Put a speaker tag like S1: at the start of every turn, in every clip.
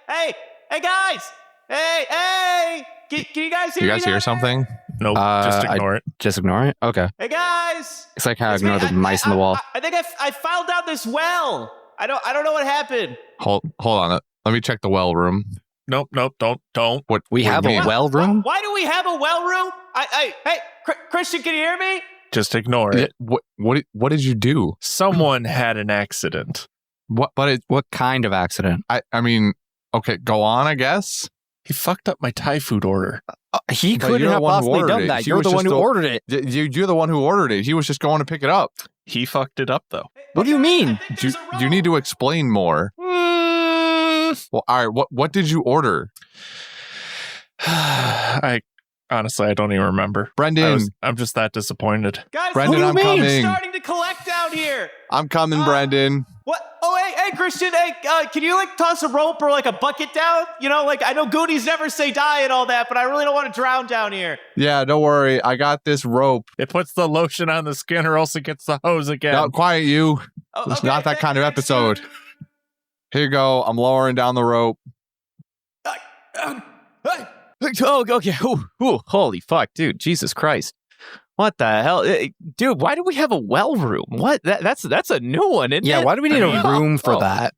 S1: Hey, guys! Hey! Can you guys hear me?
S2: You guys hear something?
S3: Nope, just ignore it.
S4: Just ignore it? Okay.
S1: Hey, guys!
S4: It's like how I ignore the mice in the wall.
S1: I think I found out this well. I don't know what happened.
S2: Hold on. Let me check the well room.
S3: Nope, don't.
S2: What
S4: We have a well room?
S1: Why do we have a well room? Hey, Christian, can you hear me?
S3: Just ignore it.
S2: What did you do?
S3: Someone had an accident.
S2: What
S4: kind of accident?
S2: I mean, okay, go on, I guess.
S3: He fucked up my Thai food order.
S4: He
S2: But
S4: couldn't
S2: you're the
S4: have
S2: one who
S4: possibly
S2: ordered
S4: done
S2: it.
S4: that.
S2: He
S4: You're
S2: was
S4: the one
S2: just
S4: who ordered it.
S2: You're the one who ordered it. He was just going to pick it up.
S3: He fucked it up, though.
S4: What do you mean?
S2: You need to explain more. Well, all right, what did you order?
S3: I don't even remember.
S2: Brendan.
S3: I'm just that disappointed.
S1: Guys,
S2: Brendan,
S1: what do you
S2: I'm
S1: mean?
S2: coming.
S1: It's starting to collect down here.
S2: I'm coming, Brendan.
S1: What? Oh, hey, Christian. Hey, can you toss a rope or a bucket down? I know Goonies never say die and all that, but I really don't want to drown down here.
S2: Yeah, don't worry. I got this rope.
S3: It puts the lotion on the skin or else it gets the hose again.
S2: Now, quiet you.
S1: Oh,
S2: It's
S1: okay,
S2: not that kind of
S1: thanks,
S2: episode.
S1: dude.
S2: Here you go. I'm lowering down the rope.
S1: Oh, okay. Ooh, holy fuck, dude. Jesus Christ. What the hell? Dude, why do we have a well room? What? That's a new one, isn't it?
S4: Yeah, why do we need a room for that?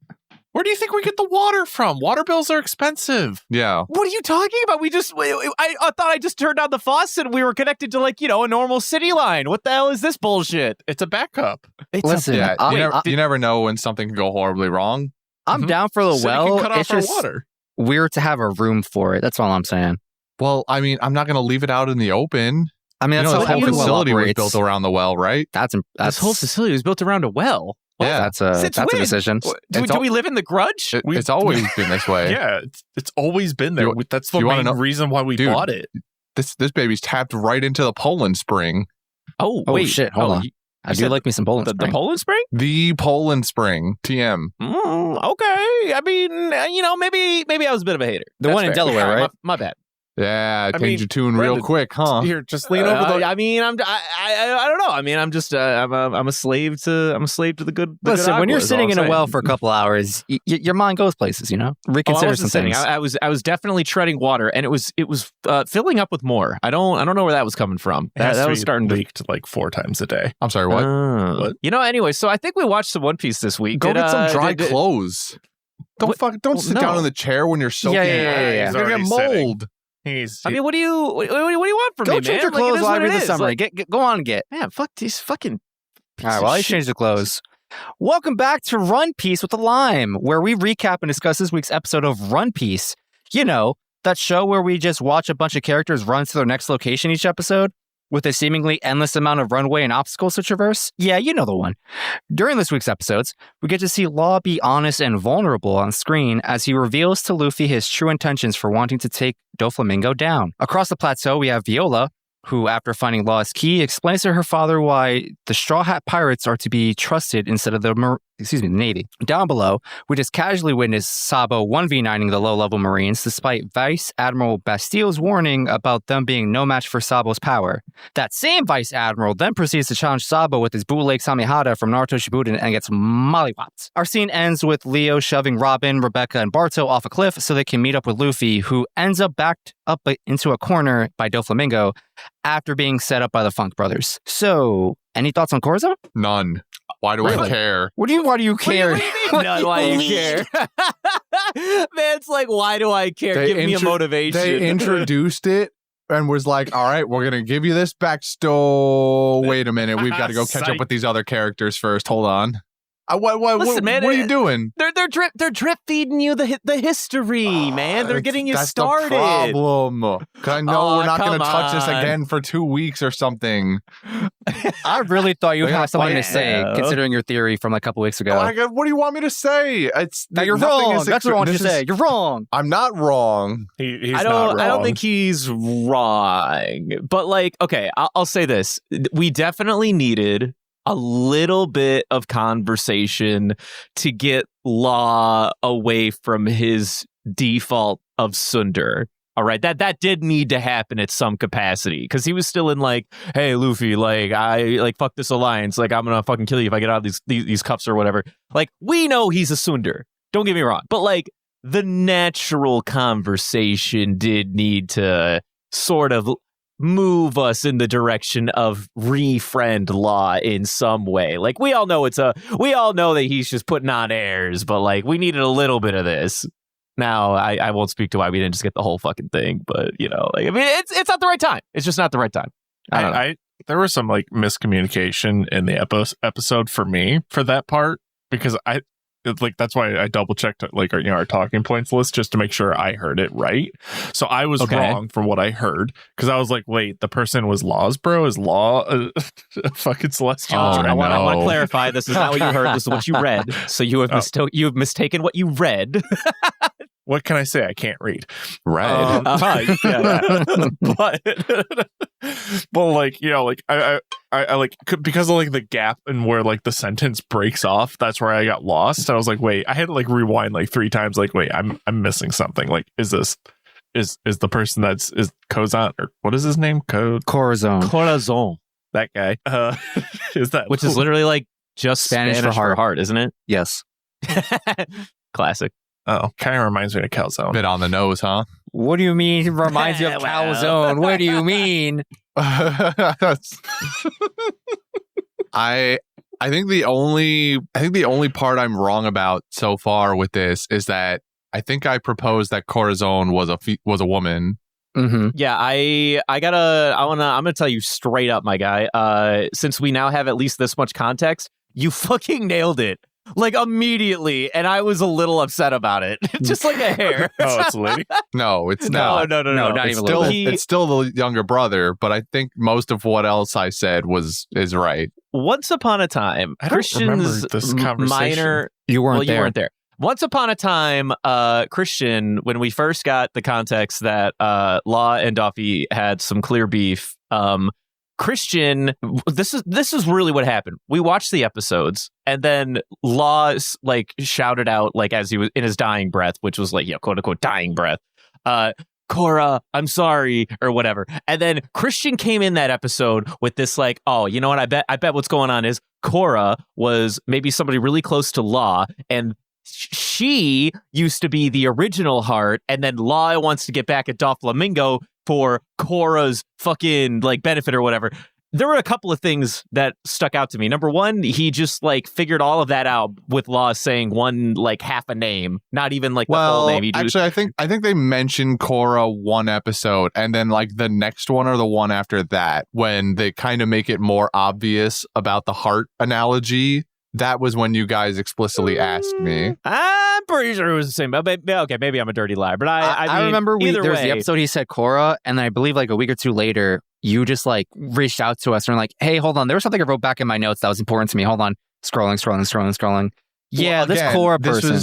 S3: Where do you think we get the water from? Water bills are expensive.
S2: Yeah.
S1: What are you talking about? I thought I just turned on the faucet and we were connected to a normal city line. What the hell is this bullshit?
S3: It's a backup.
S4: Listen,
S2: Yeah, you never know when something can go horribly wrong.
S4: I'm down for the
S3: So we
S4: well.
S3: can cut off
S4: It's
S3: our
S4: just
S3: water.
S4: weird to have a room for it. That's all I'm saying.
S2: Well, I mean, I'm not going to leave it out in the open.
S4: I mean,
S2: You
S4: that's
S2: know,
S4: how
S2: this whole
S4: every well
S2: facility was
S4: operates.
S2: built around the well, right?
S1: This whole facility was built around a well.
S2: Yeah.
S4: That's a
S1: Since
S4: a
S1: when?
S4: decision.
S1: Do we live in the Grudge?
S2: It's always been this way.
S3: Yeah, it's always been there.
S2: You-
S3: That's the
S2: you wanna
S3: main
S2: know-
S3: reason why we
S2: Dude.
S3: bought it.
S2: This baby's tapped right into the Poland Spring.
S1: Oh,
S4: Oh
S1: wait.
S4: shit! Hold on. I do
S1: said
S4: like me some Poland
S1: The
S4: Spring.
S1: Poland Spring?
S2: The Poland Spring. TM.
S1: Okay. I mean, maybe I was a bit of a hater.
S4: The
S1: That's
S4: one in
S1: fair.
S4: Delaware, right?
S1: My bad.
S2: Yeah,
S3: I
S2: changed
S3: mean,
S2: your tune real
S3: Brendan,
S2: quick, huh?
S3: Here, just lean over the.
S1: I mean, I don't know. I mean, I'm just I'm a slave to the good. The
S4: Listen,
S1: good
S4: when you're
S1: aqua is all
S4: sitting
S1: I'm
S4: in a
S1: saying.
S4: well for a couple hours, your mind goes places. Reconsider
S1: I
S4: some
S1: wasn't sitting.
S4: things.
S1: I was definitely treading water, and it was filling up with more. I don't know where that was coming from.
S3: It has
S1: That
S3: to
S1: was
S3: be
S1: starting to.
S3: leaked like 4 times a day.
S2: I'm sorry, what?
S1: What? Anyway, so I think we watched some One Piece this week.
S2: Go get some dry
S1: did-
S2: clothes. Don't
S1: Well,
S2: sit
S1: no.
S2: down in the chair when you're soaking.
S4: Yeah.
S3: He's
S2: You're gonna
S3: already
S2: get
S3: sitting.
S2: mold.
S3: He's.
S1: I mean, what do you want from
S4: Go
S1: me,
S4: change
S1: man?
S4: your
S1: Like, it
S4: clothes
S1: is
S4: while I
S1: what
S4: read
S1: it
S4: the
S1: is.
S4: summary.
S1: Like,
S4: Go on and get.
S1: man, fuck these fucking.
S4: All right, while you change the clothes. Welcome back to Run Piece with the Lime, where we recap and discuss this week's episode of Run Piece. That show where we just watch a bunch of characters run to their next location each episode with a seemingly endless amount of runway and obstacles to traverse. Yeah, you know the one. During this week's episodes, we get to see Law be honest and vulnerable on screen as he reveals to Luffy his true intentions for wanting to take Doflamingo down. Across the plateau, we have Viola, who, after finding Law's key, explains to her father why the Straw Hat Pirates are to be trusted instead of the Navy. Down below, we just casually witness Sabo 1v9ing the low-level Marines despite Vice Admiral Bastile's warning about them being no match for Sabo's power. That same Vice Admiral then proceeds to challenge Sabo with his bootleg Samihada from Naruto Shippuden and gets mollywopped. Our scene ends with Leo shoving Robin, Rebecca, and Barto off a cliff so they can meet up with Luffy, who ends up backed up into a corner by Doflamingo after being set up by the Funk Brothers. So, any thoughts on Korza?
S2: None. Why do I care?
S4: Why do you care?
S1: What do you mean? None, why do you care? Man, it's like, why do I care? Give me a motivation.
S2: They introduced it and was like, all right, we're going to give you this backstory. Wait a minute. We've got to go catch up with these other characters first. Hold on.
S1: Listen, man,
S2: what are you doing?
S1: They're drip feeding you the history, man. They're getting you started.
S2: That's the problem. 'Cause I know we're not going to
S1: come
S2: touch this
S1: on.
S2: again for 2 weeks or something.
S4: I really thought you
S2: They
S4: had
S2: got
S4: something to
S2: fighting.
S4: say,
S1: Yeah.
S4: considering your theory from a couple weeks ago.
S2: What do you want me to say?
S4: Now you're
S2: nothing
S4: wrong.
S2: is
S4: That's what I want you to
S2: this is-
S4: say. You're wrong.
S2: I'm not wrong.
S3: He's
S1: I
S3: not
S1: don't
S3: wrong.
S1: think he's wrong. But okay, I'll say this. We definitely needed a little bit of conversation to get Law away from his default of Sundar. All right, that did need to happen at some capacity because he was still in hey Luffy, I fuck this alliance, I'm gonna fucking kill you if I get out of these cuffs or whatever. We know he's a Sundar. Don't get me wrong, but the natural conversation did need to sort of move us in the direction of refriend Law in some way. Like, we all know that he's just putting on airs, but like, we needed a little bit of this. Now, I won't speak to why we didn't just get the whole fucking thing, but you know, like, I mean, it's not the right time. It's just not the right time. I don't know.
S3: There was some like miscommunication in the episode for me for that part, because that's why I double checked like our talking points list just to make sure I heard it right. So I was wrong for what I heard, because I was like, wait, the person was Law's bro? Is Law a fucking celestial?
S1: I want to clarify. This is not what you heard. This is what you read. So you have mistaken what you read.
S3: What can I say? I can't read.
S2: Right.
S3: But like, you know, like I like, because of like the gap and where like the sentence breaks off, that's where I got lost. I was like, wait, I had to like rewind like 3 times. Like, wait, I'm missing something. Like, is the person is Kozan, or what is his name?
S1: Corazon.
S3: That guy. Is that,
S1: which is literally like just Spanish for heart, isn't it?
S4: Yes.
S1: Classic.
S3: Oh, kind of reminds me of Calzone.
S2: Bit on the nose, huh?
S4: What do you mean? It reminds you of calzone. What do you mean?
S2: I think the only part I'm wrong about so far with this is that I think I proposed that Corazon was a woman.
S4: Mm-hmm.
S1: Yeah, I'm gonna tell you straight up, my guy. Since we now have at least this much context, you fucking nailed it. Like, immediately, and I was a little upset about it. Just like a hair.
S3: Oh, it's a lady?
S2: No, it's not.
S1: No, not
S2: it's
S1: even
S2: still,
S1: a little.
S2: it's still the younger brother, but I think most of what else I said is right.
S1: Once upon a time,
S3: I don't remember this conversation.
S4: You weren't there.
S1: Once upon a time, Christian, when we first got the context that Law and Duffy had some clear beef, Christian, this is really what happened. We watched the episodes, and then Law like shouted out, like, as he was in his dying breath, which was like, quote unquote dying breath, Cora, I'm sorry, or whatever. And then Christian came in that episode with this like, oh, you know what? I bet what's going on is Cora was maybe somebody really close to Law, and she used to be the original heart, and then Law wants to get back at Doflamingo for Cora's fucking like benefit or whatever. There were a couple of things that stuck out to me. Number one, he just like figured all of that out with Law saying one like half a name, not even like the full name.
S2: Actually, I think they mentioned Cora one episode, and then like the next one or the one after that, when they kind of make it more obvious about the heart analogy. That was when you guys explicitly asked me.
S1: I'm pretty sure it was the same. Okay, maybe I'm a dirty liar, but I mean,
S4: remember
S1: there
S4: was the episode he said Cora, and then I believe like a week or two later, you just like reached out to us and were like, hey, hold on. There was something I wrote back in my notes that was important to me. Hold on. Scrolling. Yeah,
S2: well,
S4: this Cora person.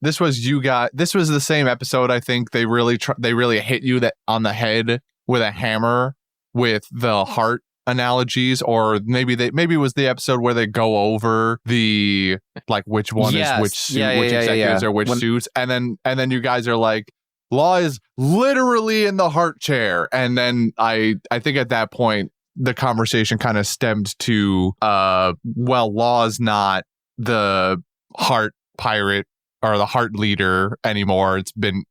S2: This was you guys. This was the same episode. I think they really hit you on the head with a hammer with the heart analogies, or maybe it was the episode where they go over the like which one is which suit, which executives are which suits, and then you guys are like, Law is literally in the heart chair, and then I think at that point the conversation kind of stemmed to Law's not the heart pirate or the heart leader anymore.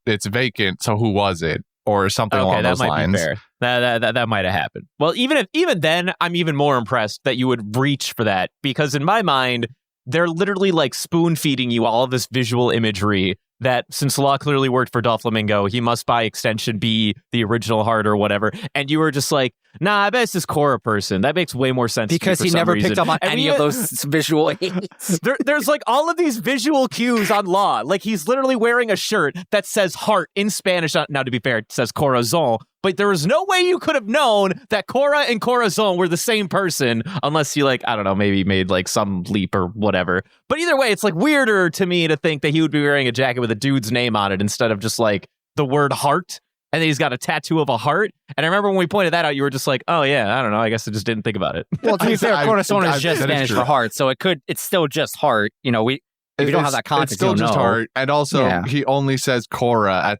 S2: It's vacant, so who was it? Or something along those lines.
S1: Be fair. That might have happened. Well, even then, I'm even more impressed that you would reach for that, because in my mind, they're literally like spoon feeding you all of this visual imagery that, since Law clearly worked for Doflamingo, he must by extension be the original heart or whatever. And you were just like, nah, I bet it's this Cora person. That makes way more sense.
S4: Because
S1: to me
S4: he never
S1: reason.
S4: picked up on any of those visual aids.
S1: There's like all of these visual cues on Law. Like, he's literally wearing a shirt that says heart in Spanish. Now, to be fair, it says Corazon. But there was no way you could have known that Cora and Corazon were the same person unless you, like, I don't know, maybe made like some leap or whatever. But either way, it's like weirder to me to think that he would be wearing a jacket with a dude's name on it instead of just like the word heart. And then he's got a tattoo of a heart. And I remember when we pointed that out, you were just like, oh yeah, I don't know. I guess I just didn't think about it.
S4: Well, to be fair, Corazon is just Spanish for heart. So it's still just heart. You know, if you don't have that context,
S2: it's still just heart. And also, he only says Cora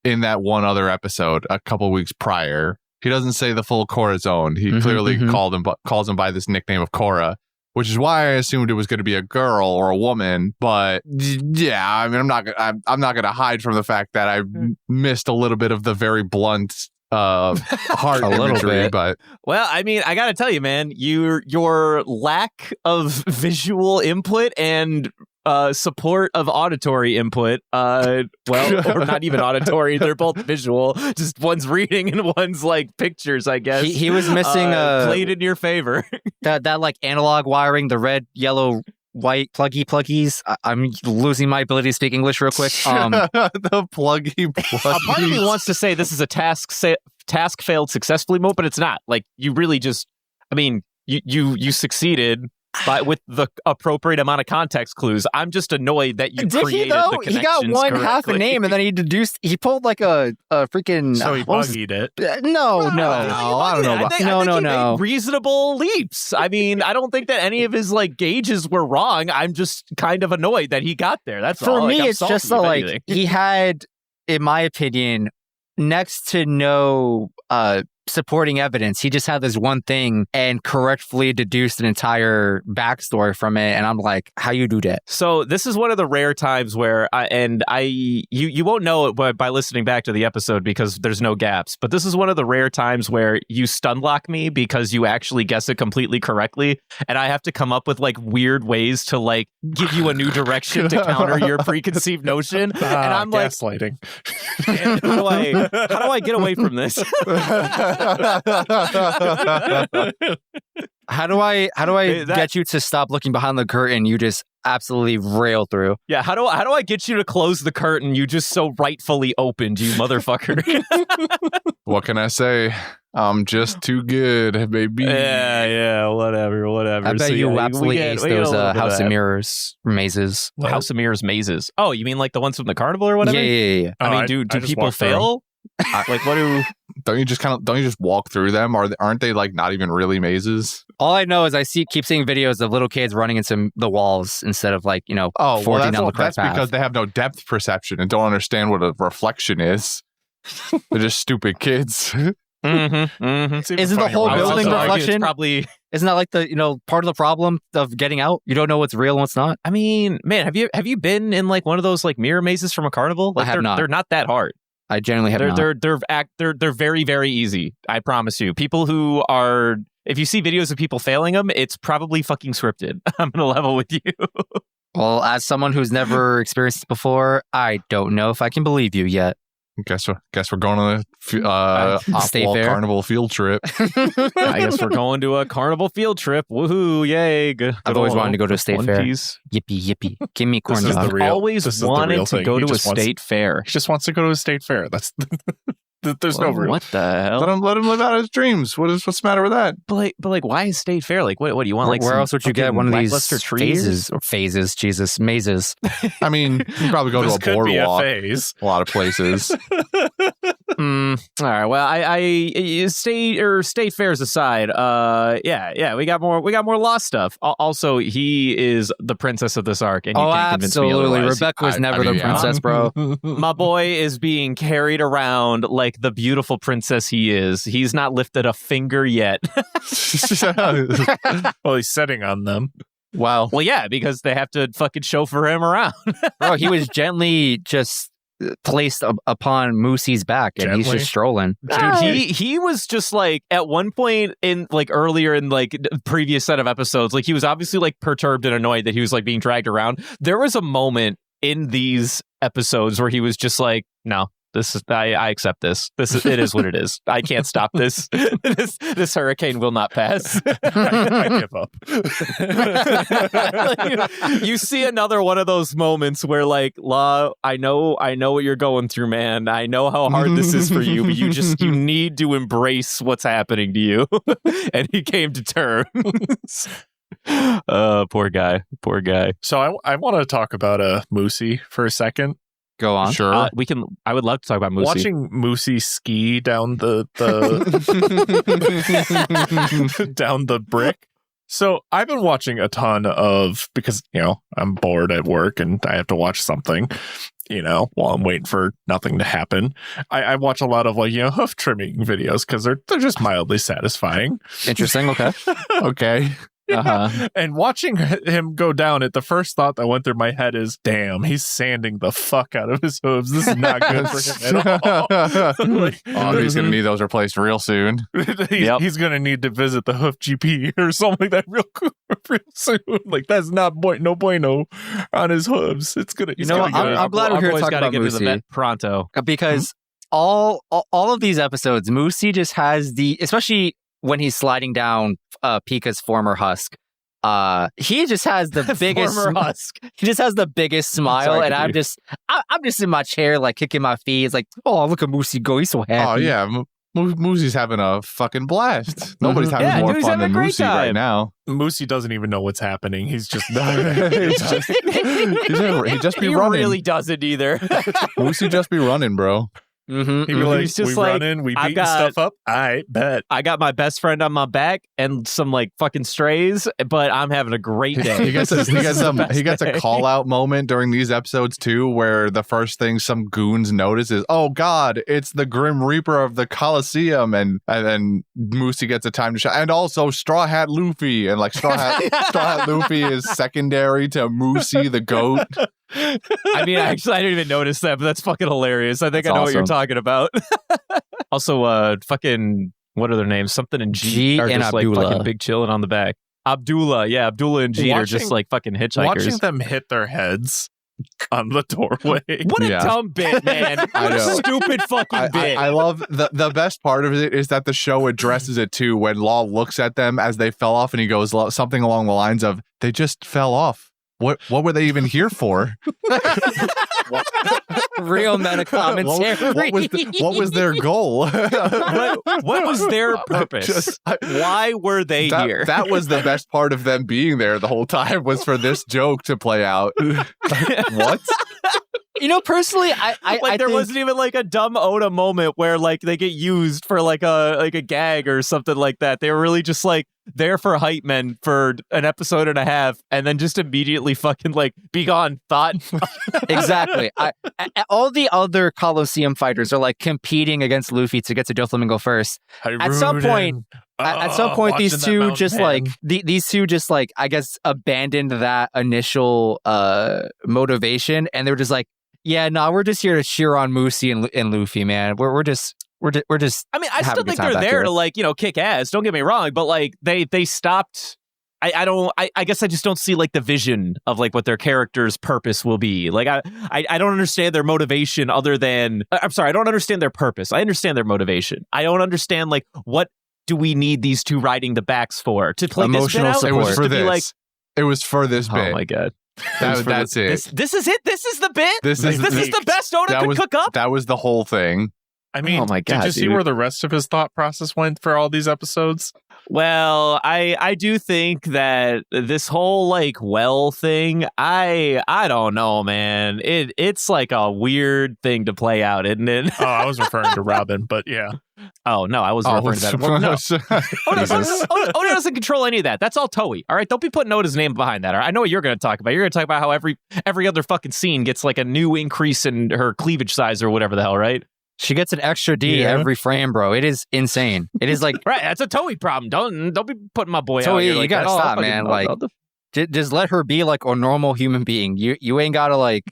S2: in that one other episode a couple weeks prior. He doesn't say the full Corazon. He clearly calls him by this nickname of Cora. which is why I assumed it was going to be a girl or a woman. But yeah, I mean, I'm not going to hide from the fact that I missed a little bit of the very blunt heart imagery. But
S1: well, I mean, I gotta tell you, man, your lack of visual input and support of auditory input, or not even auditory, they're both visual, just one's reading and one's like pictures, I guess.
S4: He was missing
S1: played in your favor.
S4: that like analog wiring, the red, yellow, white pluggies. I'm losing my ability to speak English real quick.
S2: The pluggy.
S1: Part of me wants to say this is a task failed successfully mode, but it's not. Like, you really just, I mean, you succeeded with the appropriate amount of context clues. I'm just annoyed that you created the connections.
S4: He got one
S1: correctly.
S4: half a name and then he pulled like a freaking.
S3: So he buggied it.
S4: No.
S2: I don't know about
S1: I think he made reasonable leaps. I mean, I don't think that any of his like gauges were wrong. I'm just kind of annoyed that he got there. That's all.
S4: For me,
S1: I'm
S4: it's
S1: salty,
S4: just like he had, in my opinion, next to no supporting evidence. He just had this one thing and correctly deduced an entire backstory from it. And I'm like, how you do that?
S1: So this is one of the rare times where you won't know it by listening back to the episode because there's no gaps. But this is one of the rare times where you stun lock me because you actually guess it completely correctly, and I have to come up with like weird ways to like give you a new direction to counter your preconceived notion. And I'm like,
S3: gaslighting.
S1: how do I get away from this?
S4: How do I get you to stop looking behind the curtain? You just absolutely rail through.
S1: Yeah, how do I get you to close the curtain you just so rightfully opened, you motherfucker?
S2: What can I say? I'm just too good, baby.
S1: Yeah, whatever.
S4: I bet you absolutely aced those House of Mirrors mazes.
S1: House of Mirrors mazes. Oh, you mean like the ones from the carnival or whatever?
S4: Yeah.
S1: I mean, do people fail? Like, what do?
S2: Don't you just walk through them? Aren't they like not even really mazes?
S4: All I know is I keep seeing videos of little kids running into the walls instead of like, forging down the correct path.
S2: That's because they have no depth perception and don't understand what a reflection is. They're just stupid kids.
S4: Isn't the whole building reflection? Isn't that like the part of the problem of getting out? You don't know what's real and what's not.
S1: I mean, man, have you been in like one of those like mirror mazes from a carnival? Like,
S4: I have not.
S1: They're not that hard.
S4: I generally have not.
S1: They're very, very easy. I promise you. People who are, if you see videos of people failing them, it's probably fucking scripted. I'm gonna level with you.
S4: Well, as someone who's never experienced it before, I don't know if I can believe you yet.
S2: Guess we're going on a
S4: State Fair
S2: carnival field trip.
S1: I guess we're going to a carnival field trip. Woohoo! Yay!
S4: I've always wanted to go to a state fair. Yippee! Give me a corn dog.
S1: I've always wanted to go to a state fair.
S3: He just wants to go to a state fair. That's there's no real.
S1: What the hell?
S2: Let him live out his dreams. What's the matter with that?
S1: But why is state fair? Like, what do you want? Like,
S4: where else would you get one of these
S1: phases?
S4: Jesus, mazes.
S2: I mean, you probably go to a boardwalk. A lot of places.
S1: All right. Well, I state fairs aside. Yeah. We got more Lost stuff. Also, he is the princess of this arc, and you can't convince me otherwise.
S4: Absolutely. Rebecca was never the princess, bro.
S1: My boy is being carried around like the beautiful princess he is. He's not lifted a finger yet.
S3: Well, he's sitting on them.
S1: Well, yeah, because they have to fucking chauffeur him around.
S4: Bro, he was gently just placed upon Moosey's back and he's just strolling.
S1: Dude, he was just like at one point in like earlier in like previous set of episodes, like he was obviously like perturbed and annoyed that he was like being dragged around. There was a moment in these episodes where he was just like, no. I accept this. It is what it is. I can't stop this. This hurricane will not pass.
S3: I give up.
S1: You see another one of those moments where like, Law, I know what you're going through, man. I know how hard this is for you, but you need to embrace what's happening to you. And he came to terms. Poor guy.
S3: So I want to talk about Moosey for a second.
S4: Go on.
S2: Sure.
S1: We can. I would love to talk about Moosey.
S3: Watching Moosey ski down the down the brick. So I've been watching a ton of, because I'm bored at work and I have to watch something, while I'm waiting for nothing to happen. I watch a lot of hoof trimming videos because they're just mildly satisfying.
S4: Interesting. Okay.
S2: Okay.
S3: And watching him go down it, the first thought that went through my head is, damn, he's sanding the fuck out of his hooves. This is not good for him at all.
S2: He's going to need those replaced real soon.
S3: He's going to need to visit the hoof GP or something like that real soon. Like, that's not no bueno on his hooves. It's going to...
S4: I'm glad we're here to talk about
S1: get to the
S4: Moosey.
S1: vet pronto.
S4: Because all of these episodes, Moosey just has especially when he's sliding down Pika's former husk, he just has the biggest
S1: Former husk.
S4: He just has the biggest smile,
S2: Sorry,
S4: and I'm just in my chair, like kicking my feet. It's like, oh, look at Moosey go, he's so happy.
S2: Oh yeah, Moosey's having a fucking blast. Nobody's having more
S1: dude's
S2: fun
S1: having
S2: than
S1: a great
S2: Moosey right
S1: time.
S2: now.
S3: Moosey doesn't even know what's happening. He's just...
S2: He just be
S1: He
S2: running.
S1: really doesn't either.
S2: Moosey just be running, bro.
S3: He'd be like,
S1: He's just
S3: we
S1: like,
S3: running, we
S1: I've
S3: beating
S1: got-
S3: stuff up. I bet.
S1: I got my best friend on my back and some like fucking strays, but I'm having a great day.
S2: He gets
S1: best
S2: a
S1: day.
S2: call out moment during these episodes too, where the first thing some goons notice is, oh God, it's the Grim Reaper of the Coliseum, and then Moosey gets a time to shine, and also Straw Hat Luffy, and like Straw Hat Luffy is secondary to Moosey the goat.
S1: I mean, actually, I didn't even notice that, but that's fucking hilarious. I think
S4: That's
S1: I know what you're
S4: awesome.
S1: talking about. Also, fucking, what are their names? Something in G are
S4: and
S1: just like
S4: Abdullah.
S1: fucking big chilling on the back. Abdullah Abdullah and G are just
S3: Watching-
S1: like fucking hitchhikers.
S3: Watching them hit their heads on the doorway.
S1: What a
S2: Yeah.
S1: dumb bit, man.
S2: I
S1: What a
S2: know.
S1: stupid fucking bit.
S2: I love the best part of it is that the show addresses it too when Law looks at them as they fell off and he goes something along the lines of, they just fell off. What were they even here for?
S4: Real meta commentary.
S2: What was their goal?
S1: what was their purpose? Why were they here?
S2: That was the best part of them being there the whole time, was for this joke to play out. What?
S4: Personally, I
S1: there
S4: think,
S1: wasn't even like a dumb Oda moment where like they get used for like a gag or something like that. They were really just like there for hype men for an episode and a half, and then just immediately fucking like be gone. Thought
S4: exactly. All the other Coliseum fighters are like competing against Luffy to get to Doflamingo first. At some point, these two just like these two just like, I guess, abandoned that initial motivation, and they were just like, yeah, no, we're just here to cheer on Moosey and Luffy, man. We're just.
S1: I mean, I
S4: have
S1: still
S4: a good
S1: think
S4: time
S1: they're
S4: back
S1: there
S4: here.
S1: to like, kick ass. Don't get me wrong, but like they stopped. I guess I just don't see like the vision of like what their character's purpose will be. Like I don't understand their motivation other than, I'm sorry, I don't understand their purpose. I understand their motivation. I don't understand like what do we need these two riding the backs for? To play
S4: Emotional
S1: this bit out?
S2: It was
S1: Just
S2: for
S1: to be
S2: this.
S1: like,
S2: It was for this bit.
S1: oh my god.
S2: That's it.
S1: This is it. This is the bit.
S2: This is
S1: the best Oda could cook up.
S2: That was the whole thing.
S3: I mean,
S1: Oh my God,
S3: did you see
S1: dude.
S3: where the rest of his thought process went for all these episodes?
S1: Well, I do think that this whole like thing, I don't know, man. It's like a weird thing to play out, isn't it?
S3: Oh, I was referring to Robin, but yeah.
S1: Oh no, I wasn't referring to that. Well, no.
S2: Jesus.
S1: Oda doesn't control any of that. That's all Toei. All right, don't be putting Oda's name behind that. All right? I know what you're going to talk about. You're going to talk about how every other fucking scene gets like a new increase in her cleavage size or whatever the hell, right?
S4: She gets an extra D every frame, bro. It is insane. It is like,
S1: Right, that's a Toei problem. Don't be putting my boy out
S4: Toei,
S1: here
S4: you
S1: like
S4: gotta
S1: that. Oh,
S4: stop,
S1: fucking-
S4: man. Like, just let her be like a normal human being. You ain't gotta like,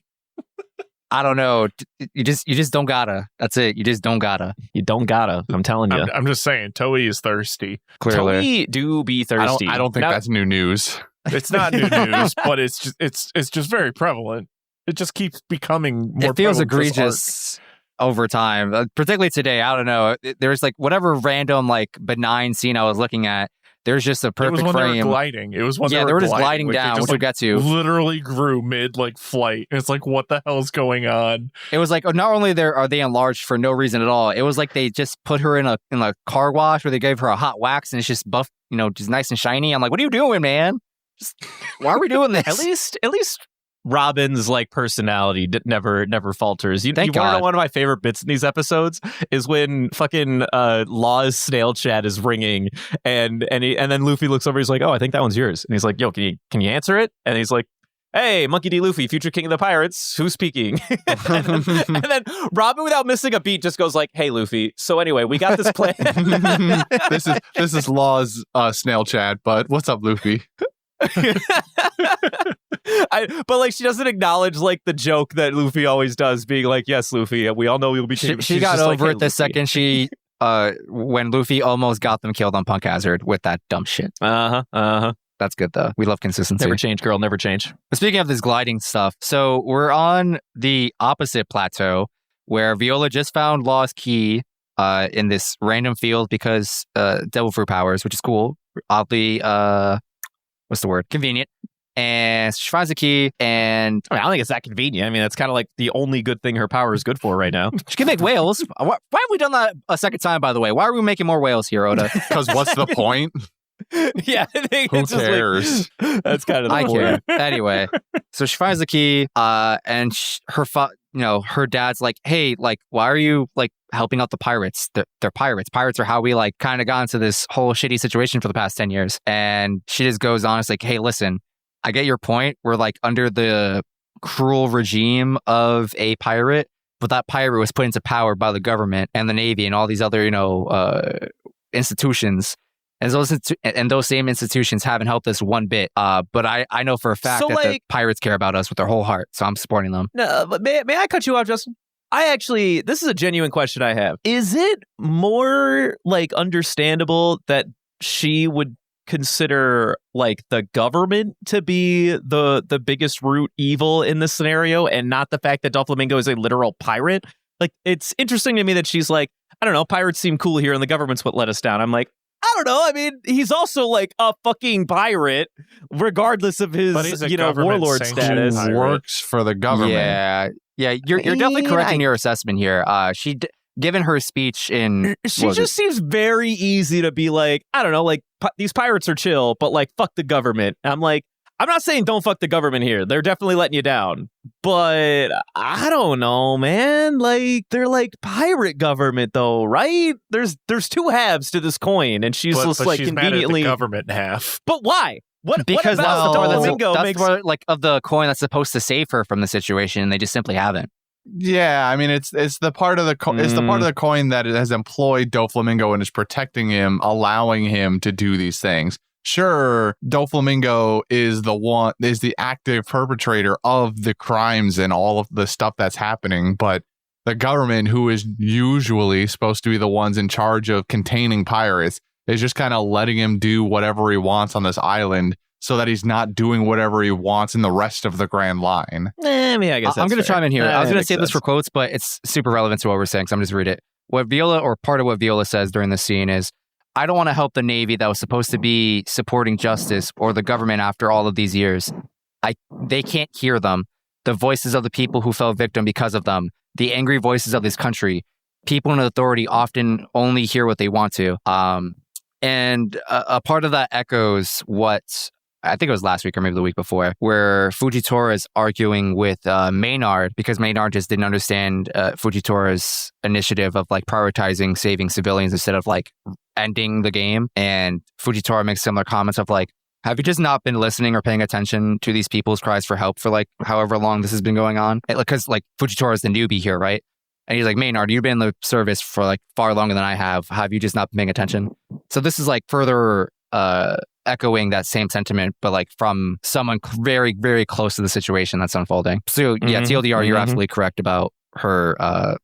S4: I don't know. You just don't gotta. That's it. You just don't gotta.
S1: You don't gotta. I'm telling you.
S3: I'm just saying, Toei is thirsty.
S4: Clearly.
S1: Toei do be thirsty.
S2: I don't think
S1: Now-
S2: that's new news.
S3: It's not new news, but it's just very prevalent. It just keeps becoming more.
S4: It feels
S3: prevalent, this
S4: egregious over time, particularly today. I don't know. There's like whatever random like benign scene I was looking at. There's just a
S3: arc. It was
S4: perfect
S3: when they
S4: frame.
S3: were gliding. It was when
S4: Yeah,
S3: they were
S4: just gliding
S3: like,
S4: down,
S3: they
S4: which
S3: just,
S4: we'll get to.
S3: literally grew mid like flight. It's like, what the hell is going on?
S4: It was like, not only are they enlarged for no reason at all. It was like they just put her in a car wash where they gave her a hot wax and it's just buff, just nice and shiny. I'm like, what are you doing, man? Why are we doing this?
S1: At least Robin's like personality never falters. You
S4: Thank
S1: want to know
S4: God.
S1: one of my favorite bits in these episodes is when fucking Law's snail chat is ringing and then Luffy looks over. He's like, "Oh, I think that one's yours." And he's like, "Yo, can you answer it?" And he's like, hey, Monkey D. Luffy, future king of the pirates, who's speaking? and then Robin, without missing a beat, just goes like, hey, Luffy, so anyway, we got this plan.
S2: This is Law's snail chat, but what's up, Luffy?
S1: But like she doesn't acknowledge like the joke that Luffy always does, being like, yes, Luffy, we all know you'll be king.
S4: She got over it the second she when Luffy almost got them killed on Punk Hazard with that dumb shit. That's good though. We love consistency.
S1: Never change, girl, never change.
S4: But speaking of this gliding stuff, so we're on the opposite plateau where Viola just found Law's key in this random field because devil fruit powers, which is cool. Oddly what's the word? Convenient. And she finds the key, and
S1: I don't think it's that convenient. I mean, that's kind of like the only good thing her power is good for right now.
S4: She can make whales. Why have we done that a second time, by the way? Why are we making more whales here, Oda?
S2: Because what's the point?
S1: Yeah, I think
S2: who cares?
S1: Like, that's kind of the
S4: point. Care. Anyway, so she finds the key, and her dad's like, hey, like, why are you like helping out the pirates? They're pirates. Pirates are how we like kind of got into this whole shitty situation for the past 10 years. And she just goes on, it's like, hey, listen, I get your point. We're like under the cruel regime of a pirate, but that pirate was put into power by the government and the Navy and all these other, institutions. And those same institutions haven't helped us one bit. But I know for a fact that the pirates care about us with their whole heart. So I'm supporting them.
S1: No, but may I cut you off, Justin? This is a genuine question I have. Is it more like understandable that she would consider like the government to be the biggest root evil in this scenario and not the fact that Doflamingo is a literal pirate? Like, it's interesting to me that she's like, I don't know, pirates seem cool here and the government's what let us down. I'm like, I don't know. I mean, he's also like a fucking pirate, regardless of his, warlord status.
S2: He works for the government.
S4: Yeah. You're definitely correct in your assessment here. Given her speech in...
S1: She just seems very easy to be like, I don't know, like, these pirates are chill, but like, fuck the government. And I'm like, I'm not saying don't fuck the government here. They're definitely letting you down. But I don't know, man. Like, they're like pirate government, though, right? There's two halves to this coin, and she's just like
S3: she's
S1: conveniently...
S3: mad at the government half.
S1: But why?
S4: Because
S1: what about
S4: that's part, like, of the coin that's supposed to save her from the situation, and they just simply haven't.
S2: Yeah, I mean, it's the part of the it's the part of the coin that has employed Doflamingo and is protecting him, allowing him to do these things. Sure, Doflamingo is the active perpetrator of the crimes and all of the stuff that's happening, but the government, who is usually supposed to be the ones in charge of containing pirates, is just kind of letting him do whatever he wants on this island, so that he's not doing whatever he wants in the rest of the Grand Line.
S1: I mean, I guess
S4: I'm going to chime in here. I was going to save this for quotes, but it's super relevant to what we're saying, so I'm just read it. Part of what Viola says during this scene is, I don't want to help the Navy that was supposed to be supporting justice or the government after all of these years. They can't hear them. The voices of the people who fell victim because of them. The angry voices of this country. People in authority often only hear what they want to. And a part of that echoes what... I think it was last week or maybe the week before, where Fujitora is arguing with Maynard because Maynard just didn't understand Fujitora's initiative of like prioritizing saving civilians instead of like ending the game. And Fujitora makes similar comments of like, have you just not been listening or paying attention to these people's cries for help for like however long this has been going on? Because like Fujitora is the newbie here, right? And he's like, Maynard, you've been in the service for like far longer than I have. Have you just not been paying attention? So this is like further echoing that same sentiment, but like from someone very, very close to the situation that's unfolding. So yeah, TLDR, you're absolutely correct about her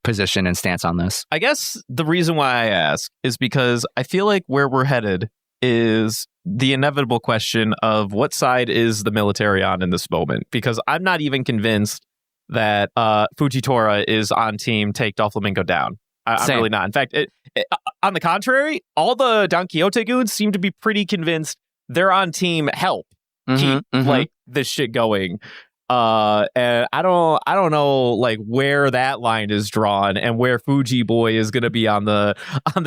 S4: position and stance on this.
S1: I guess the reason why I ask is because I feel like where we're headed is the inevitable question of what side is the military on in this moment, because I'm not even convinced that Fujitora is on team take Doflamingo down. I'm really not. In fact, on the contrary, all the Don Quixote goons seem to be pretty convinced they're on team help keep like this shit going. And I don't know like where that line is drawn and where Fuji Boy is going to be on the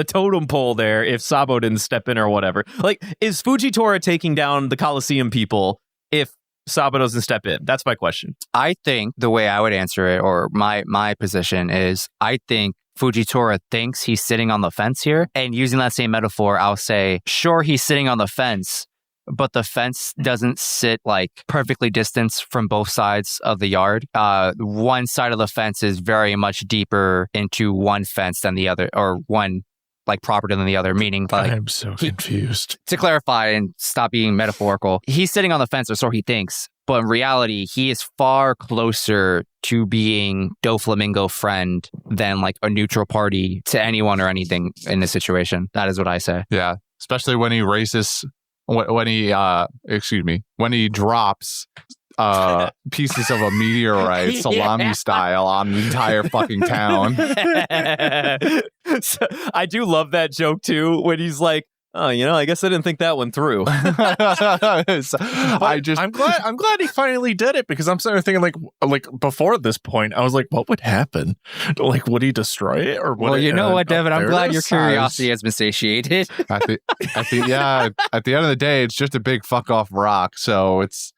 S1: totem pole there if Sabo didn't step in or whatever. Like, is Fujitora taking down the Coliseum people if Sabo doesn't step in? That's my question.
S4: I think the way I would answer it, or my position is, I think Fujitora thinks he's sitting on the fence here. And using that same metaphor, I'll say, sure, he's sitting on the fence, but the fence doesn't sit like perfectly distanced from both sides of the yard. One side of the fence is very much deeper into one fence than the other, or one like property than the other, meaning like
S3: I'm so confused.
S4: to clarify and stop being metaphorical, he's sitting on the fence, or so he thinks. But in reality, he is far closer to being Doflamingo friend than like a neutral party to anyone or anything in this situation. That is what I say.
S2: Yeah, especially when he races, when he drops pieces of a meteorite salami style on the entire fucking town.
S1: So, I do love that joke too when he's like, oh, I guess I didn't think that one through.
S3: I'm glad he finally did it, because I'm starting to thinking like before this point, I was like, what would happen? Like, would he destroy it, or would
S4: Well, you know what, Devin? I'm glad your
S2: size.
S4: curiosity has been satiated.
S2: At the end of the day, it's just a big fuck off rock, so it's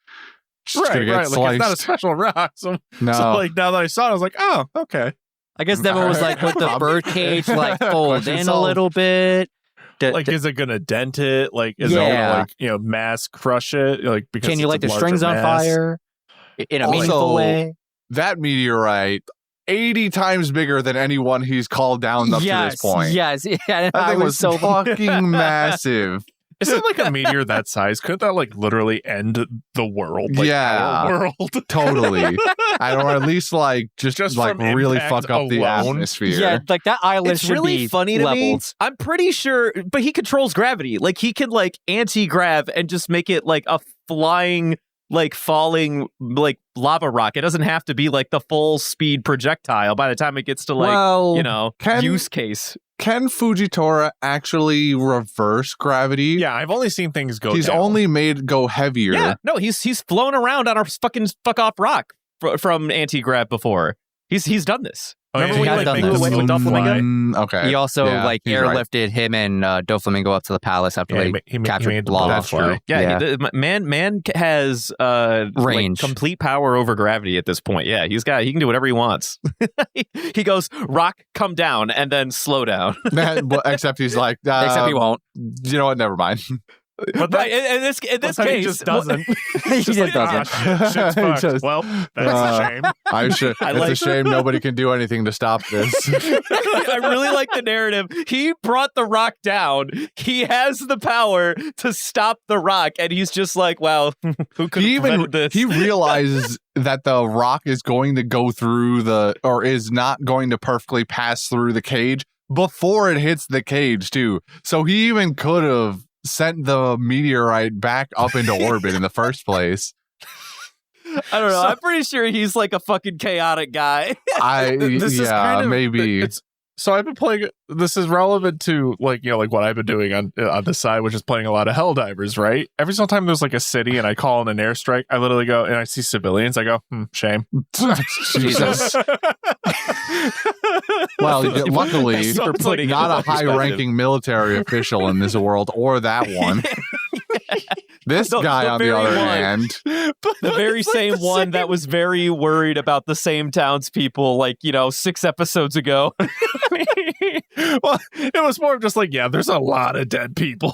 S2: just gonna get
S3: Like,
S2: sliced.
S3: it's not a special rock. So
S2: No.
S3: like now that I saw it, I was like, oh, okay.
S4: I guess Devin was like, would the bird cage like fold
S2: Question
S4: in a
S2: solved.
S4: little bit?
S3: Like, is it gonna dent it? Like, is it
S4: Yeah.
S3: gonna mass crush it? Like, because
S4: Can you
S3: it's
S4: light
S3: a
S4: the strings on
S3: larger mass?
S4: fire in a
S2: Also,
S4: meaningful way?
S2: That meteorite, 80 times bigger than anyone he's called down up to this point.
S4: Yes, yeah.
S2: That
S4: I
S2: thing was
S4: so
S2: fucking massive.
S3: Isn't like a meteor that size? Couldn't that like literally end the world? Like,
S2: Yeah.
S3: our world.
S2: Totally. I don't know, at least like just like
S3: from
S2: really
S3: impact
S2: fuck up the
S3: alone.
S2: atmosphere.
S4: Yeah, like that island
S1: It's
S4: should
S1: really
S4: be
S1: funny to me.
S4: leveled.
S1: I'm pretty sure, but he controls gravity. Like he can like anti-grav and just make it like a flying, like falling, like lava rock. It doesn't have to be like the full speed projectile by the time it gets to like,
S2: well,
S1: use case.
S2: Can Fujitora actually reverse gravity?
S3: Yeah, I've only seen things go.
S2: He's
S3: down.
S2: only made go heavier.
S1: Yeah, no, he's flown around on a fucking fuck off rock from anti-grav before. He's done this.
S3: Oh,
S1: Remember
S3: yeah,
S1: when
S4: he
S1: he
S4: has
S1: like
S4: done
S1: flew
S4: this.
S1: away with Doflamingo?
S2: Okay.
S4: He also
S2: Yeah,
S4: like
S2: he's right.
S4: airlifted him and Doflamingo up to the palace after
S3: Yeah,
S4: they
S3: he
S4: captured
S3: made the
S4: lava.
S2: That's true.
S1: Yeah, man has like,
S4: Range.
S1: complete power over gravity at this point. Yeah, he can do whatever he wants. He goes, rock, come down, and then slow down.
S2: Well, except he's like,
S4: Except he won't.
S2: You know what? Never mind.
S3: But
S1: Right, in this
S3: he
S1: case,
S3: just doesn't.
S4: He just doesn't.
S3: Shit's fucked.
S2: Just-
S3: Well, that's a shame.
S2: It's a shame nobody can do anything to stop this.
S1: I really like the narrative. He brought the rock down. He has the power to stop the rock, and he's just like, "Wow, who could have prevented this?"
S2: He realizes that the rock is going to go through or is not going to perfectly pass through the cage before it hits the cage too. So he even could have sent the meteorite back up into orbit in the first place.
S1: I don't know. I'm pretty sure he's like a fucking chaotic guy.
S3: This is kind of,
S2: maybe.
S3: So I've been playing. This is relevant to like what I've been doing on the side, which is playing a lot of Helldivers. Right. Every single time there's like a city and I call in an airstrike, I literally go and I see civilians. I go, shame.
S2: Jesus. Well, luckily,
S1: Thanks for putting it
S2: not
S1: into
S2: a high-ranking military official in this world, or that one. This guy, on the
S1: very
S2: other
S1: one.
S2: hand,
S1: The very same one that was very worried about the same townspeople, like, 6 episodes ago.
S3: Well, it was more of just like, there's a lot of dead people.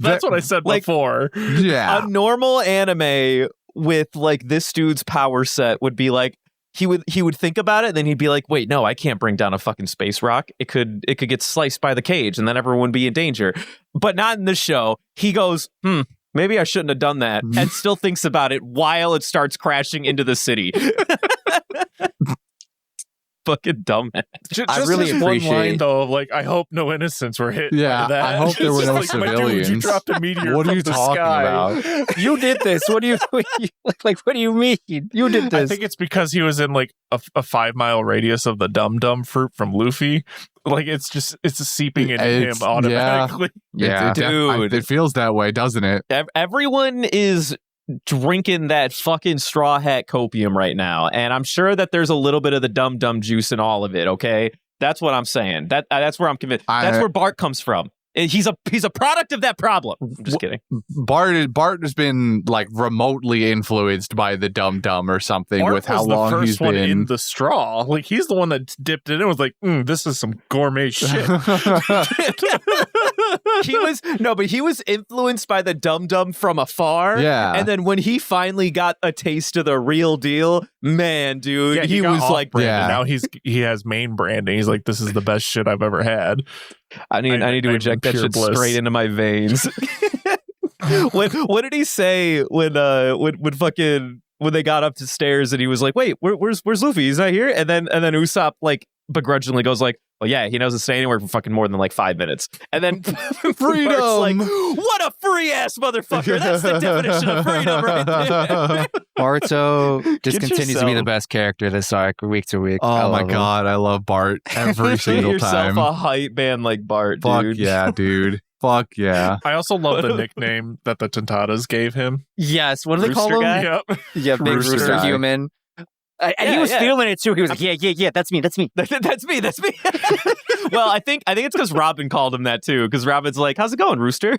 S3: That's what I said
S1: like-
S3: before.
S2: yeah.
S1: A normal anime with like this dude's power set would be like, he would think about it, and then he'd be like, wait, no, I can't bring down a fucking space rock. It could get sliced by the cage, and then everyone would be in danger. But not in this show. He goes, maybe I shouldn't have done that, and still thinks about it while it starts crashing into the city. Fucking dumbass.
S4: I really
S3: this one
S4: appreciate-
S3: line though of like, I hope no innocents were hit.
S2: Yeah,
S3: by that.
S2: I hope there were
S3: It's
S2: no
S3: like, my dude, you
S2: civilians.
S3: dropped a meteor
S2: What are
S3: from
S2: you
S3: the
S2: talking
S3: sky.
S2: about?
S4: You did this. What do you what do you mean? You did
S3: I
S4: this.
S3: think it's because he was in like a 5-mile radius of the Dum Dum fruit from Luffy. Like it's seeping into him
S2: It's-
S3: automatically.
S4: Yeah.
S1: Dude.
S2: It feels that way, doesn't it?
S1: Everyone is drinking that fucking straw hat copium right now, and I'm sure that there's a little bit of the dum juice in all of it. Okay, that's what I'm saying. That's where I'm convinced. That's where Bart comes from. He's a product of that problem. I'm just kidding.
S2: Bart has been like remotely influenced by the Dum Dum or something
S3: Bart
S2: with how
S3: was
S2: long
S3: the first
S2: he's
S3: one
S2: been
S3: in the straw. Like he's the one that dipped it in and was like, this is some gourmet shit.
S1: He was influenced by the Dum Dum from afar.
S2: Yeah.
S1: And then when he finally got a taste of the real deal, man, dude,
S3: Yeah,
S1: he
S3: got
S1: was like,
S3: off-branded. Now he has main branding. He's like, this is the best shit I've ever had.
S1: I need to
S3: I'm
S1: inject that
S3: pure
S1: shit
S3: bliss.
S1: straight into my veins. What did he say when they got up the stairs and he was like, wait, where's Luffy? He's not here. And then Usopp like begrudgingly goes like, well, yeah, he doesn't stay anywhere for fucking more than like 5 minutes. And then
S2: Freedom!
S1: Bart's like, what a free ass motherfucker. That's the definition of freedom right there.
S4: Barto just
S1: Get
S4: continues to be the
S1: yourself-
S4: best character this arc week to week. I
S2: Oh my
S4: love him.
S2: god, I love Bart every
S1: Get
S2: single
S1: yourself
S2: time.
S1: a hype man like Bart,
S2: Fuck
S1: dude.
S2: yeah, dude. Fuck yeah.
S3: I also love the nickname that the Tontadas gave him.
S4: Yes, what do they call
S1: Rooster
S4: him?
S1: guy?
S3: Yep.
S4: Yeah, big
S2: Rooster
S4: rooster
S2: guy.
S4: human. And he
S1: Yeah,
S4: was
S1: yeah.
S4: feeling it too. He was like, yeah, that's me.
S1: That's me. Well, I think it's because Robin called him that too. Because Robin's like, "How's it going, Rooster?"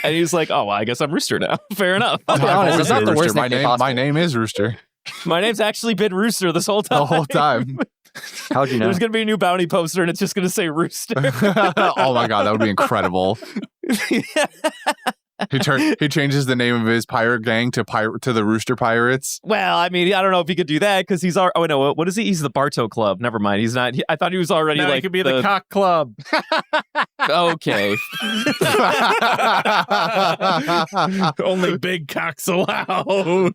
S1: And he's like, "Oh, well, I guess I'm Rooster now." Fair enough.
S4: I'll be
S2: I've
S4: honest,
S2: always
S4: that's not
S2: been
S4: the worst
S2: Rooster.
S4: nickname possible.
S2: My name is Rooster.
S1: My name's actually been Rooster this whole time.
S2: The whole time.
S4: How'd you know?
S1: There's gonna be a new bounty poster, and it's just gonna say Rooster.
S2: Oh my god, that would be incredible. He changes the name of his pirate gang to the Rooster Pirates.
S1: Well, I mean, I don't know if he could do that because he's already. Oh no, what is he? He's the Barto Club. Never mind. He's not. I thought he was already
S3: Now
S1: like
S3: he could be the Cock Club.
S1: Okay.
S3: Only big cocks allowed.
S1: All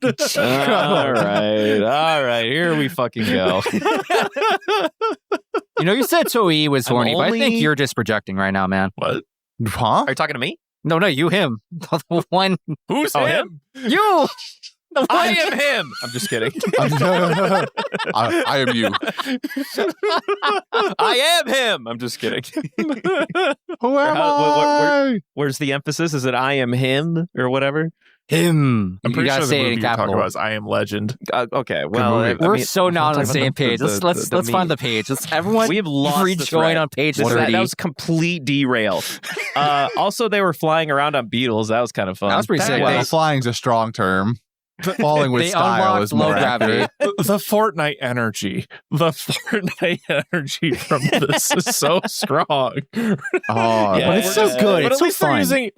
S1: right. Here we fucking go.
S4: You said Toei was
S1: I'm
S4: horny, but I think
S1: only-
S4: you're just projecting right now, man.
S3: What?
S2: Huh?
S1: Are you talking to me?
S4: No, you, him. The one,
S3: Who's
S1: Oh,
S3: him?
S4: you. The one.
S1: I am him. I'm just kidding.
S2: I am you.
S1: I am him. I'm just kidding.
S2: Who am I?
S1: Where's the emphasis? Is it I am him or whatever?
S4: Him.
S3: I'm
S4: You
S3: pretty
S4: gotta
S3: sure the
S4: say it
S3: movie
S4: in
S3: you're talking
S4: capital.
S3: about is I Am Legend.
S1: Okay. Well,
S2: movie.
S4: We're so not on the same page. Let's
S1: the
S4: find
S1: meme.
S4: the page. Let's everyone
S1: We have lost the
S4: rejoin
S1: thread.
S4: on page
S1: That
S4: 30.
S1: was complete derail. Also, they were flying around on beetles. That was kind of fun.
S4: That was pretty sick.
S2: Well,
S4: They-
S2: flying's a strong term. Falling with
S4: They
S2: style
S4: unlocked
S2: is
S4: low
S2: more
S4: gravity.
S2: accurate.
S3: The Fortnite energy. The Fortnite energy from this is so strong.
S2: Oh,
S1: Yeah,
S4: but it's so
S1: we're-
S4: good.
S3: But
S4: It's
S3: at
S4: so
S3: least they're
S4: fun.
S3: using.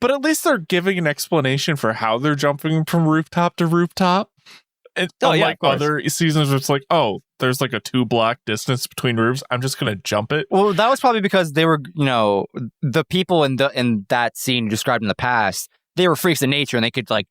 S3: But at least they're giving an explanation for how they're jumping from rooftop to rooftop. And
S1: Oh, yeah,
S3: unlike
S1: of course.
S3: other seasons, where it's like, oh, there's like a 2-block distance between roofs. I'm just gonna jump it.
S4: Well, that was probably because they were, the people in that scene you described in the past, they were freaks of nature and they could like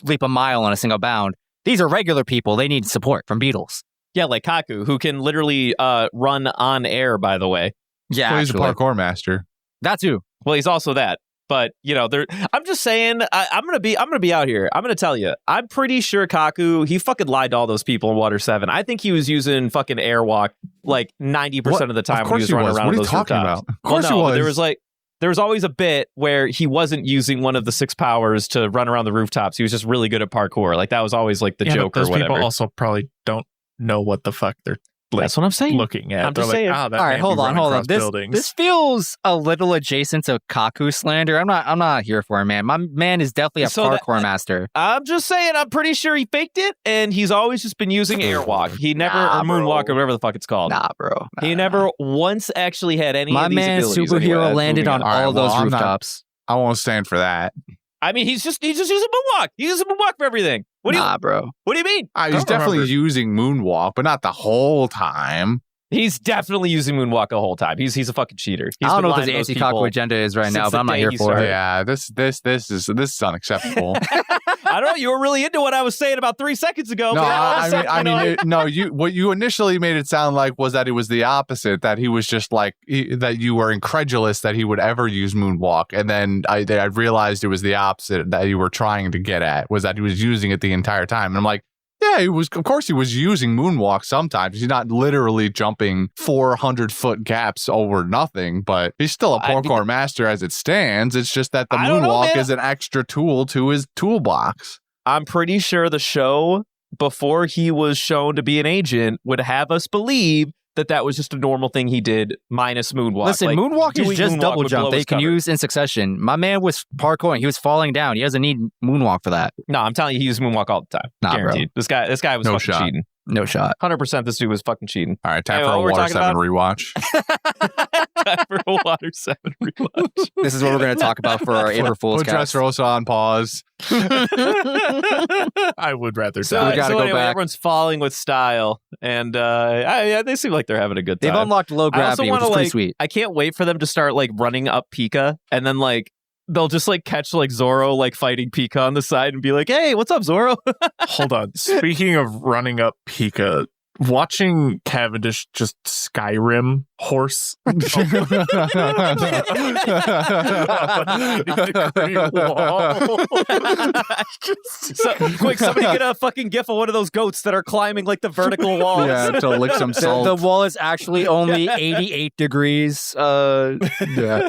S4: leap a mile on a single bound. These are regular people. They need support from beetles.
S1: Yeah, like Kaku, who can literally run on air, by the way.
S4: Yeah,
S2: Well, he's a
S4: actually.
S2: parkour master.
S4: That too.
S1: Well, he's also that. But, I'm just saying, I'm gonna be out here. I'm gonna tell you, I'm pretty sure Kaku, he fucking lied to all those people in Water 7. I think he was using fucking airwalk like 90% of the time
S2: Of
S1: when he
S2: course
S1: was
S2: he
S1: running
S2: was.
S1: around
S2: What are you
S1: those
S2: talking
S1: rooftops.
S2: about? Of course
S1: Well, no,
S2: he
S1: but
S2: was.
S1: there was always a bit where he wasn't using one of the 6 powers to run around the rooftops. He was just really good at parkour. Like that was always like the
S3: Yeah,
S1: joke
S3: but those
S1: or whatever.
S3: people also probably don't know what the fuck they're like
S1: That's what I'm saying.
S3: looking at.
S1: I'm
S3: They're
S1: just
S3: like,
S1: saying.
S3: that
S4: All right,
S3: man
S4: hold
S3: be
S4: on.
S3: running across
S4: This
S3: buildings.
S4: feels a little adjacent to Kaku slander. I'm not here for it, man. My man is definitely a
S1: So that-
S4: parkour master.
S1: I'm just saying, I'm pretty sure he faked it, and he's always just been using airwalk. He never,
S4: Nah,
S1: or moonwalk,
S4: bro.
S1: or whatever the fuck it's called.
S4: Nah, bro.
S1: He never once actually had any
S4: My
S1: of these
S4: man
S1: abilities.
S4: superhero
S1: Anyway,
S4: landed
S1: moving
S4: on
S2: All right,
S4: all
S2: well,
S4: those
S2: I'm not-
S4: rooftops.
S2: I won't stand for that.
S1: I mean, he's just using moonwalk. He uses moonwalk for everything. What do
S4: Nah, bro.
S1: you mean?
S2: He's
S3: don't
S2: definitely
S3: remember.
S2: using moonwalk, but not the whole time.
S1: He's definitely using moonwalk the whole time. He's a fucking cheater. He's
S4: I don't
S1: been
S4: know what
S1: lying
S4: this
S1: to those
S4: anti-Kaku
S1: people.
S4: agenda is right
S1: since
S4: now,
S1: the
S4: but I'm not
S1: day
S4: here
S1: he
S4: for
S1: started.
S4: it.
S2: Yeah, this is unacceptable.
S1: I don't know. You were really into what I was saying about 3 seconds ago.
S2: No,
S1: but all of a
S2: I
S1: sudden,
S2: what you initially made it sound like was that it was the opposite, that he was just like that you were incredulous that he would ever use moonwalk, and then I realized it was the opposite that you were trying to get at, was that he was using it the entire time. And I'm like, yeah, he was. Of course, he was using moonwalk sometimes. He's not literally jumping 400-foot gaps over nothing, but he's still a parkour master as it stands. It's just that the
S1: I don't know,
S2: moonwalk
S1: man.
S2: is an extra tool to his toolbox.
S1: I'm pretty sure the show, before he was shown to be an agent, would have us believe that was just a normal thing he did minus moonwalk.
S4: Listen,
S1: Like,
S4: moonwalk is
S1: doing
S4: just
S1: moonwalk
S4: double
S1: would blow
S4: jump. They
S1: his
S4: can
S1: cover.
S4: use in succession. My man was parkouring. He was falling down. He doesn't need moonwalk for that.
S1: No, I'm telling you, he used moonwalk all the time.
S4: Nah, bro.
S1: Guaranteed. This guy was
S2: No
S1: fucking
S2: shot.
S1: cheating.
S4: No shot.
S1: 100% this dude was fucking cheating.
S2: All right, time
S1: Hey,
S2: for a
S1: what we're
S2: Water
S1: talking
S2: 7 rewatch.
S1: Time for a Water 7 rewatch.
S4: This is what we're going to talk about for our April Fool's
S2: Put
S4: cast.
S2: Dressrosa on pause.
S3: I would rather
S1: So,
S3: die.
S4: we gotta
S1: so
S4: go
S1: anyway,
S4: back.
S1: everyone's falling with style, and they seem like they're having a good
S4: They've
S1: time.
S4: unlocked low
S1: I also
S4: gravity, which
S1: wanna,
S4: is pretty
S1: like,
S4: sweet.
S1: I can't wait for them to start like running up Pika, and then like they'll just like catch like Zoro like fighting Pika on the side and be like, "Hey, what's up, Zoro?"
S3: Hold on. Speaking of running up Pika, watching Cavendish just Skyrim horse.
S1: So, quick, somebody get a fucking gif of one of those goats that are climbing like the vertical walls.
S2: Yeah, to lick some salt.
S4: The wall is actually only 88 degrees.
S2: Yeah,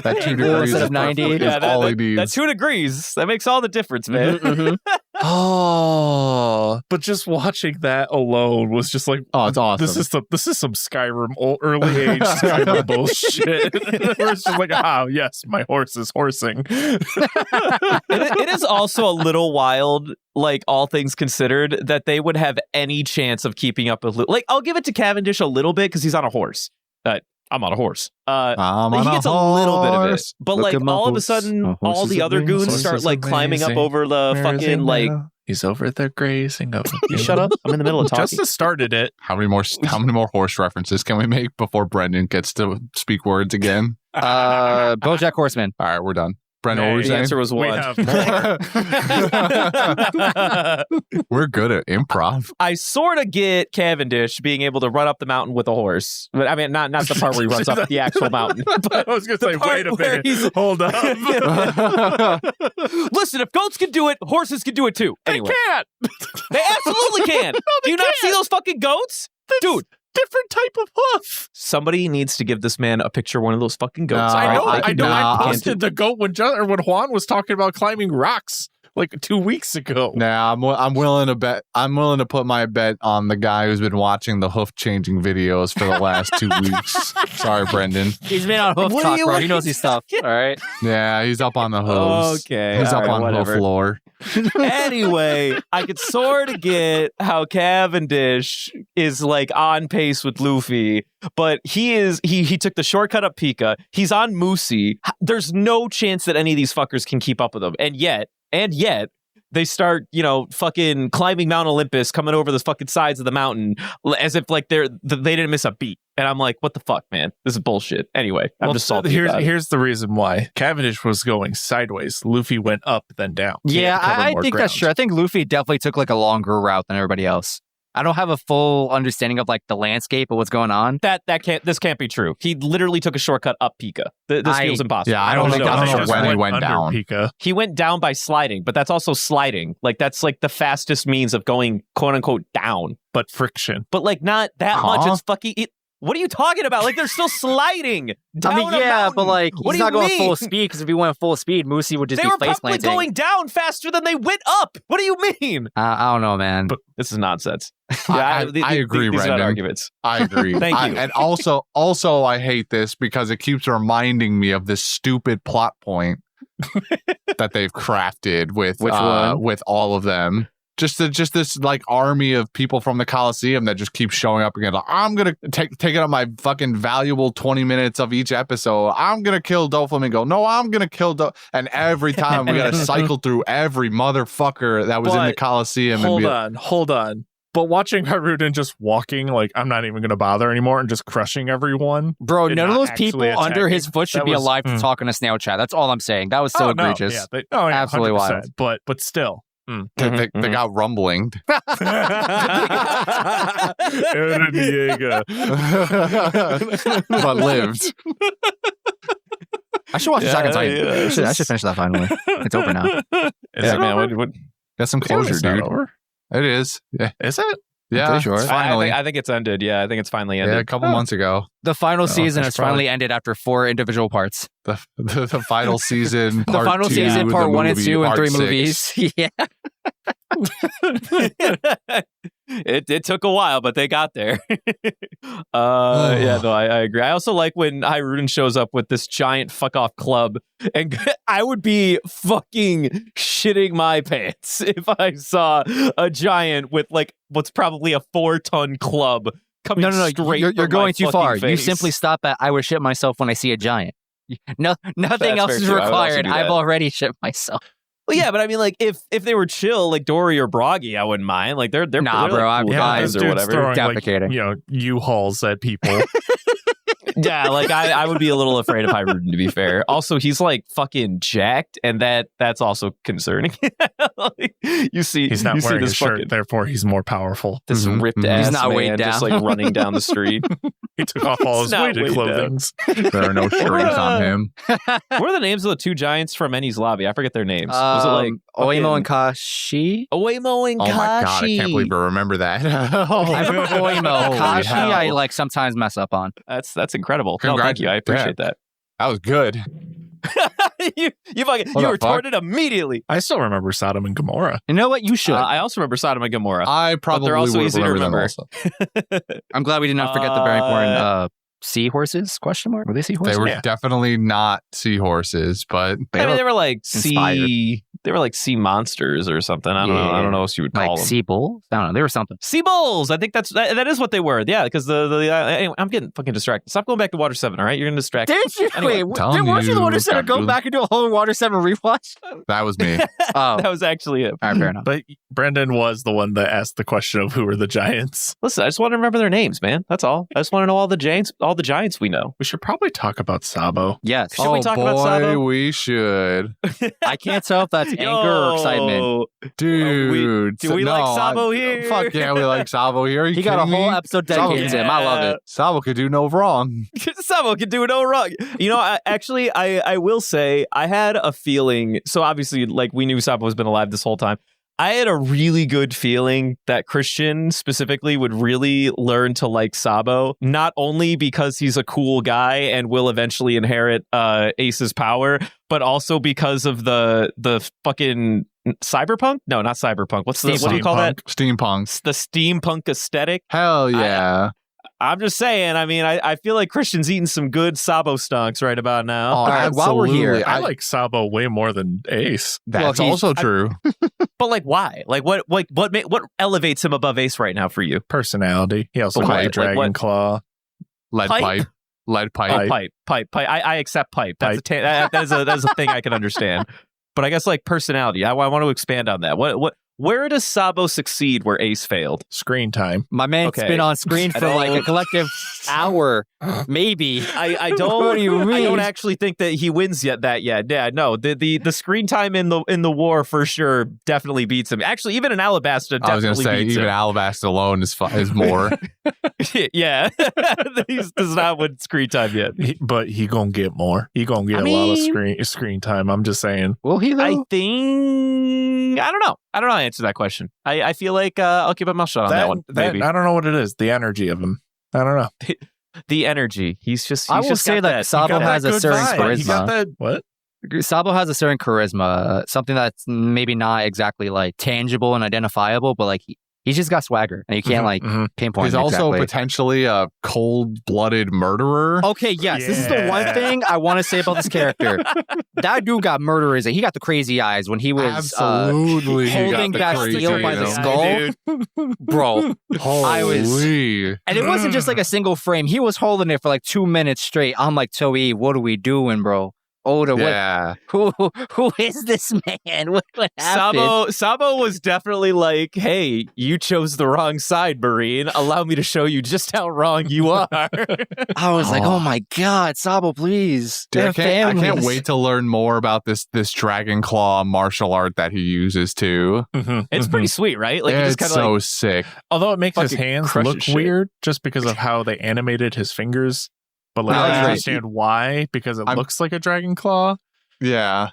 S2: that 2 degrees
S4: Instead
S2: is
S4: of 90.
S2: perfect.
S1: Yeah,
S2: Is all he
S1: that
S2: needs.
S1: 2 degrees. That makes all the difference, man.
S4: Mhm.
S3: Oh, but just watching that alone was just like,
S2: Oh, it's awesome.
S3: this is some Skyrim early age Skyrim bullshit. It's just like, yes, my horse is horsing.
S1: It is also a little wild, like all things considered, that they would have any chance of keeping up with. Like, I'll give it to Cavendish a little bit because he's on a horse. I'm on a horse.
S2: I'm
S1: He
S2: on
S1: gets a little bit of it,
S2: horse.
S1: but
S4: Look
S1: like
S4: at my
S1: all of a
S4: horse.
S1: sudden,
S2: My horse
S1: all
S2: is
S1: the other
S2: amazing.
S1: goons
S2: Horse
S1: start
S2: is
S1: like climbing up
S2: amazing.
S1: over the fucking like.
S3: He's over there grazing. Over
S1: You shut up! I'm in the middle of talking.
S3: Justice started it.
S2: How many more horse references can we make before Brendan gets to speak words again?
S4: BoJack Horseman.
S2: All right, we're done. Brendan, what were you
S1: the
S2: saying?
S1: answer was
S3: We
S1: one.
S3: have more.
S2: We're good at improv.
S1: I sort of get Cavendish being able to run up the mountain with a horse. But, I mean, not the part where he runs up the actual mountain. But
S3: I was going to say,
S1: part
S3: wait a
S1: where
S3: minute.
S1: he's-
S3: Hold up.
S1: listen, if goats can do it, horses can do it too. Anyway,
S3: Can't.
S1: they absolutely can. Do you not see those fucking goats? Dude,
S3: Different type of hoof.
S1: somebody needs to give this man a picture of one of those fucking goats.
S2: No,
S3: I know.
S2: I
S3: I
S2: could
S3: know.
S2: not.
S3: I posted the goat when Juan was talking about climbing rocks like 2 weeks ago.
S2: Nah, I'm willing to bet. I'm willing to put my bet on the guy who's been watching the hoof changing videos for the last 2 weeks. Sorry, Brendan.
S4: He's been on hoof
S1: What
S4: talk,
S1: do you
S4: bro.
S1: want
S4: He knows his stuff. All right.
S2: Yeah, he's up on the hooves.
S1: Okay,
S2: He's
S1: all
S2: up
S1: right,
S2: on
S1: whatever.
S2: hoof lore.
S1: Anyway, I could sort of get how Cavendish is like on pace with Luffy, but he took the shortcut up Pika. He's on Moosey. There's no chance that any of these fuckers can keep up with him. And yet they start, fucking climbing Mount Olympus, coming over the fucking sides of the mountain as if like they didn't miss a beat. And I'm like, what the fuck, man? This is bullshit. Anyway, I'm just salty about it.
S3: Here's the reason why. Cavendish was going sideways. Luffy went up, then down.
S4: Yeah,
S3: To cover
S4: I
S3: more
S4: think that's
S3: ground.
S4: true. I think Luffy definitely took like a longer route than everybody else. I don't have a full understanding of like the landscape of what's going on.
S1: This can't be true. He literally took a shortcut up Pika. This feels impossible.
S2: Yeah, I don't know
S3: Just
S2: when he went
S3: under
S2: down.
S3: Pika.
S1: He went down by sliding, but that's also sliding. Like that's like the fastest means of going quote unquote down.
S3: But friction.
S1: But like not that much.
S2: Huh?
S1: It's fucking. What are you talking about? Like they're still sliding down.
S4: I mean,
S1: a
S4: yeah,
S1: mountain.
S4: but like
S1: What
S4: he's
S1: do
S4: not
S1: you
S4: going
S1: mean?
S4: full speed because if he went full speed, Moosey would just
S1: They
S4: be
S1: were
S4: face
S1: probably
S4: planting.
S1: going down faster than they went up. What do you mean?
S4: I don't know, man.
S3: But-
S1: This is nonsense.
S2: I agree,
S1: These are not
S2: Brendan.
S1: arguments.
S2: I agree.
S1: Thank you.
S2: And also, I hate this because it keeps reminding me of this stupid plot point that they've crafted with
S4: Which one?
S2: with all of them. Just this like army of people from the Coliseum that just keep showing up again. Like, I'm gonna take up my fucking valuable 20 minutes of each episode. I'm gonna kill Doflamingo. No, I'm gonna kill and every time we gotta cycle through every motherfucker that was in the
S3: But
S2: Coliseum.
S3: Hold on. But watching Haruden just walking, like, I'm not even going to bother anymore and just crushing everyone.
S4: Bro,
S3: and
S4: none of
S3: not
S4: those
S3: actually
S4: people under
S3: attacking.
S4: his foot should
S3: That
S4: be
S3: was-
S4: alive to talk in a snail chat. That's all I'm saying. That was so
S3: Oh,
S4: egregious.
S3: No, yeah,
S4: Absolutely
S3: 100%. But still.
S2: They got rumbling.
S3: Eren Diego.
S2: But lived.
S4: I should watch Attack on Titan.
S1: yeah.
S4: I should finish that finally. It's over now.
S3: Is
S1: Yeah,
S3: it
S1: man.
S3: over?
S1: What,
S2: Got some closure,
S3: It's not
S2: dude.
S3: over.
S2: It is. Yeah.
S3: Is it?
S2: Yeah.
S4: pretty sure.
S2: It's finally.
S1: I think it's ended. Yeah, I think it's finally
S2: Yeah,
S1: ended.
S2: a couple months ago.
S4: The final season
S3: that's
S4: has finally ended after 4 individual parts.
S2: The final season.
S4: The
S2: Part
S4: final
S2: 2,
S4: season, part
S2: the
S4: 1 and
S2: movie,
S4: 2, and
S2: part
S4: 3
S2: 6.
S4: movies. Yeah.
S1: It took a while, but they got there. Yeah, no, I agree. I also like when Hyrule shows up with this giant fuck off club, and I would be fucking shitting my pants if I saw a giant with like what's probably a 4-ton club coming
S4: No.
S1: straight.
S4: You're
S1: from
S4: going
S1: my
S4: too far.
S1: fucking
S4: You
S1: face.
S4: simply stop at I would shit myself when I see a giant. No, nothing
S1: That's
S4: else
S1: fair
S4: is
S1: too. I would also
S4: required.
S1: do
S4: I've
S1: that.
S4: already shit myself.
S1: Well, yeah, but I mean, like, if they were chill, like Dory or Broggy, I wouldn't mind. Like, they're
S4: Nah,
S1: they're
S4: bro,
S1: like, cool
S3: Yeah,
S1: guys
S3: this
S1: or
S3: dude's
S1: whatever.
S3: throwing
S4: Defecating.
S3: like U-hauls at people.
S1: Yeah, like I would be a little afraid of Hyrule, to be fair. Also, he's like fucking jacked, and that's also concerning. Like, you see,
S3: He's not
S1: you see
S3: wearing
S1: this
S3: a shirt,
S1: fucking
S3: therefore he's more powerful.
S1: this
S2: Mhm,
S1: ripped
S2: mhm.
S1: ass
S4: He's not
S1: man
S4: weighed
S1: just
S4: down.
S1: like running down the street.
S3: He took off all
S1: He's
S3: his
S1: not
S3: weighted
S1: weighed
S3: clothing.
S2: There are no strings on him.
S1: What are the names of the two giants from Ennie's Lobby? I forget their names. Was it like
S4: Oimo and
S1: fucking-
S4: Kashi?
S1: Oimo and
S2: Oh my god, I
S1: Kashi?
S2: can't believe I remember that.
S4: I remember Oimo.
S2: Holy
S4: Kashi,
S2: hell.
S4: I like sometimes mess up on.
S1: That's incredible. No, thank you. I appreciate that.
S2: That was good.
S1: you
S2: What the
S1: retorted immediately.
S3: I still remember Sodom and Gomorrah.
S4: You know what? You should.
S1: I also remember Sodom and Gomorrah.
S2: I probably
S1: they're also
S2: would
S1: easy to
S2: remember them
S1: remember.
S2: also.
S4: I'm glad we did not forget the very important seahorses? Question mark. Were they seahorses?
S2: They were
S3: Yeah.
S2: definitely not seahorses, but
S1: I mean, they were like
S4: inspired.
S1: they were like sea monsters or something. I don't know. I don't know what you would call
S4: like
S1: them.
S4: sea bulls? I don't know. They were something.
S1: Sea bulls. I think that is what they were. Yeah, because anyway, I'm getting fucking distracted. Stop going back to Water 7. All right, you're gonna distract. me.
S4: Did you?
S1: Anyway,
S4: Wait,
S2: telling
S4: weren't you the
S2: you,
S4: Water Center go
S2: Gabriel.
S4: back and do a whole Water 7 rewatch?
S2: that was me.
S4: Oh,
S1: that was actually it.
S4: all right, fair enough.
S3: But Brendan was the one that asked the question of who were the giants.
S1: Listen, I just want to remember their names, man. That's all. I just want to know all the giants we know.
S3: We should probably talk about Sabo.
S4: Yes.
S1: Should we talk about Sabo?
S2: We should.
S4: I can't tell if that's anger or excitement.
S2: Dude.
S1: do we like Sabo here?
S2: Fuck yeah, we like Sabo here. Are you
S4: He got a
S2: kidding
S4: whole
S2: me?
S4: episode dedicated to him. I love it.
S2: Sabo could do no wrong.
S1: Sabo can do no wrong. You know, I will say I had a feeling. So obviously, like we knew Sabo has been alive this whole time. I had a really good feeling that Christian specifically would really learn to like Sabo, not only because he's a cool guy and will eventually inherit Ace's power, but also because of the fucking cyberpunk? No, not cyberpunk. What do you call that?
S2: Steampunk.
S1: The steampunk aesthetic.
S2: Hell yeah.
S1: I'm just saying. I mean, I feel like Christian's eating some good Sabo stonks right about now.
S2: Oh,
S4: All right, while we're here,
S2: absolutely.
S3: I like Sabo way more than Ace.
S2: That's
S4: Well,
S2: also true.
S1: But like, why? Like, what elevates him above Ace right now for you?
S3: Personality. He also
S1: But
S3: had
S1: what?
S3: a Dragon
S1: Like what?
S3: Claw.
S2: Lead
S1: Pipe?
S2: pipe. Lead pipe.
S1: Oh, pipe. I accept pipe. That's that is a thing I can understand. But I guess like personality. I want to expand on that. Where does Sabo succeed where Ace failed?
S3: Screen time.
S4: my man's
S1: Okay.
S4: been on screen
S1: I
S4: for like a
S1: don't-
S4: collective hour, maybe.
S1: I don't.
S4: What do you
S1: I
S4: mean?
S1: don't actually think that he wins yet. Yeah, no. The screen time in the war for sure definitely beats him. Actually, even in Alabasta
S2: I was
S1: definitely
S2: going to say,
S1: beats
S2: even
S1: him.
S2: Alabasta alone is more.
S1: Yeah, he does not win screen time yet.
S3: But he gonna get more. He gonna get
S1: I
S3: a lot of
S1: mean-
S3: screen time. I'm just saying.
S4: Will he though?
S1: I think I don't know. I don't know how to answer that question. I feel like I'll keep my mouth shut on that one. Maybe
S3: I don't know what it is. The energy of him. I don't know.
S1: the energy. He's just.
S4: I
S1: He's
S4: will
S1: just
S4: say
S1: got
S4: that Sabo
S3: He got
S4: has
S3: that
S4: a
S3: good
S4: certain
S3: vibe. He got
S4: charisma.
S3: that what?
S4: Sabo has a certain charisma, something that's maybe not exactly like tangible and identifiable, but like he's just got swagger, and you can't like pinpoint.
S2: He's
S4: it
S2: also
S4: exactly.
S2: potentially a cold-blooded murderer.
S4: Okay, yes, this is the one
S3: Yeah.
S4: thing I want to say about this character. That dude got murderous. He got the crazy eyes when he was
S2: Absolutely. he got
S4: holding
S2: the
S4: Bastille
S2: crazy,
S4: by the
S2: you know?
S4: skull, bro. I was,
S2: Holy.
S4: and it wasn't just like a single frame. He was holding it for like 2 minutes straight. I'm like, Toei, what are we doing, bro? Oda,
S2: Yeah.
S4: who is this man? What happened?
S1: Sabo was definitely like, hey, you chose the wrong side, Marine. Allow me to show you just how wrong you are.
S4: I was like, oh my god, Sabo, please.
S2: Dude,
S4: They're
S2: I can't
S4: families.
S2: wait to learn more about this Dragon Claw martial art that he uses too.
S1: It's pretty sweet, right? Like, you
S2: It's
S1: just kind of
S2: so
S1: like,
S2: sick.
S3: Although it makes his
S1: Fucking
S3: hands
S1: crushes
S3: look
S1: shit.
S3: weird just because of how they animated his fingers. But like
S4: Oh,
S3: I
S4: right.
S3: understand why, because it
S2: I'm-
S3: looks like a dragon claw.
S2: Yeah.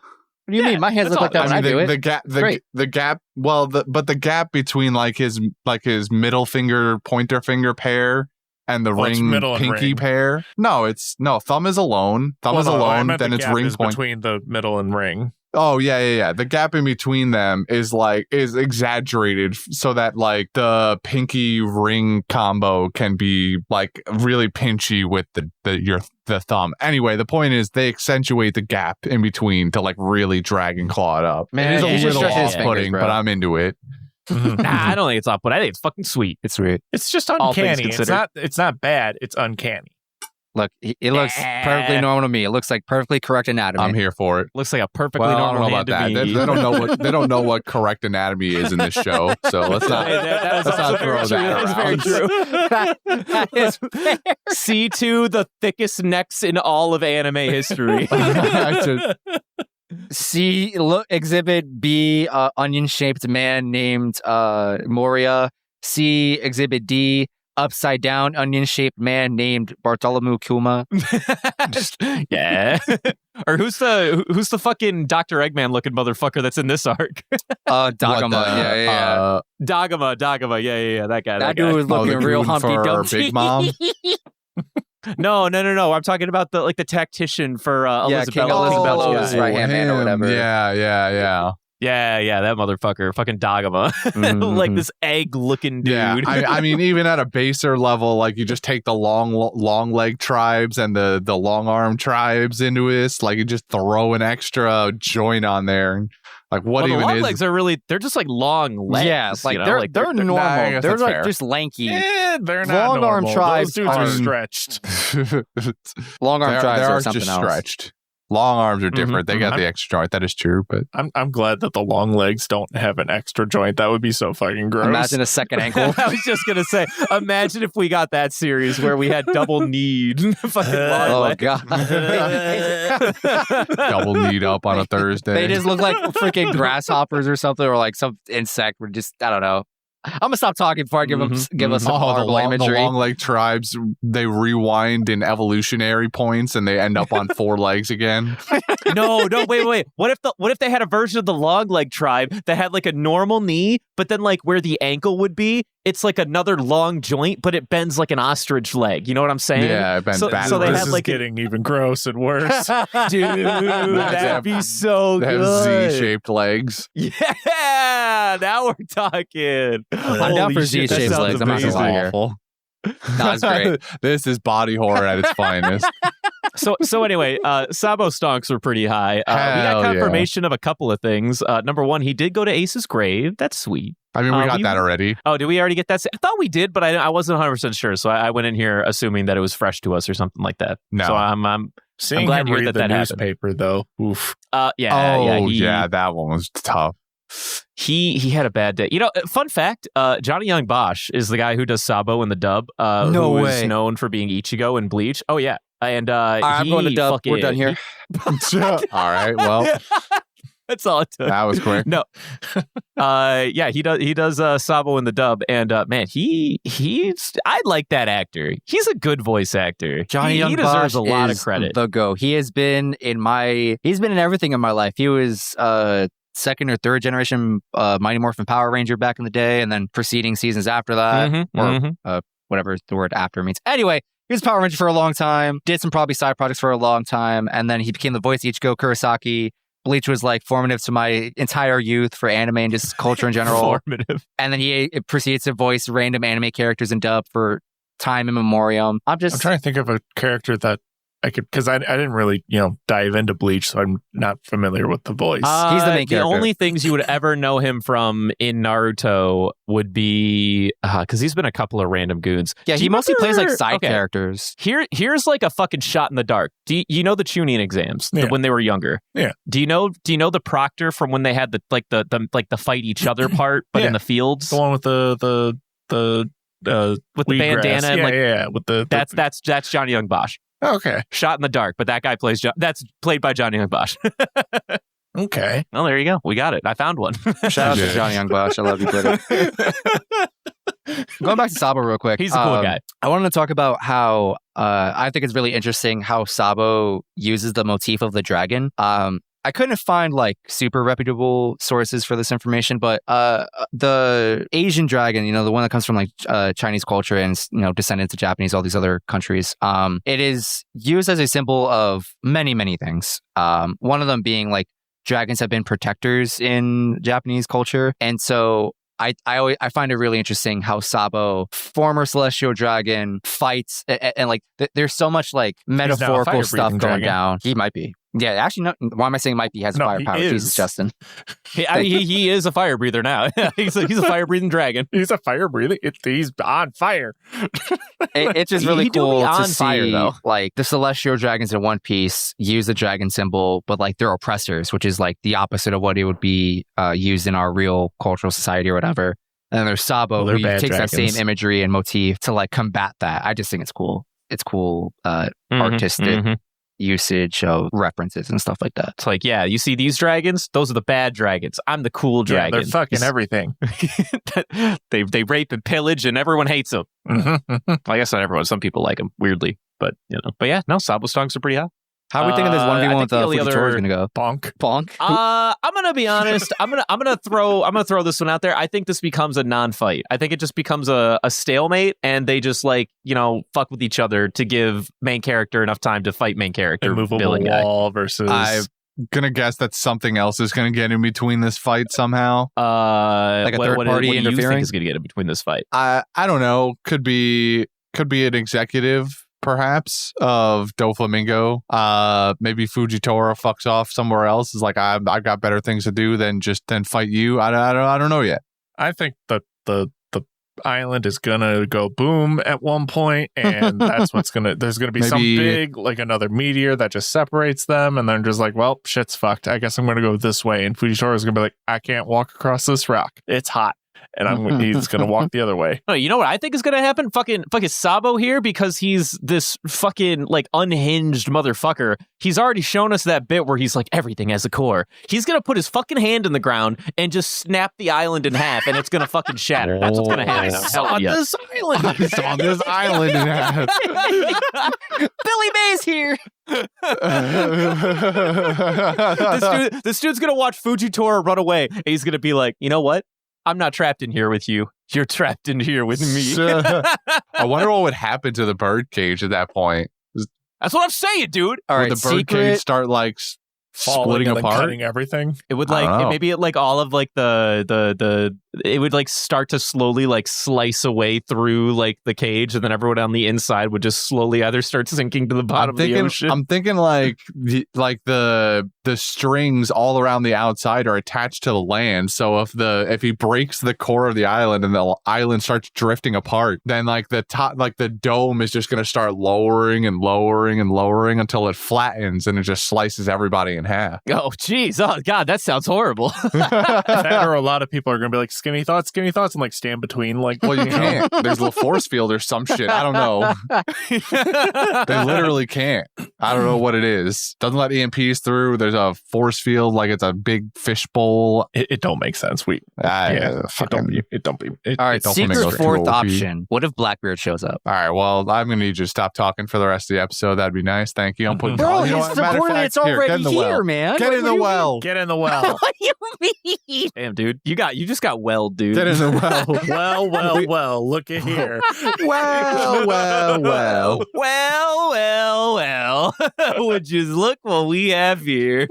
S4: What do you mean? My hands
S1: that's
S4: look like that
S1: all-
S4: when I do it.
S2: the gap
S4: Great.
S2: the gap well but the gap between like his middle finger pointer finger pair and the
S3: Oh, it's
S2: ring
S3: middle and
S2: pinky
S3: ring.
S2: pair. No, thumb is alone. Thumb is
S3: Well, no, I
S2: alone,
S3: meant
S2: then
S3: the
S2: it's
S3: gap
S2: ring
S3: is
S2: point.
S3: between the middle and ring.
S2: Oh yeah. The gap in between them is exaggerated so that like the pinky ring combo can be like really pinchy with the thumb. Anyway, the point is they accentuate the gap in between to like really drag and claw it up.
S4: Man,
S2: it
S4: he
S2: is a
S4: just
S2: little
S4: stretches his fingers,
S2: off-putting,
S4: bro.
S2: but I'm into it.
S1: Nah, I don't think it's off, but I think it's fucking sweet.
S4: It's sweet.
S3: It's just
S1: All things
S3: uncanny. It's
S1: considered.
S3: not bad. It's uncanny.
S4: Look, it looks
S1: Yeah.
S4: perfectly normal to me. It looks like perfectly correct anatomy.
S2: I'm here for it.
S1: Looks like a perfectly
S2: Well, I don't
S1: normal
S2: know
S1: hand
S2: about
S1: to
S2: that.
S1: me.
S2: They don't know what correct anatomy is in this show. So let's not
S1: That's
S2: let's
S1: also
S2: not throw
S1: very
S2: that
S1: true.
S2: around.
S4: That is fair.
S1: C2, the thickest necks in all of anime history.
S4: C, look, exhibit B, onion-shaped man named Moria. C, exhibit D, upside down onion-shaped man named Bartholomew Kuma.
S1: Yeah. Or who's the fucking Dr. Eggman looking motherfucker that's in this arc?
S4: Dagama. Yeah.
S1: Dagama. Yeah. That guy.
S4: That dude was looking
S2: the
S4: real
S2: goon
S4: Humpty
S2: for
S4: Dumpty.
S2: Big Mom.
S1: No. I'm talking about the tactician for Elizabeth.
S4: King Elizabeth's
S1: guy.
S4: right-hand man or whatever.
S2: Yeah.
S1: Yeah, that motherfucker. Fucking Dagama.
S4: Mhm.
S1: Like this egg-looking dude.
S2: Yeah, I mean, even at a baser level, like you just take the long leg tribes and the long arm tribes into this, like you just throw an extra joint on there. Like what
S1: Well, the
S2: even
S1: long
S2: is?
S1: legs are really—they're just like long legs.
S4: Yeah, like
S1: you know?
S4: they're
S1: Like,
S4: normal.
S2: Nah, I guess
S4: they're
S2: that's
S4: like
S2: fair.
S4: just lanky.
S3: They're not
S4: Long arm
S3: normal.
S4: tribes
S3: Those dudes are
S4: are-
S3: stretched.
S4: Long arm tribes
S2: they
S4: are
S2: are
S4: something
S2: just
S4: else.
S2: stretched. Long arms are different. They got
S3: mhm.
S2: the extra joint. That is true, but
S3: I'm glad that the long legs don't have an extra joint. That would be so fucking gross.
S4: Imagine a second ankle.
S1: I was just gonna say, imagine if we got that series where we had double kneed. Fucking long
S4: Oh
S1: legs.
S4: god.
S2: double kneed up on a Thursday.
S4: They just look like freaking grasshoppers or something, or like some insect. We're just, I don't know. I'm gonna stop talking before I give us some
S2: the
S4: horrible
S2: long
S4: imagery.
S2: leg tribes, they rewind in evolutionary points and they end up on four legs again.
S1: No, wait. What if they had a version of the long leg tribe that had like a normal knee, but then like where the ankle would be, it's like another long joint, but it bends like an ostrich leg. You know what I'm saying?
S2: Yeah, it bends
S1: so
S2: backwards.
S1: they
S3: this
S1: had
S3: is
S1: like
S3: getting even gross and worse.
S1: dude, that'd be so
S2: They have
S1: good.
S2: Z-shaped legs.
S1: Yeah, now we're talking.
S4: I'm down for
S1: Holy shit, that
S4: Z-shaped
S1: sounds
S4: legs. I'm not gonna
S1: amazing.
S4: lie here.
S2: Awful.
S4: No, it's great.
S2: This is body horror at its finest.
S1: So anyway, Sabo stonks were pretty high. We
S2: Hell
S1: got
S2: yeah.
S1: confirmation of a couple of things. Number one, he did go to Ace's grave. That's sweet.
S2: I mean, we got that already.
S1: Oh, did we already get that? I thought we did, but I wasn't 100% sure. So I went in here assuming that it was fresh to us or something like that.
S2: No.
S1: So I'm
S3: Seeing
S1: glad
S3: him
S1: to hear
S3: read
S1: that
S3: the
S1: that happened.
S3: newspaper, though. Oof.
S1: yeah,
S2: that one was tough.
S1: He had a bad day. You know, fun fact, Johnny Young Bosch is the guy who does Sabo in the dub.
S4: No
S1: who
S4: way.
S1: is known for being Ichigo in Bleach. Oh yeah. And
S4: I'm going to dub. We're done here.
S2: All right, well,
S1: That's all it took.
S2: that was quick.
S1: No. Yeah, he does Sabo in the dub, and man, he's I like that actor. He's a good voice actor.
S4: Johnny
S1: he
S4: Young
S1: deserves
S4: Bosch
S1: a lot of
S4: is
S1: credit.
S4: the go. He's been in everything in my life. He was second or third generation Mighty Morphin Power Ranger back in the day, and then preceding seasons after that, or whatever the word after means. Anyway, he was Power Ranger for a long time, did some probably side projects for a long time, and then he became the voice of Ichigo Kurosaki. Bleach was like formative to my entire youth for anime and just culture in general.
S1: Formative.
S4: And then he proceeds to voice random anime characters in dub for time immemorial. I'm
S3: I'm trying to think of a character that I could, because I didn't really, dive into Bleach, so I'm not familiar with the voice.
S4: He's the main character.
S1: The only things you would ever know him from in Naruto would be because he's been a couple of random goons.
S4: Yeah,
S1: Do
S4: he
S1: you
S4: mostly plays like
S1: remember-
S4: side
S1: okay.
S4: characters.
S1: Here's like a fucking shot in the dark. Do you know the Chunin exams
S3: Yeah.
S1: when they were younger?
S3: Yeah.
S1: Do you know the proctor from when they had the fight each other part, but
S3: Yeah.
S1: in the fields
S3: the one with the
S1: with the
S3: wheatgrass.
S1: bandana and like
S3: yeah, with the
S1: that's Johnny Young Bosch.
S3: okay.
S1: Shot in the dark, but that guy that's played by Johnny Young Bosch.
S3: Okay.
S1: Well, there you go. We got it. I found one.
S4: Shout out to
S2: Yeah.
S4: Johnny Young Bosch. I love you, brother. Going back to Sabo real quick.
S1: He's a cool guy.
S4: I wanted to talk about how I think it's really interesting how Sabo uses the motif of the dragon. I couldn't find like super reputable sources for this information, but the Asian dragon, the one that comes from like Chinese culture and descended to Japanese, all these other countries, it is used as a symbol of many, many things. One of them being like dragons have been protectors in Japanese culture. And so I find it really interesting how Sabo, former celestial dragon, fights and like there's so much like metaphorical stuff going down. He might be. Yeah, actually, no. Why am I saying might be? He has firepower. Jesus, Justin.
S1: He is a fire breather now. he's a fire breathing dragon.
S3: He's a fire breathing. He's on fire.
S4: It's just really cool to see
S1: fire, though.
S4: Like the celestial dragons in One Piece use the dragon symbol, but like they're oppressors, which is like the opposite of what it would be used in our real cultural society or whatever. And then there's Sabo, who takes dragons. That same imagery and motif to like combat that. I just think it's cool. It's cool, artistic. Usage of references and stuff like that.
S1: It's like, yeah, you see these dragons? Those are the bad dragons. I'm the cool dragon.
S3: They're fucking everything.
S1: they rape and pillage, and everyone hates them. Well, I guess not everyone. Some people like them, weirdly. But, But yeah, no, Sabo songs are pretty hot.
S4: How are we thinking this 1v1 with Fujitora going to go?
S3: Bonk.
S1: I'm gonna be honest. I'm gonna throw this one out there. I think this becomes a non-fight. I think it just becomes a stalemate, and they just fuck with each other to give main character enough time to fight main character.
S3: Immovable wall versus.
S2: I'm gonna guess that something else is gonna get in between this fight somehow.
S4: Like a third party
S1: what
S4: interfering.
S1: Do you think is gonna get in between this fight?
S2: I don't know. Could be an executive. Perhaps of Doflamingo. Maybe Fujitora fucks off somewhere else. Is like I've got better things to do than fight you. I don't know yet.
S3: I think that the island is gonna go boom at one point, and that's what's gonna. There's gonna be some big like another meteor that just separates them, and then just like, well, shit's fucked. I guess I'm gonna go this way, and Fujitora is gonna be like, I can't walk across this rock. It's hot. And he's gonna walk the other way.
S1: No, you know what I think is gonna happen? Fucking Sabo here, because he's this fucking like unhinged motherfucker. He's already shown us that bit where he's like, everything has a core. He's gonna put his fucking hand in the ground and just snap the island in half, and it's gonna fucking shatter. That's what's gonna happen.
S3: This island.
S2: It's on this island in half.
S4: Billy Mays here.
S1: This dude's gonna watch Fujitora run away, and he's gonna be like, you know what? I'm not trapped in here with you. You're trapped in here with me.
S2: I wonder what would happen to the birdcage at that point.
S1: That's what I'm saying, dude.
S4: All right,
S2: would the birdcage start like splitting apart,
S3: cutting everything?
S1: It would maybe like all of like the it would like start to slowly like slice away through like the cage, and then everyone on the inside would just slowly either start sinking to the bottom of the ocean.
S2: I'm thinking like the strings all around the outside are attached to the land. So if he breaks the core of the island and the island starts drifting apart, then like the top, like the dome is just going to start lowering and lowering and lowering until it flattens and it just slices everybody in half.
S1: Oh, geez. Oh, God, that sounds horrible.
S3: That or a lot of people are going to be like, skinny thoughts, and like stand between like.
S2: Well, you can't. There's a force field or some shit. I don't know. They literally can't. I don't know what it is. Doesn't let EMPs through. There's a force field like it's a big fishbowl.
S3: It don't make sense.
S2: It don't be.
S4: All right, secret fourth option. What if Blackbeard shows up?
S2: All right, well, I'm gonna need you to stop talking for the rest of the episode. That'd be nice. Thank you. I'm putting.
S4: Bro, his subordinate's already here, man.
S2: Get in the well.
S3: Get in the well.
S4: What do you mean?
S1: Damn, dude, you just got well, dude.
S2: Get in the well.
S3: well. Look at here.
S2: Well.
S1: Would you look what we have here?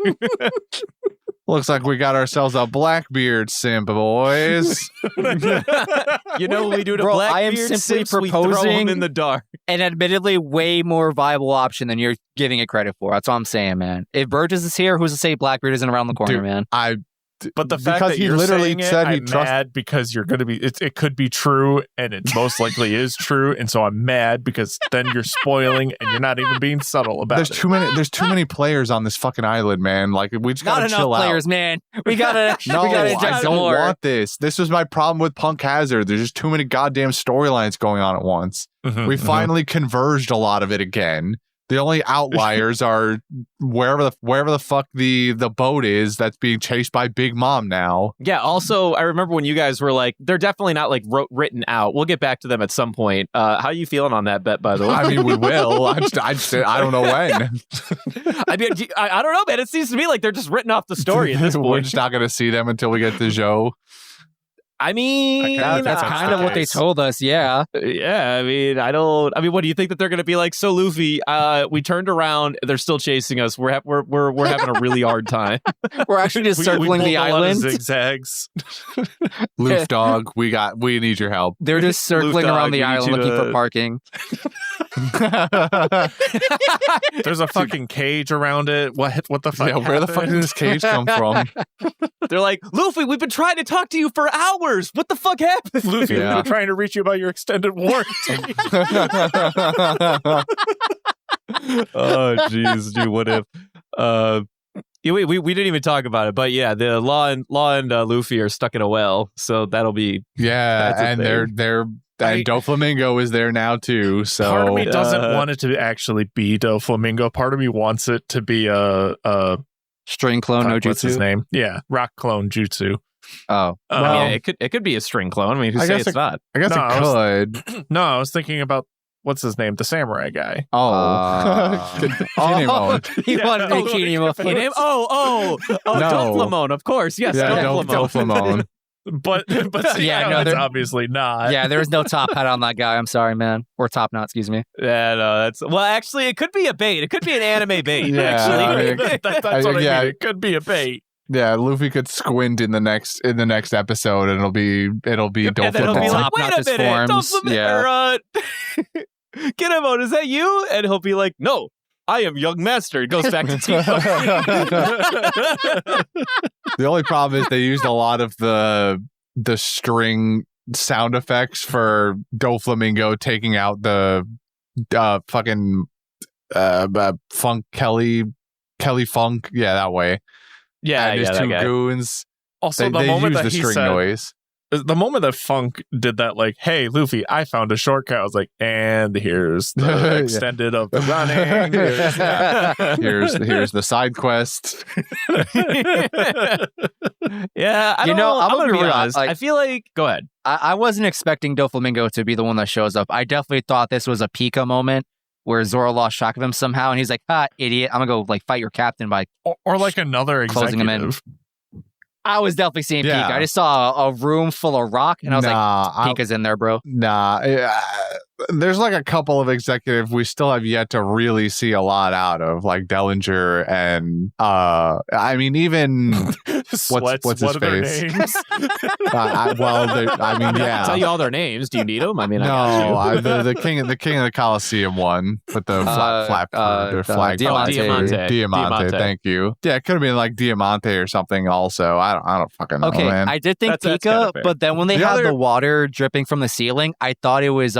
S2: Looks like we got ourselves a Blackbeard simp, boys.
S1: You know what we do to
S4: Bro,
S1: Blackbeard?
S4: I am simply
S1: proposing we throw him in the dark.
S4: An admittedly way more viable option than you're giving it credit for. That's all I'm saying, man. If Burgess is here, who's to say Blackbeard isn't around the corner,
S2: Dude,
S4: man?
S3: But the fact that you're saying it, I'm mad because you're going to be. It could be true, and it most likely is true, and so I'm mad because then you're spoiling, and you're not even being subtle about it.
S2: There's too many players on this fucking island, man. Like we just gotta chill out.
S4: Not enough players, man. We gotta.
S2: No, I don't
S4: more.
S2: want this. This was my problem with Punk Hazard. There's just too many goddamn storylines going on at once. We finally converged a lot of it again. The only outliers are wherever the fuck the boat is that's being chased by Big Mom now.
S1: Yeah. Also, I remember when you guys were like, they're definitely not like written out. We'll get back to them at some point. How are you feeling on that bet, by the way?
S2: I mean, we will. I don't know when.
S1: I mean, I don't know, man. It seems to me like they're just written off the story at this point.
S2: We're just not going to see them until we get to Joe.
S1: I mean,
S4: That's kind of what they told us. Yeah.
S1: Yeah, I mean, what do you think that they're going to be like? So, Luffy, we turned around. They're still chasing us. We're having a really hard time.
S4: We're actually just circling the island.
S3: Zigzags.
S2: Loof dog, we need your help.
S4: They're just circling
S1: Dog,
S4: around the
S1: we need
S4: island
S1: you
S4: looking
S1: to-
S4: for parking.
S3: There's a fucking cage around it. What the fuck?
S2: Yeah, where the fuck did this cage come from?
S1: They're like, Luffy, we've been trying to talk to you for hours. What the fuck happened?
S3: Luffy,
S2: Yeah.
S3: we're trying to reach you about your extended warranty.
S1: Oh, jeez, dude, what if? Yeah, we didn't even talk about it, but yeah, the Law and Luffy are stuck in a well, so that'll be
S2: Yeah,
S1: That's a
S2: and
S1: thing.
S2: they're and Doflamingo is there now too. So
S3: Part of me doesn't want it to actually be Doflamingo. Part of me wants it to be a
S4: String clone no
S3: what's his
S4: jutsu.
S3: name? Yeah, rock clone jutsu.
S4: Oh.
S1: I
S2: Well-
S1: mean, it could be a string clone. I mean, who
S2: I
S1: say
S2: guess
S1: it's not?
S2: I guess
S3: No, I
S2: it
S3: was-
S2: could.
S3: No, I was thinking about what's his name, the samurai guy.
S2: Kinemon.
S4: He wanted to be Kinemon.
S1: Name? Oh,
S2: No.
S1: Doflamingo, of course. Yes,
S2: Yeah,
S1: Doflamingo.
S2: Doflamingo.
S3: But
S4: Yeah, no,
S3: it's
S4: they're-
S3: obviously not.
S4: Yeah, there was no top hat on that guy. I'm sorry, man. Or top knot, excuse me.
S1: Yeah, no, that's actually, it could be a bait. It could be an anime bait.
S2: Yeah,
S1: actually.
S2: I mean,
S3: That's what I
S2: yeah.
S3: mean. It could be a bait.
S2: Yeah, Luffy could squint in the next episode, and it'll be
S1: and then it'll be
S2: Doflamingo.
S1: like,
S4: Top
S1: wait
S4: knot
S1: a
S4: just
S1: minute,
S4: forms.
S1: Doflamingo, Kinemon, is that you? And he'll be like, no, I am young master. He goes back to Tito.
S2: The only problem is they used a lot of the string sound effects for Doflamingo taking out the fucking Funk Kelly Funk. Yeah, that way.
S1: Yeah,
S2: and his
S1: that
S2: two
S1: guy.
S2: goons.
S3: Also,
S2: They
S3: moment
S2: used
S3: that
S2: the
S3: he
S2: string
S3: said,
S2: noise.
S3: the moment that Funk did that, like, "Hey, Luffy, I found a shortcut," I was like, "And here's the
S2: Yeah.
S3: extended of the running."
S2: Here's the side quest.
S1: Yeah,
S4: You know, I'm gonna
S1: gonna
S4: be
S1: be
S4: real,
S1: honest.
S4: like-
S1: I feel like, go ahead.
S4: I wasn't expecting Doflamingo to be the one that shows up. I definitely thought this was a Pika moment where Zoro lost track of him somehow, and he's like, idiot, I'm gonna go like fight your captain by
S3: or like another
S4: Closing him in.
S3: executive.
S4: I was definitely seeing
S2: Yeah.
S4: Pika. I just saw a room full of rock, and I was like,
S2: I-
S4: Pika's in there, bro.
S2: There's like a couple of executive we still have yet to really see a lot out of, like Dellinger and I mean even
S3: Sweats,
S2: what's his
S3: what are their
S2: face?
S3: names?
S2: I mean
S1: I'll tell
S2: yeah.
S1: you all their names. Do you need them? I mean, I
S2: No,
S1: got you.
S2: the king of the Coliseum one with the flag.
S4: Diamante.
S2: Diamante. Thank you. Yeah, it could have been like Diamante or something. Also, I don't fucking know,
S4: Okay,
S2: man.
S4: I did think
S1: That's
S4: Pika,
S1: kinda fair.
S4: but then when they
S2: The
S4: had
S2: other-
S4: the water dripping from the ceiling, I thought it was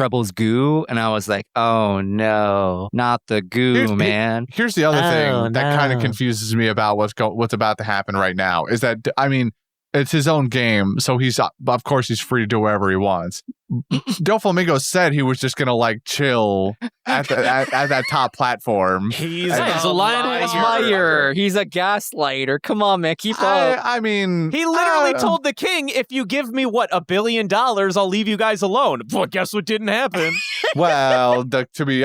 S4: Treble's goo, and I was like, oh no, not the goo, man.
S2: Here's the other
S1: Oh,
S2: thing that kind of
S1: no.
S2: confuses me about what's about to happen right now is that, I mean, it's his own game, so of course he's free to do whatever he wants. Doflamingo said he was just gonna like chill at that top platform.
S3: He's
S1: a liar.
S4: Liar. He's a gaslighter. Come on, man, keep up.
S2: I mean,
S1: He literally told the king, if you give me, $1 billion, I'll leave you guys alone. Well, guess what didn't happen?
S2: Well, to be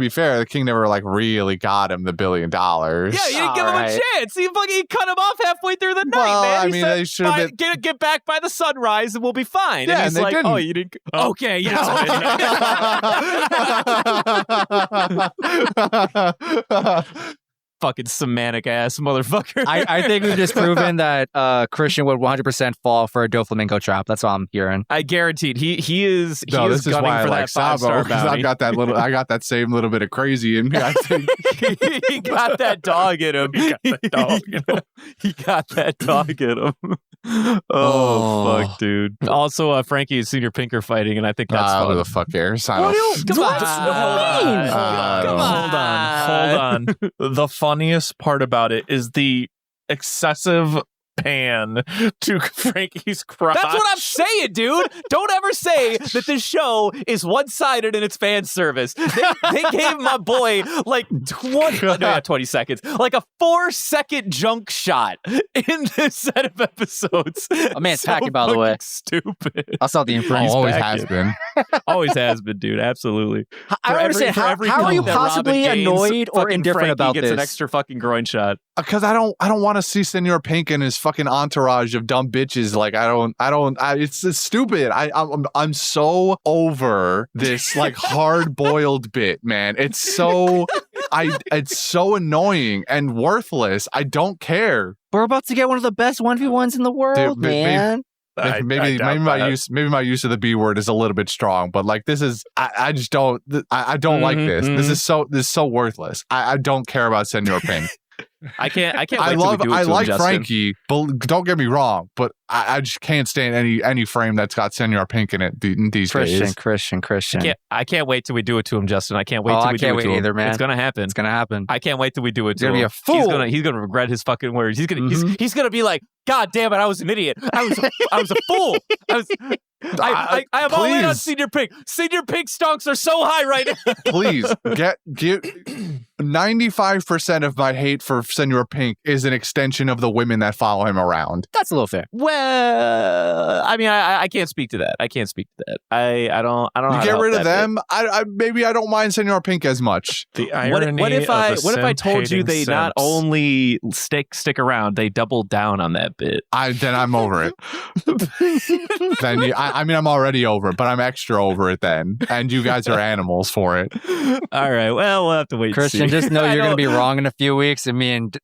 S2: fair, the king never like really got him the $1 billion.
S1: Yeah, you didn't give him a
S4: Alright.
S1: chance. He fucking cut him off halfway through the night,
S2: Well,
S1: man.
S2: I
S1: He
S2: mean,
S1: said,
S2: they should have
S1: "Fine, get back by the sunrise and we'll be fine."
S2: Yeah,
S1: and he's
S2: and they
S1: like,
S2: didn't.
S1: "Oh, you didn't? Okay, yes." Fucking semantic ass motherfucker.
S4: I think we've just proven that Christian would 100% fall for a Doflamingo trap. That's all I'm hearing.
S1: I guaranteed he is
S2: No,
S1: is
S2: this is
S1: gunning
S2: why I
S1: for
S2: like
S1: that
S2: Sabo,
S1: 5-star
S2: because I
S1: bounty.
S2: got that same little bit of crazy in me. I think.
S1: He got that dog in him.
S3: He got that dog in him.
S1: He got that dog in him. Oh, fuck, dude. Also, Frankie and Senior Pink are fighting, and I think that's
S2: Who
S1: fun.
S2: the fuck cares? I don't-
S1: Come on.
S3: Hold on. The funniest part about it is the excessive pan to Frankie's crotch.
S1: That's what I'm saying, dude. Don't ever say that this show is one-sided in its fan service. They gave my boy like 20 seconds, like a 4-second junk shot in this set of episodes.
S4: A man's packing, by the way.
S1: fucking Stupid.
S4: I saw the imprint.
S2: always
S1: back
S2: has
S1: in.
S2: been.
S1: Always has been, dude. Absolutely.
S4: I don't understand. How are you
S1: clip that Robin
S4: possibly
S1: gains,
S4: annoyed or
S1: fucking
S4: indifferent
S1: Frankie
S4: about
S1: gets
S4: this?
S1: an extra fucking groin shot.
S2: Because I don't want to see Senor Pink in his fucking entourage of dumb bitches. Like it's stupid. I'm so over this like hard boiled bit, man. It's so annoying and worthless. I don't care.
S4: We're about to get one of the best 1v1s in the world, man.
S2: Maybe my use of the B word is a little bit strong, but like this is I just don't like this. This is so worthless. I don't care about Senor Pink.
S1: I can't wait till we do it
S2: I
S1: to
S2: like
S1: him,
S2: Frankie, but don't get me wrong, but I just can't stand any frame that's got Senor Pink in it these days.
S4: Christian.
S1: I can't wait till we do it to him, Justin. I can't wait till we do it to him.
S4: Either, man.
S1: It's gonna happen.
S4: It's gonna happen.
S1: I can't wait till we do it to him.
S4: He's gonna be a fool.
S1: He's gonna regret his fucking words. He's gonna be like, God damn it, I was an idiot. I was a fool. I am all in on Senior Pink. Senior Pink stonks are so high right now.
S2: Please get 95% of my hate for Senor Pink is an extension of the women that follow him around.
S4: That's a little fair.
S1: Well, I mean, I can't speak to that. I don't.
S2: You get rid of them. Maybe I don't mind Senor Pink as much.
S3: The irony
S1: what if I told you they
S3: simps.
S1: not only stick around, they double down on that bit?
S2: Then I'm over it. I'm already over it, but I'm extra over it then. And you guys are animals for it.
S1: All right. Well, we'll have to wait.
S4: Christian,
S1: and see.
S4: just know you're going to be wrong in a few weeks, and me and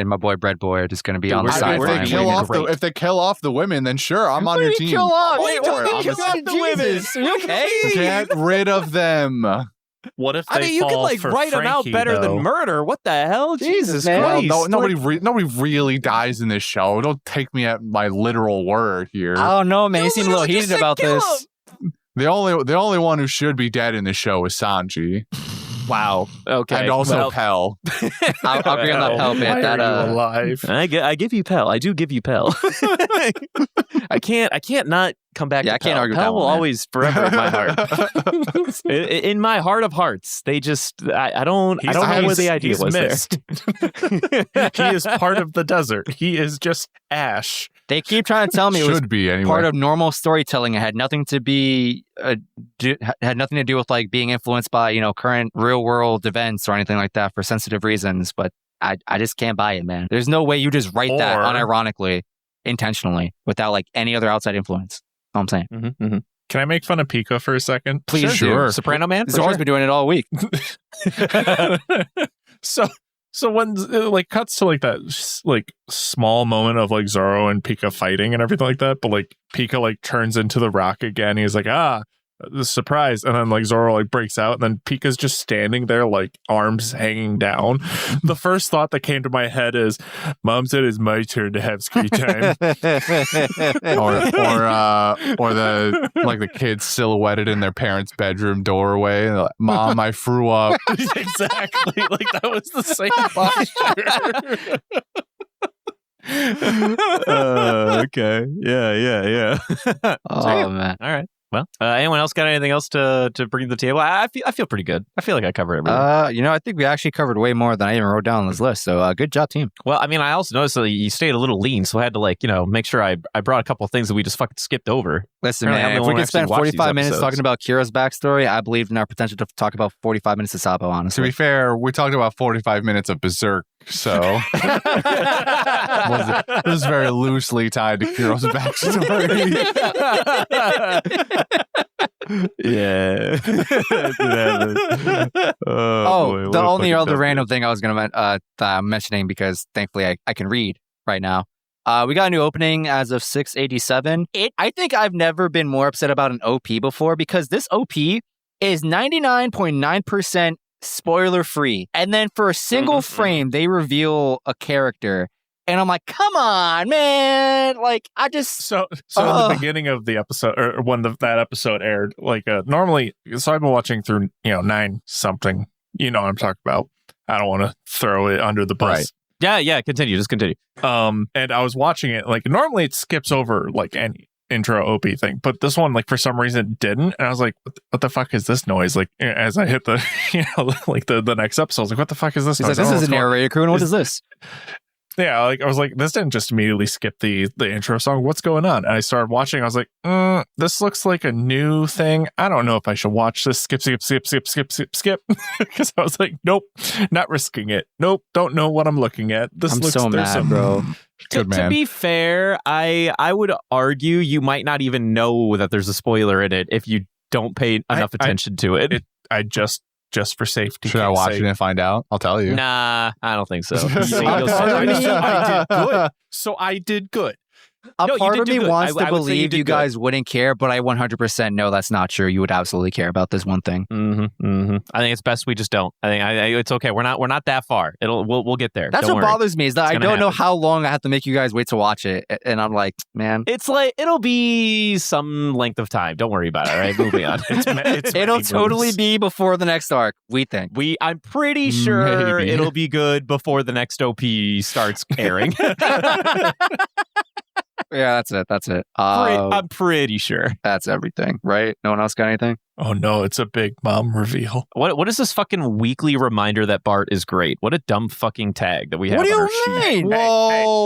S4: my boy Bread Boy are just going to be on the sideline.
S2: If they kill off the women, then sure, I'm on your team.
S4: Kill off?
S1: Wait, don't kill off the women.
S4: Are you okay?
S2: Get rid of them.
S3: What if they
S1: you
S3: fall
S1: can
S3: for
S1: write them out
S3: Frankie,
S1: better
S3: though?
S1: than murder. What the hell? Jesus
S4: man.
S1: Christ.
S2: Nobody really dies in this show. Don't take me at my literal word here.
S4: I don't know, man. You seem a little heated about this.
S2: The only one who should be dead in this show is Sanji.
S1: Wow. Okay.
S2: And also Pell.
S4: I'll agree on that Pell bit.
S3: Why are you alive?
S1: I give you Pell. I do give you Pell. I can't not come back to
S4: I can't
S1: Pell.
S4: argue with
S1: Pell
S4: that
S1: will
S4: one, man.
S1: always forever in my heart. In my heart of hearts, they just I don't know where the idea was
S3: missed. He is part of the desert. He is just ash.
S4: They keep trying to tell me it was
S2: anyway.
S4: part of normal storytelling. It had nothing to had nothing to do with like being influenced by current real world events or anything like that for sensitive reasons. But I just can't buy it, man. There's no way you just write that unironically, intentionally, without like any other outside influence. That's all I'm saying.
S1: Mm-hmm, mm-hmm.
S3: Can I make fun of Pico for a second?
S4: Please,
S2: Sure.
S1: Soprano Man.
S4: He's always been doing it all week.
S3: So when it cuts to like that small moment of like Zoro and Pika fighting and everything like that, but like Pika turns into the rock again. He's like, the surprise, and then like Zoro breaks out, and then Pika's just standing there arms hanging down. The first thought that came to my head is, Mom said it's my turn to have screen time.
S2: or the kids silhouetted in their parents' bedroom doorway. Like, Mom, I threw up.
S3: Exactly. That was the same posture.
S1: Okay. Yeah.
S4: Oh man.
S1: All right. Well, anyone else got anything else to bring to the table? I feel pretty good. I feel like I covered everything.
S4: I think we actually covered way more than I even wrote down on this list. So good job, team.
S1: Well, I mean, I also noticed that you stayed a little lean, so I had to make sure I brought a couple of things that we just fucking skipped over.
S4: Listen,
S1: Apparently,
S4: man, if we could spend 45 minutes
S1: episodes.
S4: talking about Kira's backstory, I believed in our potential to talk about 45 minutes of Sabo,
S2: To
S4: honestly.
S2: be fair, we talked about 45 minutes of Berserk, so it was very loosely tied to Kiro's backstory.
S1: Yeah.
S4: The only other random thing I was going to mentioning, because thankfully I can read right now. We got a new opening as of 687. I think I've never been more upset about an OP before, because this OP is 99.9% spoiler free. And then for a single frame, they reveal a character. And I'm like, come on, man. I just...
S3: So in the beginning of the episode, or when that episode aired, normally, so I've been watching through, 9-something. You know what I'm talking about. I don't want to throw it under the bus.
S1: Right. Yeah, continue. Just continue.
S3: And I was watching it, normally it skips over, any intro OP thing, but this one, for some reason, didn't. And I was like, what the fuck is this noise? As I hit the, the next episode, I was like, what the fuck is this
S4: He's
S3: noise?
S4: like, this is a narrator crew, and what is this?
S3: Yeah, like I was like, this didn't just immediately skip the intro song. What's going on? And I started watching. I was like, this looks like a new thing. I don't know if I should watch this. Skip. Because I was like, nope, not risking it. Nope, don't know what I'm looking at. This
S4: I'm
S3: looks
S4: so mad, bro.
S1: To be fair, I would argue you might not even know that there's a spoiler in it if you don't pay enough attention to it.
S3: I just for safety.
S2: Should I watch it and find out? I'll tell you.
S1: Nah, I don't think so.
S3: So I did good.
S4: A
S1: No, you
S4: part
S1: did
S4: of
S1: do
S4: me
S1: good.
S4: wants
S1: I
S4: to
S1: would say you
S4: believe
S1: did
S4: you
S1: good.
S4: guys wouldn't care, but I 100% know that's not true. You would absolutely care about this one thing.
S1: I think it's best we just don't. I think it's okay. We're not that far. We'll get there.
S4: That's
S1: Don't
S4: what
S1: worry.
S4: bothers me is that I
S1: gonna
S4: don't know
S1: happen.
S4: how long I have to make you guys wait to watch it. And I'm like, man.
S1: It's like it'll be some length of time. Don't worry about it. All right, moving on.
S4: It'll totally be before the next arc, we think.
S1: I'm pretty sure
S2: Maybe.
S1: it'll be good before the next OP starts airing.
S4: Yeah, that's it.
S1: I'm pretty sure.
S4: That's everything, right? No one else got anything?
S3: Oh no, it's a big mom reveal.
S1: What is this fucking weekly reminder that Bart is great? What a dumb fucking tag that we have.
S4: What do
S1: on
S4: you
S1: our sheet.
S4: mean?
S3: Whoa.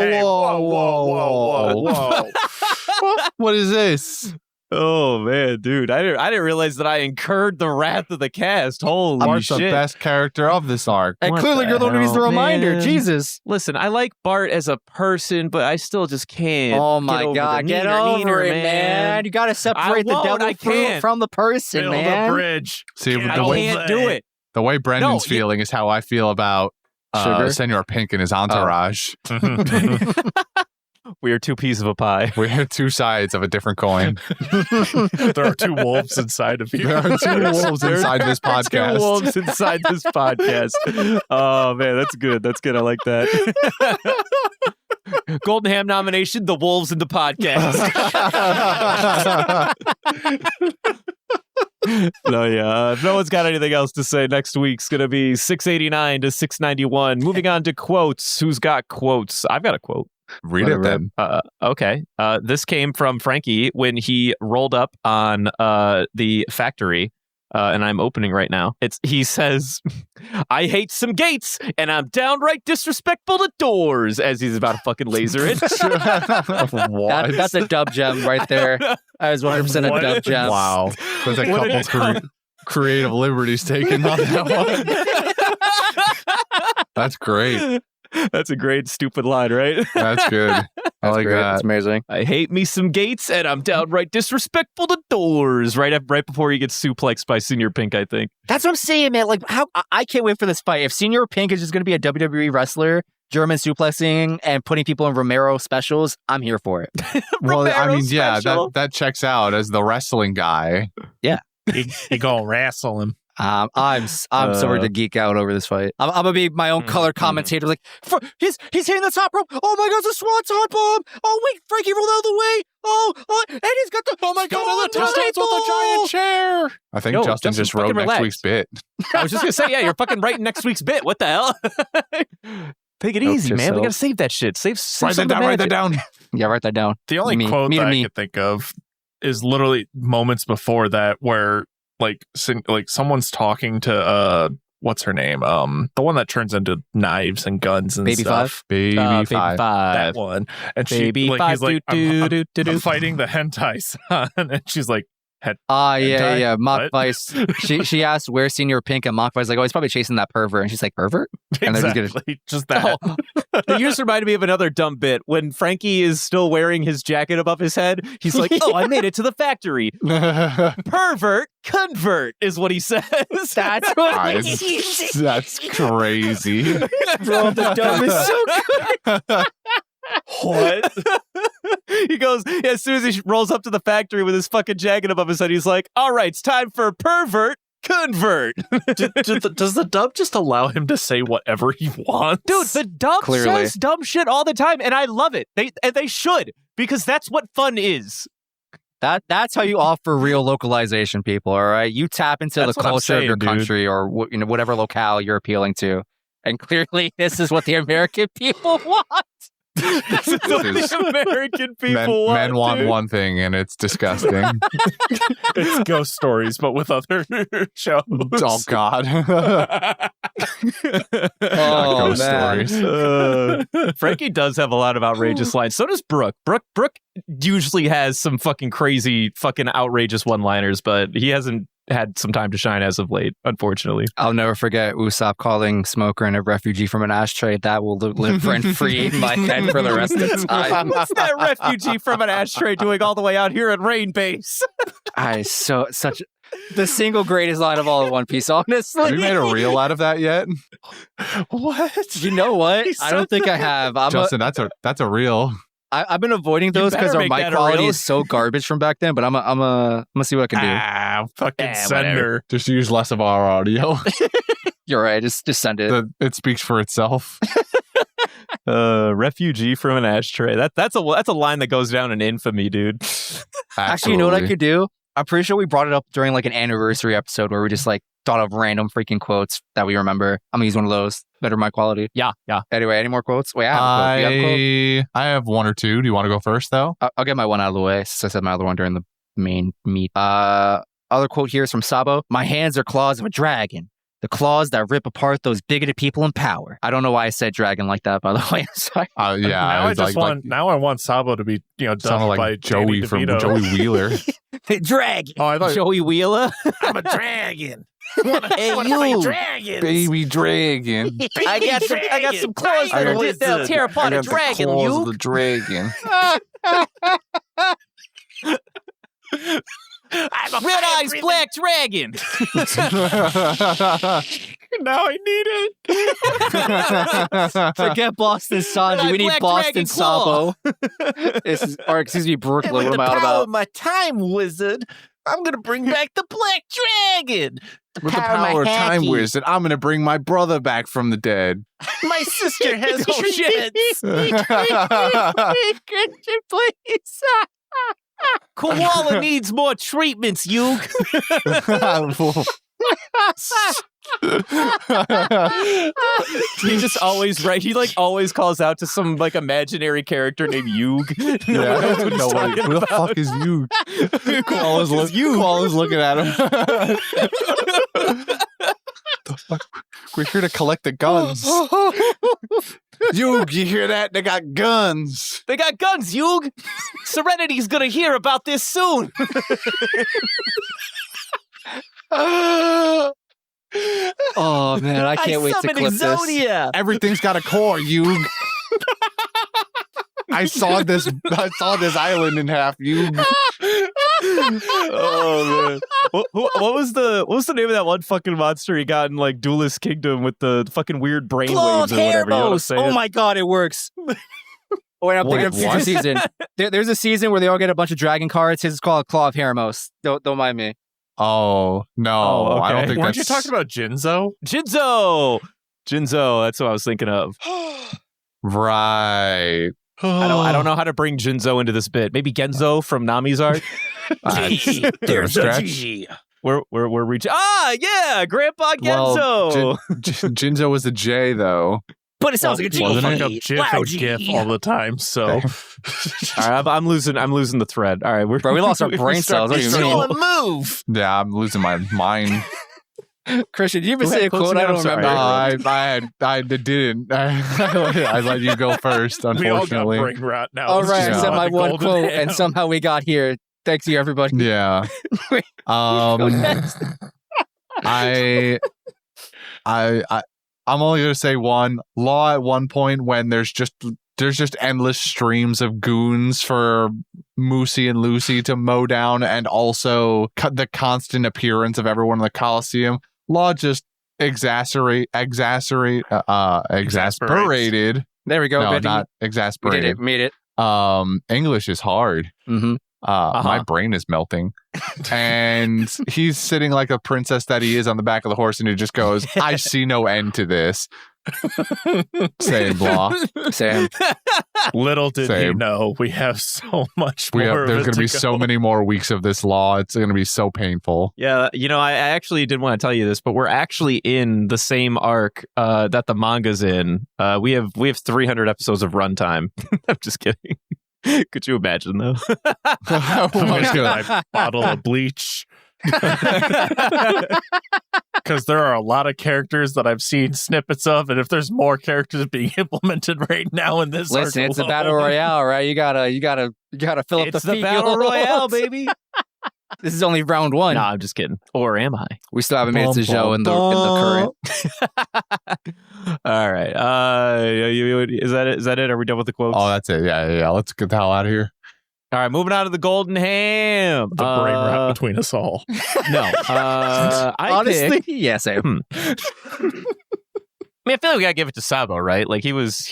S2: What is this?
S1: Oh man, dude! I didn't realize that I incurred the wrath of the cast. Holy
S2: Bart's
S1: shit!
S2: the best character of this arc.
S4: And
S1: What
S4: clearly
S1: the
S4: you're the one who needs the
S1: hell,
S4: reminder.
S1: man?
S4: Jesus.
S1: Listen, I like Bart as a person, but I still just can't.
S4: Oh
S1: get
S4: my
S1: over
S4: God.
S1: the
S4: Get
S1: neener,
S4: over
S1: neener,
S4: it, man. You got to separate the
S1: won't,
S4: devil
S1: I can't.
S4: from the person,
S3: Build
S4: man.
S3: a bridge.
S2: See,
S3: Get
S1: I
S2: the way,
S1: can't do it.
S2: the way Brendan's
S1: No, you-
S2: feeling is how I feel about
S4: Sugar?
S2: Senor Pink and his entourage.
S1: We are two pieces of a pie.
S2: We have two sides of a different coin.
S3: There are two wolves inside of you.
S2: There are two wolves inside this podcast.
S1: Two wolves inside this podcast. Oh man, that's good. That's good. I like that. Golden Ham nomination: The Wolves in the Podcast. No, yeah. If no one's got anything else to say, next week's gonna be 689 to 691. Moving on to quotes. Who's got quotes? I've got a quote.
S2: Read it then.
S1: Okay. This came from Frankie when he rolled up on the factory. And I'm opening right now. He says, "I hate some gates, and I'm downright disrespectful to doors," as he's about to fucking laser it.
S4: That's a dub gem right there. That is 100% a dub gem.
S2: Wow. There's a
S1: What a
S2: couple creative liberties taken on that one. That's great.
S1: That's a great stupid line, right?
S2: That's good. I like
S4: Great.
S2: that.
S4: That's amazing.
S1: I hate me some gates, and I'm downright disrespectful to doors. Right before he gets suplexed by Senior Pink, I think.
S4: That's what I'm saying, man. Like, I can't wait for this fight. If Senior Pink is just going to be a WWE wrestler, German suplexing and putting people in Romero specials, I'm here for it.
S2: Well, I
S1: Romero
S2: mean, yeah,
S1: special.
S2: that checks out as the wrestling guy.
S3: You gonna wrestle him.
S4: I'm so ready to geek out over this fight. I'm gonna be my own color commentator. Like, he's hitting the top rope. Oh my God, it's a swanton bomb. Oh wait, Frankie rolled out of the way. And he's got the. Oh my God, the
S3: with the giant chair.
S2: I think
S1: No,
S2: Justin
S1: Justin,
S2: just wrote
S1: fucking
S2: next
S1: relax.
S2: week's bit.
S1: I was just gonna say, yeah, you're fucking writing next week's bit. What the hell? Take it easy, man. We
S4: yourself.
S1: gotta save that shit. Save
S2: Write
S1: some
S2: that
S1: of
S2: down.
S1: the
S2: Write that
S1: magic.
S2: down.
S4: Yeah, write that down.
S3: The only
S4: Me.
S3: quote
S4: Me
S3: that
S4: to
S3: I
S4: me.
S3: could think of is literally moments before that where like someone's talking to what's her name? The one that turns into knives and guns and
S4: Baby
S3: stuff.
S2: Baby
S1: Baby
S2: five.
S3: That one. And
S1: Baby
S3: she like
S1: five.
S3: he's like I'm
S1: do.
S3: fighting the hentai son, and she's like
S4: Yeah. Mock
S3: What?
S4: Vice. She asked where Senior Pink, and Mock Vice like, oh, he's probably chasing that pervert, and she's like, pervert? And they're just gonna-
S3: exactly just that.
S1: Oh, you just reminded me of another dumb bit. When Frankie is still wearing his jacket above his head, he's like, "Oh, I made it to the factory." Pervert, convert is what he says.
S4: That's what
S2: That's crazy.
S4: Bro, the dub is so good.
S1: What? He goes, as soon as he rolls up to the factory with his fucking jacket above his head, he's like, "All right, it's time for pervert, convert."
S3: Does the dub just allow him to say whatever he wants?
S1: Dude, the dub
S4: Clearly.
S1: says dumb shit all the time, and I love it. They should, because that's what fun is.
S4: That's how you offer real localization, people. All right, you tap into
S3: That's
S4: the
S3: what I'm
S4: culture of your
S3: saying, dude.
S4: country or whatever locale you're appealing to, and clearly this is what the American people want.
S1: This is what
S2: is-
S1: the American people want.
S2: Men want
S1: dude.
S2: one thing, and it's disgusting.
S3: It's ghost stories, but with other shows.
S2: Oh God. Ghost
S4: man.
S2: stories.
S1: Frankie does have a lot of outrageous lines. So does Brooke. Brooke usually has some fucking crazy, fucking outrageous one-liners, but he hasn't had some time to shine as of late, unfortunately.
S4: I'll never forget Usopp calling Smoker and a refugee from an ashtray. That will live rent-free in my head for the rest of the time.
S1: What's that refugee from an ashtray doing all the way out here at Rain Base?
S4: Such the single greatest line of all of One Piece, honestly.
S2: Have you made a reel out of that yet?
S3: What?
S4: You know what? I don't think I have.
S2: Justin, that's a reel.
S4: I've been avoiding those because
S1: better make
S4: my
S1: that a
S4: quality
S1: reel.
S4: is so garbage from back then. But I'm gonna see what I can do.
S3: Fucking send her.
S2: Just use less of our audio.
S4: You're right. Just send it.
S2: It speaks for itself.
S1: Refugee from an ashtray. That's a line that goes down in infamy, dude.
S4: Actually, you know what I could do? I'm pretty sure we brought it up during like an anniversary episode where we just like thought of random freaking quotes that we remember. I'm gonna use one of those. Better my quality.
S1: Yeah.
S4: Anyway, any more quotes? Wait, I have a quote. You have a quote?
S2: I have one or two. Do you want to go first, though?
S4: I'll get my one out of the way since I said my other one during the main meet. Other quote here is from Sabo. My hands are claws of a dragon. The claws that rip apart those bigoted people in power. I don't know why I said dragon like that, by the way. I'm sorry.
S2: Yeah.
S3: Now I want Sabo to be, dubbed
S2: sounded
S3: by
S2: like Joey
S3: Danny
S2: from
S3: DeVito.
S2: Joey Wheeler.
S4: Dragon.
S3: Oh, I thought
S1: Joey Wheeler.
S3: I'm a dragon.
S1: Hey, you.
S2: Baby dragon.
S1: I got some claws that'll tear apart a dragon, you.
S2: The dragon.
S1: I'm a red-eyes black dragon.
S3: Now I need it.
S4: Forget Boston Sanji. We need
S1: Black
S4: Boston
S1: Dragon Claw.
S4: Sabo. Excuse me, Brooklyn. What am I on about?
S1: my time wizard, I'm gonna bring back the black dragon.
S2: With the power of time wizard, I'm going to bring my brother back from the dead.
S1: My sister has
S4: Christian, please.
S1: Koala needs more treatments, Yug. He just always He like always calls out to some like imaginary character named Yug.
S2: Yeah, who the fuck is you? Koala's looking at him. The fuck? We're here to collect the guns. Yug, you hear that? They got guns.
S1: They got guns, Yug. Serenity's gonna hear about this soon.
S4: Oh man, I can't wait to clip this.
S1: Exodia.
S2: Everything's got a core, Yug. I saw this island in half, Yug.
S1: Oh man. What was the name of that one fucking monster he got in like Duelist Kingdom with the fucking weird brain waves or whatever? You know what I'm saying?
S4: Oh my god, it works. Wait, I'm thinking of future season. There's a season where they all get a bunch of dragon cards. His is called Claw of Heramos. Don't mind me.
S2: Oh no,
S1: okay.
S2: I don't think
S3: Weren't
S2: that's.
S3: you talking about Jinzo?
S1: Jinzo. That's what I was thinking of.
S2: Right.
S1: I don't know how to bring Jinzo into this bit. Maybe Genzo from Nami's arc.
S2: There's a G.
S1: We're reaching. Yeah, Grandpa Genzo.
S2: Well, Jinzo was a J though.
S4: But it sounds like a G.
S2: Wasn't
S3: Fuck
S2: it?
S3: up GIF and GIF all the time, so.
S1: All right, I'm losing the thread. All right,
S4: Bro, we lost our brain cells. What do you mean?
S1: Move.
S2: Yeah, I'm losing my mind.
S4: Christian, did you even say a quote? I don't remember.
S2: No, I didn't. I let you go first,
S3: We all got
S2: unfortunately.
S3: brain rot now.
S4: All
S3: Let's
S4: right,
S3: just
S4: I
S3: go
S4: said
S3: on
S4: my
S3: the
S4: one
S3: golden
S4: quote,
S3: ham.
S4: and somehow we got here. Thanks you, everybody.
S2: Yeah. I'm only gonna say one. Law at one point when there's just endless streams of goons for Moosey and Lucy to mow down, and also the constant appearance of everyone in the Coliseum. Law just exasperated.
S4: There we go.
S2: No,
S4: Benny.
S2: not
S4: We
S2: exasperated.
S4: did it. Made it.
S2: English is hard.
S4: Mm-hmm.
S2: My brain is melting. And he's sitting like a princess that he is on the back of the horse, and he just goes, I see no end to this. Same blah.
S4: Same.
S3: Little did he
S2: Same.
S3: know we have so much more.
S2: There's going to be so many more weeks of this law. It's going to be so painful.
S1: Yeah, I actually didn't want to tell you this, but we're actually in the same arc that the manga's in. We have 300 episodes of runtime. I'm just kidding. Could you imagine though?
S3: I'm just gonna bottle of bleach. because there are a lot of characters that I've seen snippets of, and if there's more characters being implemented right now in this,
S4: Listen,
S3: arc
S4: it's a
S3: alone-
S4: battle royale, right? You gotta fill up
S1: It's
S4: the
S1: the battle royale, baby.
S4: This is only round one.
S1: No, I'm just kidding. Or am I?
S4: We still haven't made it to the show in the current.
S1: All right. Is that it? Are we done with the quotes?
S2: Oh, that's it. Yeah. Let's get the hell out of here.
S1: All right, moving on to the golden ham.
S3: the brain rot between us all.
S1: No. I
S4: Honestly,
S1: picked-
S4: yeah, same.
S1: I mean, I feel like we gotta give it to Sabo, right? Like he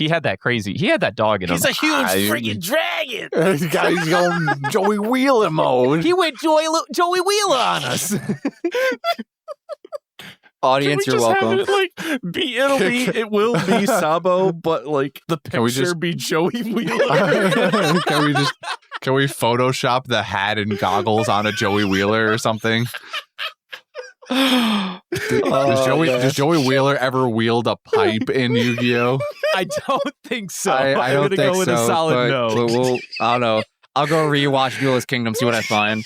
S1: had that dog in him.
S3: He's a huge freaking dragon.
S2: Guys going Joey Wheeler mode.
S1: He went Joey Wheeler on us.
S4: Audience,
S3: Can we
S4: you're
S3: just
S4: welcome.
S3: have it will be Sabo, but like the
S2: Can we
S3: picture
S2: just-
S3: be Joey Wheeler.
S2: Can we Photoshop the hat and goggles on a Joey Wheeler or something? Does Joey Wheeler ever wield a pipe in Yu-Gi-Oh?
S1: I don't think so.
S4: I
S1: I'm
S4: don't
S1: gonna
S4: think
S1: go with
S4: so,
S1: a solid
S4: but
S1: no.
S4: we'll, I don't know. I'll go rewatch Duelist Kingdom, see what I find.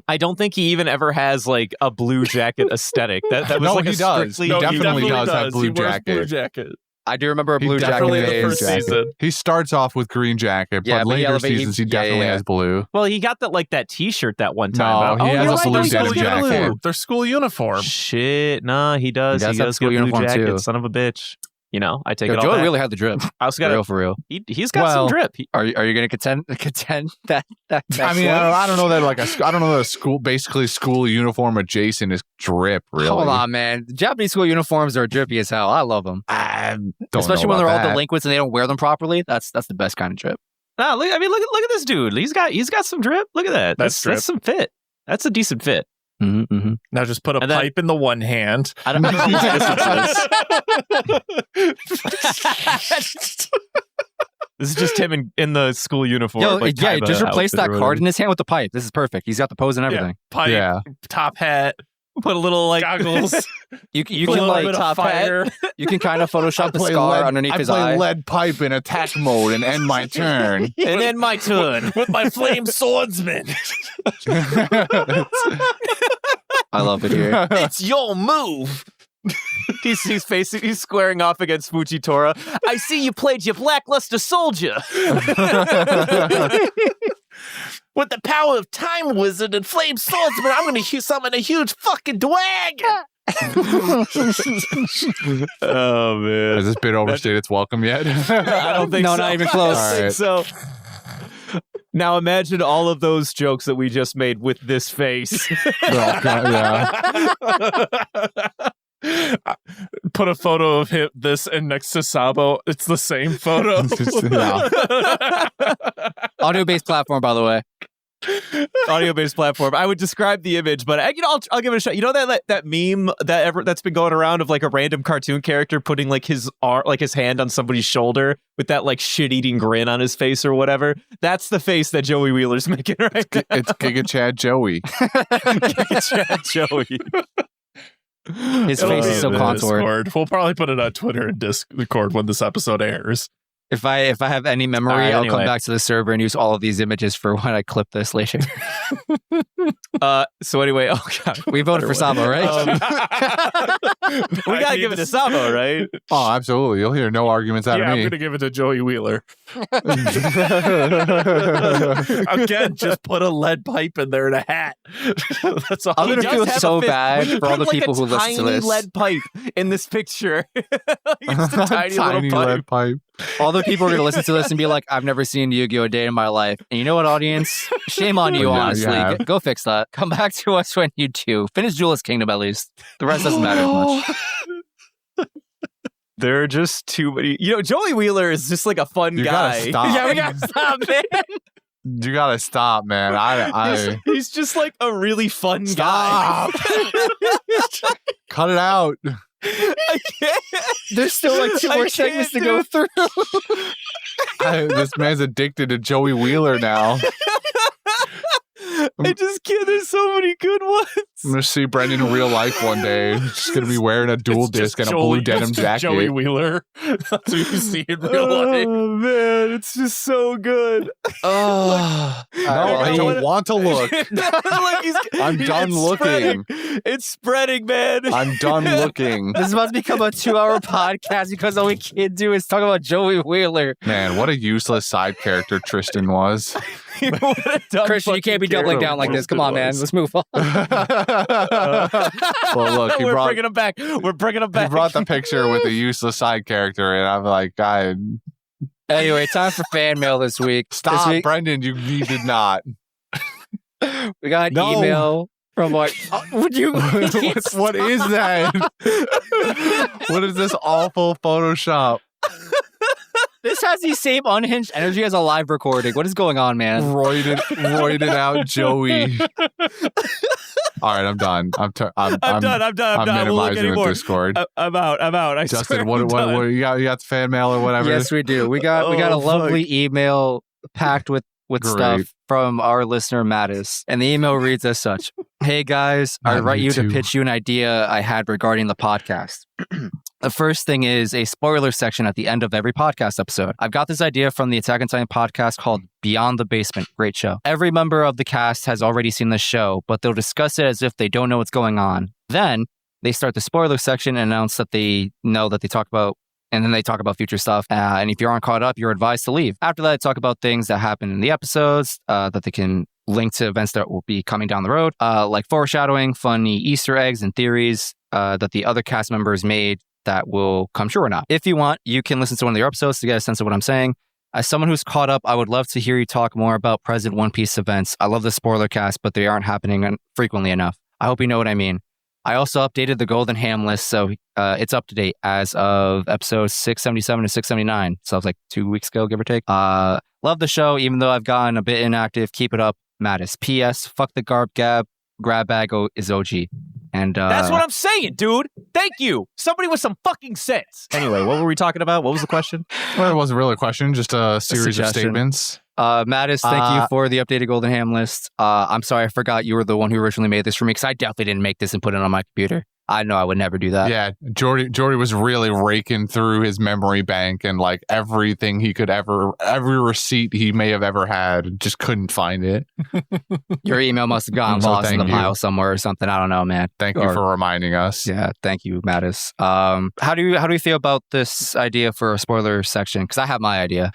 S1: I don't think he even ever has like a blue jacket aesthetic. That was
S2: No,
S1: like
S2: he
S1: a
S2: does.
S1: strictly.
S2: He definitely does have blue
S3: He wears
S2: jacket.
S3: blue jacket.
S4: I do remember a
S2: He
S4: blue jacket
S3: definitely
S2: definitely
S3: the
S2: has
S3: first
S2: blue
S3: season.
S2: jacket. He starts off with green jacket,
S4: Yeah,
S2: but
S4: but he
S2: later
S4: elevates-
S2: seasons he
S4: yeah,
S2: definitely
S4: yeah.
S2: has blue.
S1: Well, he got that T-shirt that one time.
S2: No, he has
S1: you're
S2: a
S1: right,
S2: blue
S1: no, he's
S2: denim
S1: got blue.
S2: jacket.
S3: Their school uniform.
S1: Shit, nah, he does.
S4: He
S1: He
S4: does have
S1: does
S4: school
S1: get a blue
S4: uniform,
S1: jacket.
S4: too.
S1: Son of a bitch. You know, I take
S4: Yo,
S1: it all
S4: Joey
S1: back.
S4: really had the drip.
S1: I also
S4: For
S1: got
S4: real, for real.
S1: He's got some
S2: Well,
S1: drip.
S4: Are you going to contend that?
S2: I mean, I don't know that I don't know that a school uniform adjacent is drip. Really,
S4: Hold on, man. Japanese school uniforms are drippy as hell. I love them,
S2: I don't
S4: especially
S2: know
S4: when they're
S2: about
S4: all
S2: that.
S4: delinquents and they don't wear them properly. That's the best kind of drip.
S1: No, look at this dude. He's got some drip. Look at that.
S3: That's drip.
S1: That's some fit. That's a decent fit.
S4: Mm-hmm, mm-hmm.
S3: Now just put a
S1: And then-
S3: pipe in the one hand.
S1: I don't know This is just him in the school uniform.
S4: Yo,
S1: like,
S4: yeah,
S1: Kaiba
S4: just replace
S1: outfit or
S4: that card
S1: whatever.
S4: in his hand with the pipe. This is perfect. He's got the pose and everything.
S3: Pipe,
S2: Yeah.
S3: top hat,
S1: Put a little like
S3: goggles.
S4: You
S1: Put a
S4: can
S1: little
S4: like
S1: bit of fire.
S4: you can kind of Photoshop the scar underneath his eye.
S2: lead pipe in attack mode and end my turn.
S1: And then my turn.
S3: with my flame swordsman.
S4: I love it here.
S3: It's your move.
S1: He's squaring off against Fujitora. I see you played your blackluster soldier.
S3: With the power of Time Wizard and Flame Swordsman, I'm going to summon a huge fucking dragon.
S1: Oh man.
S2: Has this bit overstayed its welcome yet?
S1: I don't think
S4: No,
S1: so.
S4: not even close.
S1: I don't think so. Now imagine all of those jokes that we just made with this face.
S2: Oh, God, yeah.
S3: Put a photo of him, this, and next to Sabo, it's the same photo.
S4: Audio-based platform, by the way.
S1: Audio-based platform. I would describe the image, but I'll give it a shot. You know that meme that's been going around of like a random cartoon character putting like his hand on somebody's shoulder with that like shit-eating grin on his face or whatever. That's the face that Joey Wheeler's making right now.
S2: It's Giga Chad Joey.
S1: Chad Joey.
S4: His
S3: It'll
S4: face
S3: be
S4: is so
S3: in the
S4: contoured.
S3: Discord. We'll probably put it on Twitter and Discord when this episode airs.
S4: If I have any memory,
S1: All right,
S4: I'll come
S1: anyway.
S4: back to the server and use all of these images for when I clip this later.
S1: So anyway, oh god,
S4: We voted for Sabo, right?
S1: we gotta give it to Sabo, right?
S2: Oh, absolutely. You'll hear no arguments out
S3: Yeah,
S2: of
S3: I'm
S2: me.
S3: going to give it to Joey Wheeler. Again, just put a lead pipe in there and a hat. That's all.
S4: I'm
S1: He
S4: gonna
S1: does
S4: feel
S1: have a
S4: so
S1: fist.
S4: bad
S1: We
S4: for all
S1: put,
S4: the
S1: like,
S4: people
S1: a
S4: who listen to
S1: tiny
S4: this.
S1: lead pipe in this picture. Just a tiny little pipe.
S2: lead pipe.
S4: All the people are going to listen to this and be like, I've never seen Yu-Gi-Oh! A day in my life. And you know what, audience? Shame on you,
S2: Well, yeah,
S4: honestly.
S2: you have.
S4: Go fix that. Come back to us when you do. Finish Duelist Kingdom, at least. The rest doesn't matter as much.
S1: There are just too many. You know, Joey Wheeler is just like a fun
S2: You
S1: guy.
S2: gotta stop.
S1: Yeah, we gotta stop, man.
S2: You gotta stop, man.
S1: He's just like a really fun
S2: Stop.
S1: guy.
S2: Cut it out.
S1: I can't.
S4: There's still like 2
S1: I
S4: more
S1: can't
S4: segments to
S1: do
S4: go
S1: it.
S4: through.
S2: This man's addicted to Joey Wheeler now.
S1: I just can't. There's so many good ones.
S2: I'm gonna see Brendan in real life one day. He's gonna be wearing a dual
S3: It's just
S2: disc and a
S3: Joey-
S2: blue denim
S3: it's just
S2: jacket.
S3: Joey Wheeler. That's what you see in real life.
S1: Oh man, it's just so good.
S2: No, I don't want to look.
S1: Like
S2: I'm
S1: he's
S2: done
S1: spreading.
S2: looking.
S1: It's spreading, man.
S2: I'm done looking.
S4: This is about to become a 2-hour podcast because all we can do is talk about Joey Wheeler.
S2: Man, what a useless side character Tristan was.
S4: Christian, you can't be doubling down like this. Come on, man. Let's move on.
S2: Well, look,
S1: We're bringing him back. We're bringing him back.
S2: He brought the picture with the useless side character, and I'm like, God.
S4: Anyway, time for fan mail this week.
S2: Stop, Brendan. You did not.
S4: We got an email from what? Would you?
S2: What is that? What is this awful Photoshop?
S4: This has the same unhinged energy as a live recording. What is going on, man?
S2: Roided out Joey. All right, I'm done. I'm done. I'm minimizing the Discord.
S1: I'm out. I
S2: Justin,
S1: swear
S2: what you got? You got the fan mail or whatever?
S4: Yes, we do. We got a lovely email packed with stuff from our listener Mattis, and the email reads as such: "Hey guys, I write you to pitch you an idea I had regarding the podcast." The first thing is a spoiler section at the end of every podcast episode. I've got this idea from the Attack on Titan podcast called Beyond the Basement. Great show. Every member of the cast has already seen the show, but they'll discuss it as if they don't know what's going on. Then they start the spoiler section and announce that they know that they talk about, and then they talk about future stuff. And if you aren't caught up, you're advised to leave. After that, they talk about things that happen in the episodes that they can link to events that will be coming down the road, like foreshadowing, funny Easter eggs, and theories that the other cast members made that will come true or not. If you want, you can listen to one of their episodes to get a sense of what I'm saying. As someone who's caught up, I would love to hear you talk more about present One Piece events. I love the spoiler cast, but they aren't happening frequently enough. I hope you know what I mean. I also updated the Golden Ham list, so it's up to date as of episodes 677 to 679. So it was like 2 weeks ago, give or take. Love the show, even though I've gotten a bit inactive. Keep it up, Mattis. P.S. Fuck the grab bag is OG. And
S1: that's what I'm saying, dude. Thank you. Somebody with some fucking sense. Anyway, what were we talking about? What was the question?
S2: Well, it wasn't really a question, just a series of statements.
S4: Mattis, thank you for the updated Golden Ham list. I'm sorry, I forgot you were the one who originally made this for me, because I definitely didn't make this and put it on my computer. I know I would never do that.
S2: Yeah, Jordy was really raking through his memory bank and like everything he could every receipt he may have ever had, just couldn't find it.
S4: Your email must have gotten lost in the pile somewhere or something. I don't know, man.
S2: Thank you for reminding us.
S4: Yeah, thank you, Mattis. How do you feel about this idea for a spoiler section? Because I have my idea.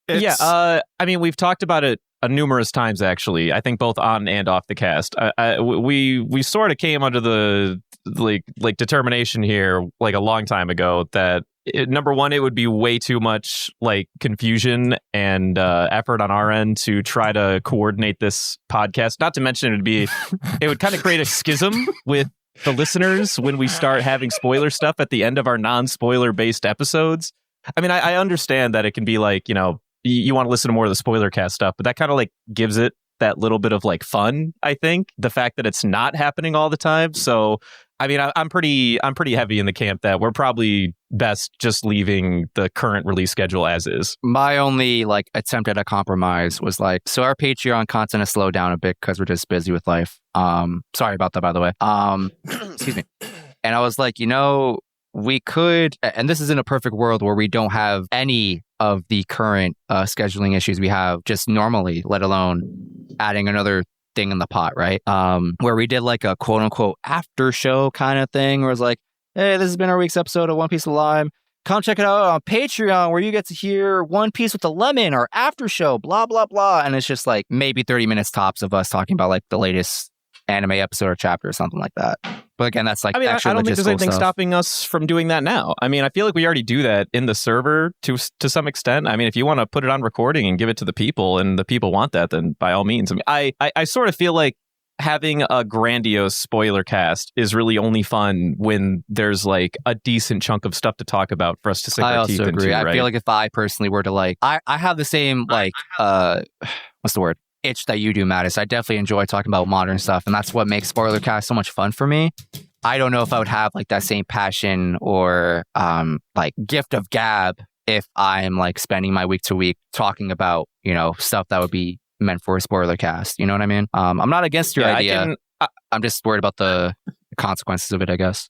S1: I mean, we've talked about it numerous times, actually. I think both on and off the cast. We sort of came under the like determination here like a long time ago that number one, it would be way too much like confusion and effort on our end to try to coordinate this podcast. Not to mention it would kind of create a schism with the listeners when we start having spoiler stuff at the end of our non-spoiler based episodes. I mean, I understand that it can be like, you know, you want to listen to more of the spoiler cast stuff, but that kind of like gives it that little bit of like fun, I think, the fact that it's not happening all the time. So, I mean, I'm pretty heavy in the camp that we're probably best just leaving the current release schedule as is.
S4: My only like attempt at a compromise was like, so our Patreon content has slowed down a bit because we're just busy with life. Sorry about that, by the way. Excuse me. And I was like, you know, we could, and this is in a perfect world where we don't have any of the current scheduling issues we have just normally, let alone adding another thing in the pot, right? Where we did like a quote unquote after show kind of thing where it's like, hey, this has been our week's episode of One Piece Alive. Come check it out on Patreon where you get to hear One Piece with the Lemon, our after show, blah, blah, blah. And it's just like maybe 30 minutes tops of us talking about like the latest anime episode or chapter or something like that. But again, that's like, I mean, I don't think there's anything
S1: stopping us from doing that now. I mean, I feel like we already do that in the server to some extent. I mean, if you want to put it on recording and give it to the people and the people want that, then by all means. I mean, I sort of feel like having a grandiose spoiler cast is really only fun when there's like a decent chunk of stuff to talk about for us to sink our teeth into. I also agree.
S4: I feel like if I personally were to like, I have the same like, what's the word? Itch that you do, Mattis. I definitely enjoy talking about modern stuff, and that's what makes spoiler cast so much fun for me. I don't know if I would have like that same passion or like gift of gab if I'm like spending my week to week talking about, you know, stuff that would be meant for a spoiler cast. You know what I mean? I'm not against your idea. I'm just worried about the consequences of it, I guess.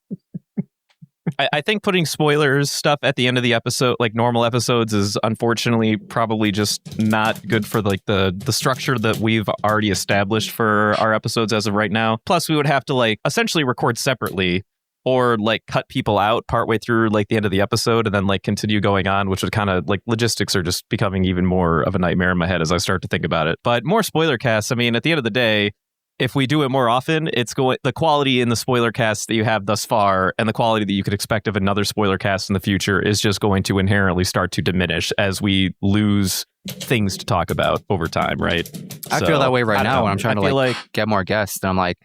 S1: I think putting spoilers stuff at the end of the episode, like normal episodes, is unfortunately probably just not good for like the structure that we've already established for our episodes as of right now. Plus, we would have to like essentially record separately or like cut people out partway through like the end of the episode and then like continue going on, which would kind of like logistics are just becoming even more of a nightmare in my head as I start to think about it. But more spoiler casts. I mean, at the end of the day, if we do it more often, it's going the quality in the spoiler cast that you have thus far and the quality that you could expect of another spoiler cast in the future is just going to inherently start to diminish as we lose things to talk about over time, right?
S4: I feel that way right now when I'm trying to
S1: like
S4: get more guests. And I'm like,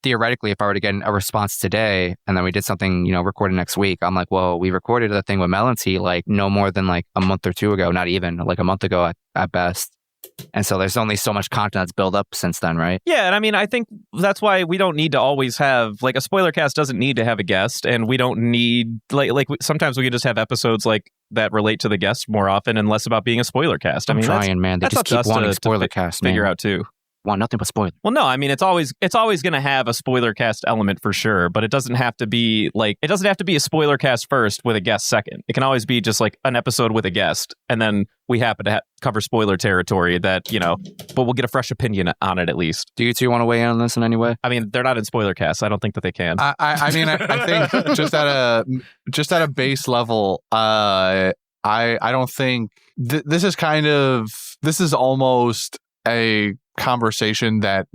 S4: theoretically, if I were to get a response today and then we did something, recorded next week, I'm like, well, we recorded a thing with Melody like no more than like a month or two ago, not even like a month ago at best. And so there's only so much content that's built up since then, right?
S1: Yeah, and I mean, I think that's why we don't need to always have, like, a spoiler cast doesn't need to have a guest, and we don't need, sometimes we can just have episodes, like, that relate to the guest more often and less about being a spoiler cast.
S4: I'm trying, man. They just keep wanting spoiler cast, man.
S1: Figure out, too.
S4: Want nothing but spoilers.
S1: Well, no, I mean, it's always going to have a spoiler cast element for sure, but it doesn't have to be a spoiler cast first with a guest second. It can always be just like an episode with a guest, and then we happen to cover spoiler territory that, but we'll get a fresh opinion on it at least.
S4: Do you two want to weigh in on this in any way?
S1: I mean, they're not in spoiler casts. I don't think that they can.
S2: I mean, I think just at a base level, I don't think this is almost a conversation that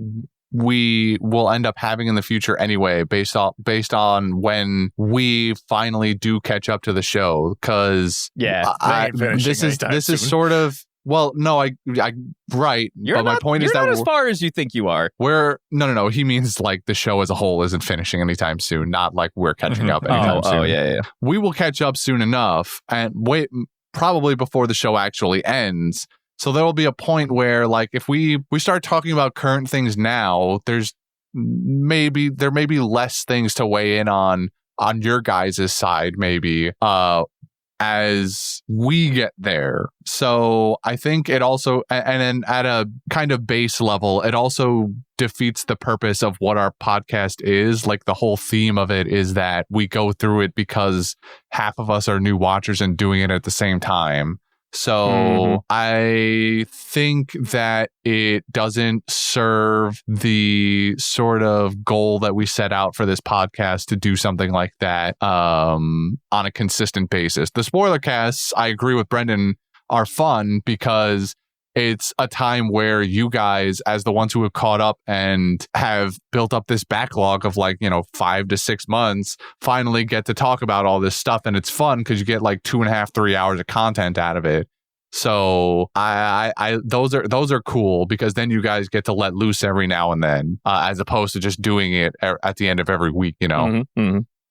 S2: we will end up having in the future anyway, based on when we finally do catch up to the show. Because this is sort of, well, no, I right. But my point is that
S1: you're not as far as you think you are.
S2: No. He means like the show as a whole isn't finishing anytime soon, not like we're catching up anytime soon.
S1: Oh, yeah.
S2: We will catch up soon enough, and probably before the show actually ends. So there will be a point where, like, if we start talking about current things now, there may be less things to weigh in on your guys' side, maybe, as we get there. So I think it also, and then at a kind of base level, it also defeats the purpose of what our podcast is. Like, the whole theme of it is that we go through it because half of us are new watchers and doing it at the same time. So I think that it doesn't serve the sort of goal that we set out for this podcast to do something like that on a consistent basis. The spoiler casts, I agree with Brendan, are fun because it's a time where you guys, as the ones who have caught up and have built up this backlog of 5 to 6 months, finally get to talk about all this stuff. And it's fun because you get like 2.5, 3 hours of content out of it. So those are cool because then you guys get to let loose every now and then, as opposed to just doing it at the end of every week,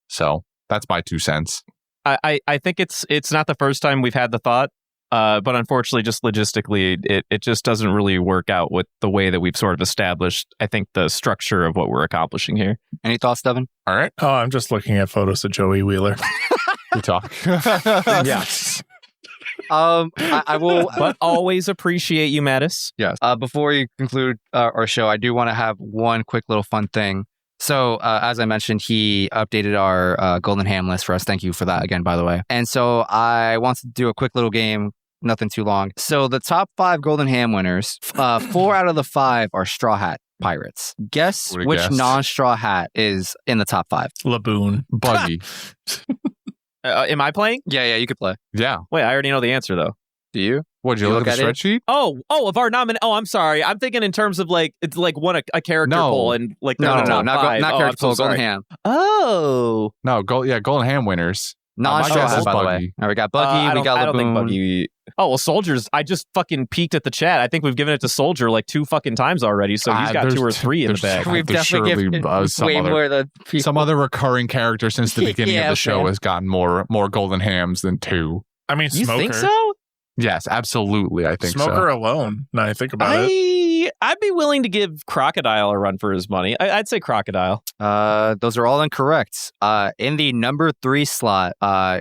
S2: So that's my 2 cents.
S1: I think it's not the first time we've had the thought. But unfortunately, just logistically, it just doesn't really work out with the way that we've sort of established, I think, the structure of what we're accomplishing here.
S4: Any thoughts, Devin?
S2: All right.
S3: Oh, I'm just looking at photos of Joey Wheeler.
S2: Good talk.
S1: Yes.
S4: I will,
S1: but always appreciate you, Mattis.
S2: Yes.
S4: Before we conclude our show, I do want to have one quick little fun thing. So, as I mentioned, he updated our Golden Ham list for us. Thank you for that again, by the way. And so I want to do a quick little game, nothing too long. So the top 5 Golden Ham winners, 4 out of the 5 are Straw Hat Pirates. Guess which non-Straw Hat is in the top 5?
S3: Laboon.
S2: Buggy.
S1: Am I playing?
S4: Yeah, you could play.
S2: Yeah.
S1: Wait, I already know the answer, though.
S4: Do you?
S2: What, did you look at the spreadsheet?
S1: Oh, of our Oh, I'm sorry. I'm thinking in terms of like, it's like one a character poll and like
S4: no, not character poll, Golden Ham.
S1: Oh.
S2: No, Golden Ham winners.
S4: Non-Straw Hat, by the way. All right, we got Buggy, we got Laboon.
S1: I don't think Buggy. Oh, well, Soldiers, I just fucking peeked at the chat. I think we've given it to Soldier like 2 fucking times already, so he's got 2 or 3 in the bag.
S4: We've definitely given way more than people.
S2: Some other recurring character since the beginning of the show has gotten more Golden Hams than 2.
S3: I mean,
S1: you
S3: Smoker.
S1: think so?
S2: Yes, absolutely. I think
S3: Smoker alone. Now I think about it.
S1: I'd be willing to give Crocodile a run for his money. I'd say Crocodile.
S4: Those are all incorrect. In the number 3 slot,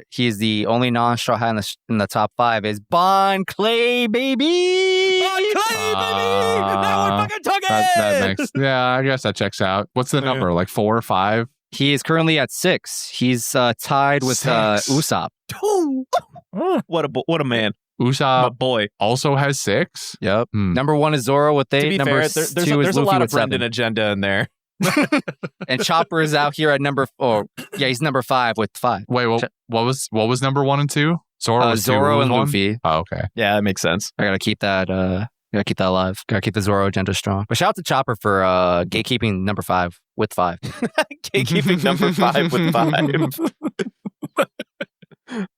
S4: he's the only non-Straw Hat in the top 5 is Bon Clay, baby!
S1: Bon Clay, baby! Now we're fucking talking!
S2: That makes, yeah, I guess that checks out. What's the number? Like 4 or 5?
S4: He is currently at 6. He's tied with
S2: 6.
S4: Usopp.
S1: What a man. My
S2: Usopp
S1: boy.
S2: also has 6.
S4: Yep.
S2: Hmm.
S4: Number 1 is Zoro with 8.
S1: To be
S4: Number
S1: fair,
S4: 2
S1: there's
S4: is
S1: a
S4: Luffy
S1: lot of
S4: with 7.
S1: Brendan agenda in there.
S4: And Chopper is out here at he's number 5 with 5.
S2: Wait, what was number 1 and 2? Zoro was 2.
S4: Zoro
S2: Who was
S4: and
S2: 1?
S4: Luffy.
S2: Oh, okay.
S1: Yeah, that makes sense.
S4: I gotta keep that. Alive. Gotta keep the Zoro agenda strong. But shout out to Chopper for gatekeeping number 5 with 5.
S1: Gatekeeping number 5 with 5.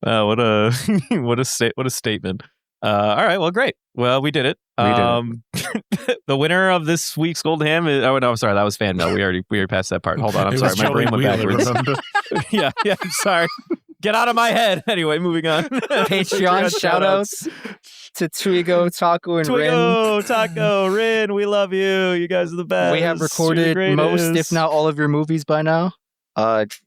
S1: What a statement. All right, well, great. Well, we did it. The winner of this week's Golden Ham is... Oh, no, I'm sorry. That was fan mail. We already passed that part. Hold on. I'm sorry. My brain went backwards. yeah, I'm sorry. Get out of my head. Anyway, moving on.
S4: Patreon shoutouts to Twigo, Taco, and Rin.
S1: Twigo, Taco, Rin, we love you. You guys are the best.
S4: We have recorded most, if not all, of your movies by now.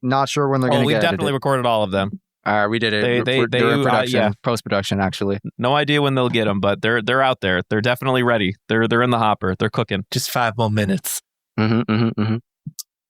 S4: Not sure when they're going to get
S1: we've definitely
S4: edited.
S1: recorded all of them.
S4: We did it.
S1: They
S4: They're in production,
S1: yeah.
S4: post-production, actually.
S1: No idea when they'll get them, but they're out there. They're definitely ready. They're in the hopper. They're cooking.
S3: Just 5 more minutes.
S4: Mm-hmm.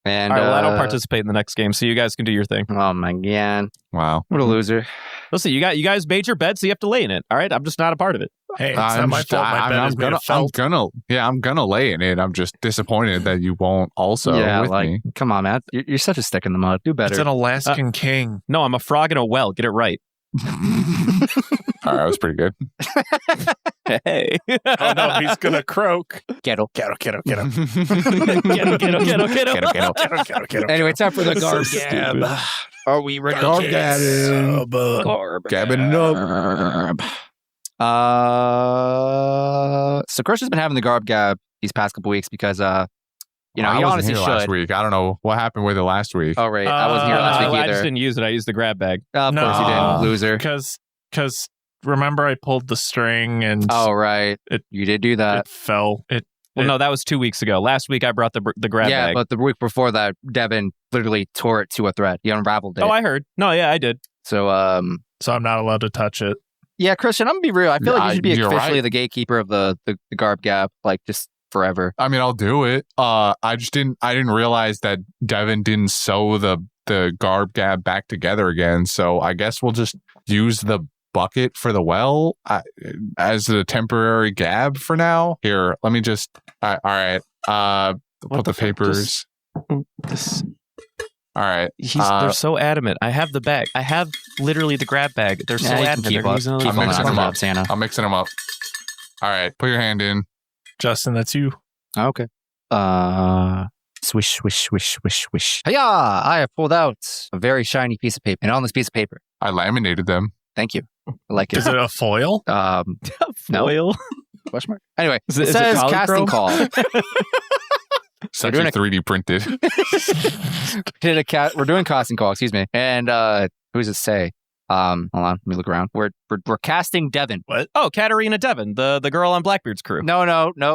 S4: And
S1: all right, well, I don't participate in the next game, so you guys can do your thing.
S4: Oh my god!
S2: Wow,
S4: what a loser!
S1: Listen, you guys made your bed, so you have to lay in it. All right, I'm just not a part of it.
S3: Hey, it's not my fault. My bed is made of felt.
S2: I'm gonna lay in it. I'm just disappointed that you won't also with me.
S4: Come on, man. You're such a stick in the mud. Do better.
S3: It's an Alaskan king.
S1: No, I'm a frog in a well. Get it right.
S2: All right, that was pretty good.
S1: Hey.
S3: Oh no, he's gonna croak.
S4: Ghetto. Anyway, time for the garb gab. Are we ready?
S2: Garb gabbing. Gabbing it up.
S4: So Christian's been having the garb gab these past couple weeks because
S2: I
S4: he
S2: wasn't
S4: honestly
S2: here
S4: should.
S2: last week. I don't know what happened with it last week.
S4: Oh right, I wasn't here last week either.
S1: I just didn't use it. I used the grab bag.
S4: Of course you didn't, loser.
S3: Because remember I pulled the string and
S4: right, you did do that.
S3: It fell.
S1: No, that was 2 weeks ago. Last week I brought the grab bag.
S4: Yeah, but the week before that, Devin literally tore it to a thread. He unraveled it.
S1: Oh, I heard. No, yeah, I did.
S4: So
S3: I'm not allowed to touch it.
S4: Yeah, Christian, I'm gonna be real. I feel like you should be
S2: you're
S4: officially
S2: right.
S4: the gatekeeper of the garb gap, like just forever.
S2: I mean, I'll do it. I didn't realize that Devin didn't sew the garb gab back together again. So I guess we'll just use the bucket for the well as a temporary gab for now. Here, let me just. All right. Put the papers. All right.
S1: They're so adamant. I have the bag. I have literally the grab bag. They're so adamant.
S4: Keep
S1: They're using it.
S2: I'm mixing them up.
S4: Santa.
S2: I'm mixing them up. All right. Put your hand in.
S3: Justin, that's you.
S4: Okay. Swish, swish, swish, swish, swish. Hiya! I have pulled out a very shiny piece of paper, and on this piece of paper,
S2: I laminated them.
S4: Thank you. I like it.
S3: Is it a foil?
S1: Foil?
S4: Question mark. Anyway,
S1: Is
S4: it
S1: it
S4: says
S1: polychrome?
S4: casting call.
S2: Such
S4: doing
S2: a 3D printed.
S4: We're doing casting call. Excuse me. And who does it say? Hold on. Let me look around. We're casting Devin.
S3: What?
S1: Oh, Katarina Devin, the girl on Blackbeard's crew.
S4: No.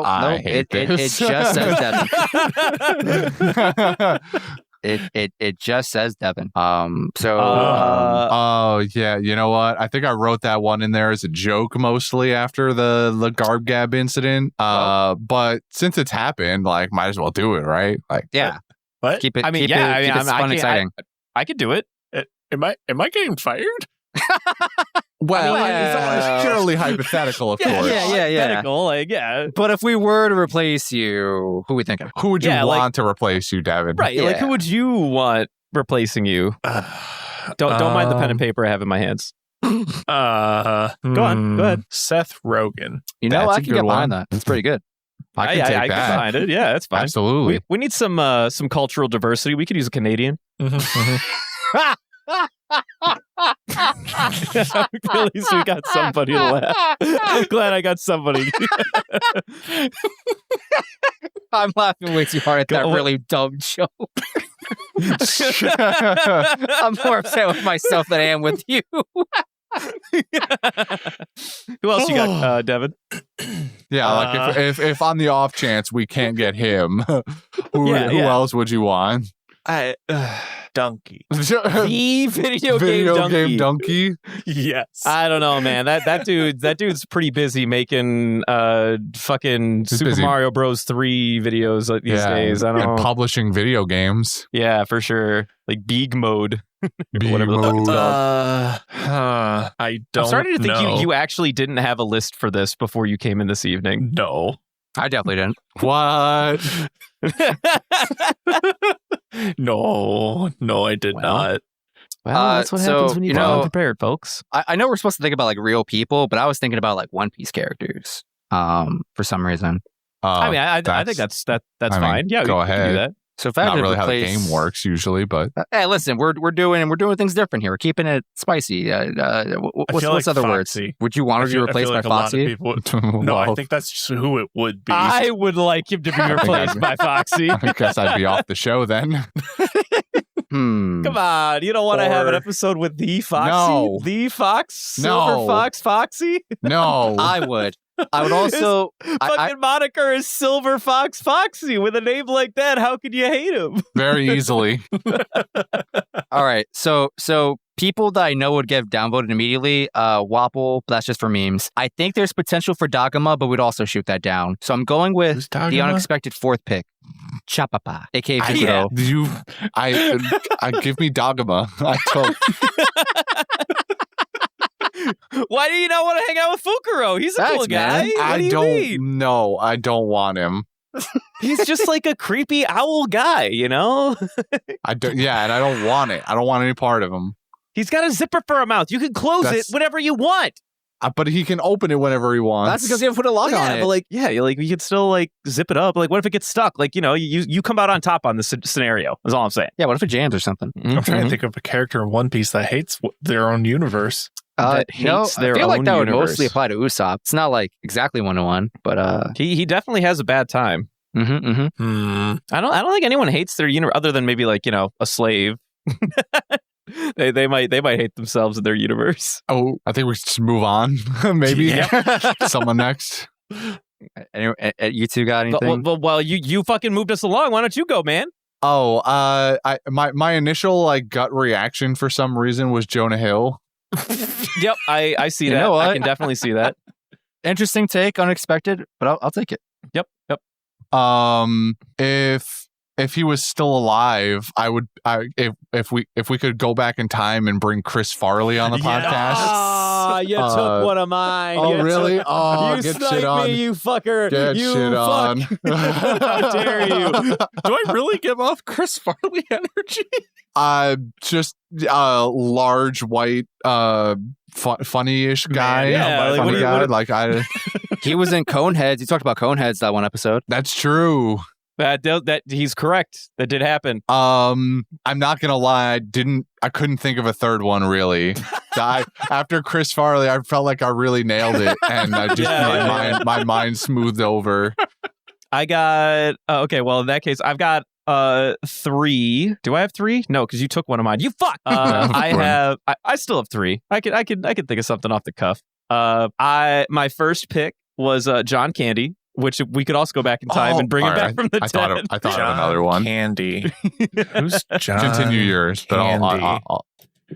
S2: I hate
S4: It
S2: this.
S4: just says Devin. It just says Devin.
S2: Oh yeah, you know what? I think I wrote that one in there as a joke mostly after the garb gab incident. But since it's happened, like might as well do it, right? Like
S4: Yeah.
S3: What?
S4: Keep it.
S1: I mean,
S4: keep
S1: yeah,
S4: it, keep it fun and exciting.
S1: I could do it.
S3: Am I getting fired?
S2: well,
S4: Well,
S2: it's purely hypothetical, of course.
S4: yeah.
S1: Hypothetical, like, yeah.
S4: But if we were to replace you, who we thinking?
S2: Who would you
S1: Yeah,
S2: want to replace you, Devin?
S1: Right. Like,
S4: Yeah.
S1: who would you want replacing you? Don't mind the pen and paper I have in my hands.
S3: Go
S1: Go ahead.
S3: Seth Rogen.
S4: You know,
S2: That's
S4: I
S2: a
S4: can
S2: good
S4: get behind
S2: one.
S4: that. That's pretty good.
S2: I can take
S1: I
S2: that.
S1: can find it. Yeah, that's fine.
S2: Absolutely.
S1: We need some cultural diversity. We could use a Canadian. At least we got somebody to laugh. I'm glad I got somebody.
S4: I'm laughing way too hard at that really dumb joke. I'm more upset with myself than I am with you.
S1: Who else you got, Devin?
S2: Yeah, like if on the off chance we can't get him, who else would you want?
S3: donkey.
S1: The video game donkey.
S3: Yes.
S1: I don't know, man. That dude's pretty busy making fucking
S2: He's
S1: Super
S2: busy.
S1: Mario Bros. 3 videos these days. I don't
S2: and
S1: know.
S2: publishing video games.
S1: Yeah, for sure. Like Beeg mode.
S2: Whatever
S1: the fuck it's called.
S3: I don't
S1: I'm starting to think
S3: know.
S1: you actually didn't have a list for this before you came in this evening.
S3: No.
S4: I definitely didn't.
S2: What?
S3: No, I did
S1: Well,
S3: not.
S1: Well, that's what
S4: so,
S1: happens when you
S4: you
S1: go
S4: know-
S1: unprepared, folks.
S4: I know we're supposed to think about like real people, but I was thinking about like One Piece characters. For some reason.
S1: I mean, I think that's
S2: I mean,
S1: fine. Yeah,
S2: go
S1: we can
S2: ahead.
S1: do that.
S4: So if I had
S2: Not
S4: to
S2: really how the
S4: replace-
S2: game works usually, but
S4: Hey, listen, we're doing things different here. We're keeping it spicy. What's
S3: feel like
S4: other words?
S3: Foxy.
S4: Would you want to be replaced by
S3: like a lot of
S4: Foxy?
S3: people No, I
S2: Well,
S3: think that's just who it would be.
S1: I would like him to be replaced by Foxy.
S2: I guess I'd be off the show then.
S4: Hmm.
S1: Come on, you don't want to have an
S2: Or-
S1: episode with the Foxy?
S2: No.
S1: The Fox?
S2: No.
S1: Silver Fox Foxy?
S2: No.
S4: I would. I would also.
S1: Fucking moniker is Silver Fox Foxy. With a name like that, how could you hate him?
S2: Very easily.
S4: All right. So people that I know would get downvoted immediately. Wapple. That's just for memes. I think there's potential for Dagama, but we'd also shoot that down. So I'm going with
S3: Who's
S4: the
S3: Dagama?
S4: unexpected fourth pick, Chapapa, aka
S2: I,
S4: Fukuro.
S2: I give me Dogma. I told
S1: Why do you not want to hang out with Fukuro? He's a
S4: Thanks,
S1: cool guy.
S4: man.
S1: What
S2: I
S1: do you mean?
S2: don't I don't want him.
S1: He's just like a creepy owl guy, you know?
S2: I don't and I don't want it. I don't want any part of him.
S1: He's got a zipper for a mouth. You can close it
S2: That's-
S1: whenever you want.
S2: But he can open it whenever he wants.
S4: That's because you haven't put a lock on it.
S1: But like, you could still like zip it up. Like, what if it gets stuck? Like, you know, you come out on top on this scenario. That's all I'm saying.
S4: Yeah. What if it jams or something?
S3: I'm trying to think of a character in One Piece that hates their own universe.
S1: That
S4: No,
S1: hates
S4: I
S1: their
S4: feel like
S1: own
S4: that would
S1: universe.
S4: mostly apply to Usopp. It's not like exactly 1-to-1, but
S1: He definitely has a bad time.
S3: Hmm.
S1: I don't think anyone hates their universe other than maybe like, you know, a slave. they might hate themselves in their universe.
S2: Oh, I think we should just move on. Maybe
S3: Yeah.
S2: someone next.
S4: Anyway, you two got anything?
S1: Well, you fucking moved us along. Why don't you go, man?
S2: Oh, my initial like gut reaction for some reason was Jonah Hill.
S1: Yep, I see
S4: You
S1: that.
S4: know what?
S1: I can definitely see that.
S4: Interesting take, unexpected, but I'll take it.
S1: Yep.
S2: If he was still alive, if we could go back in time and bring Chris Farley on the
S3: Yes.
S2: podcast.
S1: Ah, you took one of mine.
S2: Oh,
S1: You
S2: really?
S1: took-
S2: Oh,
S1: you
S2: get
S1: sniped
S2: shit on.
S1: me, you fucker.
S2: Get
S1: you
S2: shit on.
S1: fuck. How dare you?
S3: Do I really give off Chris Farley energy?
S2: Just large white funny-ish guy.
S1: Yeah, like,
S2: funny
S1: what do you-
S2: guy.
S1: what-
S2: Like I
S4: He was in Coneheads. You talked about Coneheads that one episode.
S2: that's true.
S1: That he's correct. That did happen.
S2: I'm not gonna lie, I couldn't think of a third one really. After Chris Farley, I felt like I really nailed it, and I just my mind smoothed over.
S1: I got okay. Well, in that case, I've got 3. Do I have 3? No, because you took one of mine. You fuck. I still have 3. I could think of something off the cuff. My first pick was John Candy, which we could also go back in time and bring him back from the dead.
S2: I thought of another one.
S3: Candy. Who's John?
S2: Continue yours, but
S3: Candy.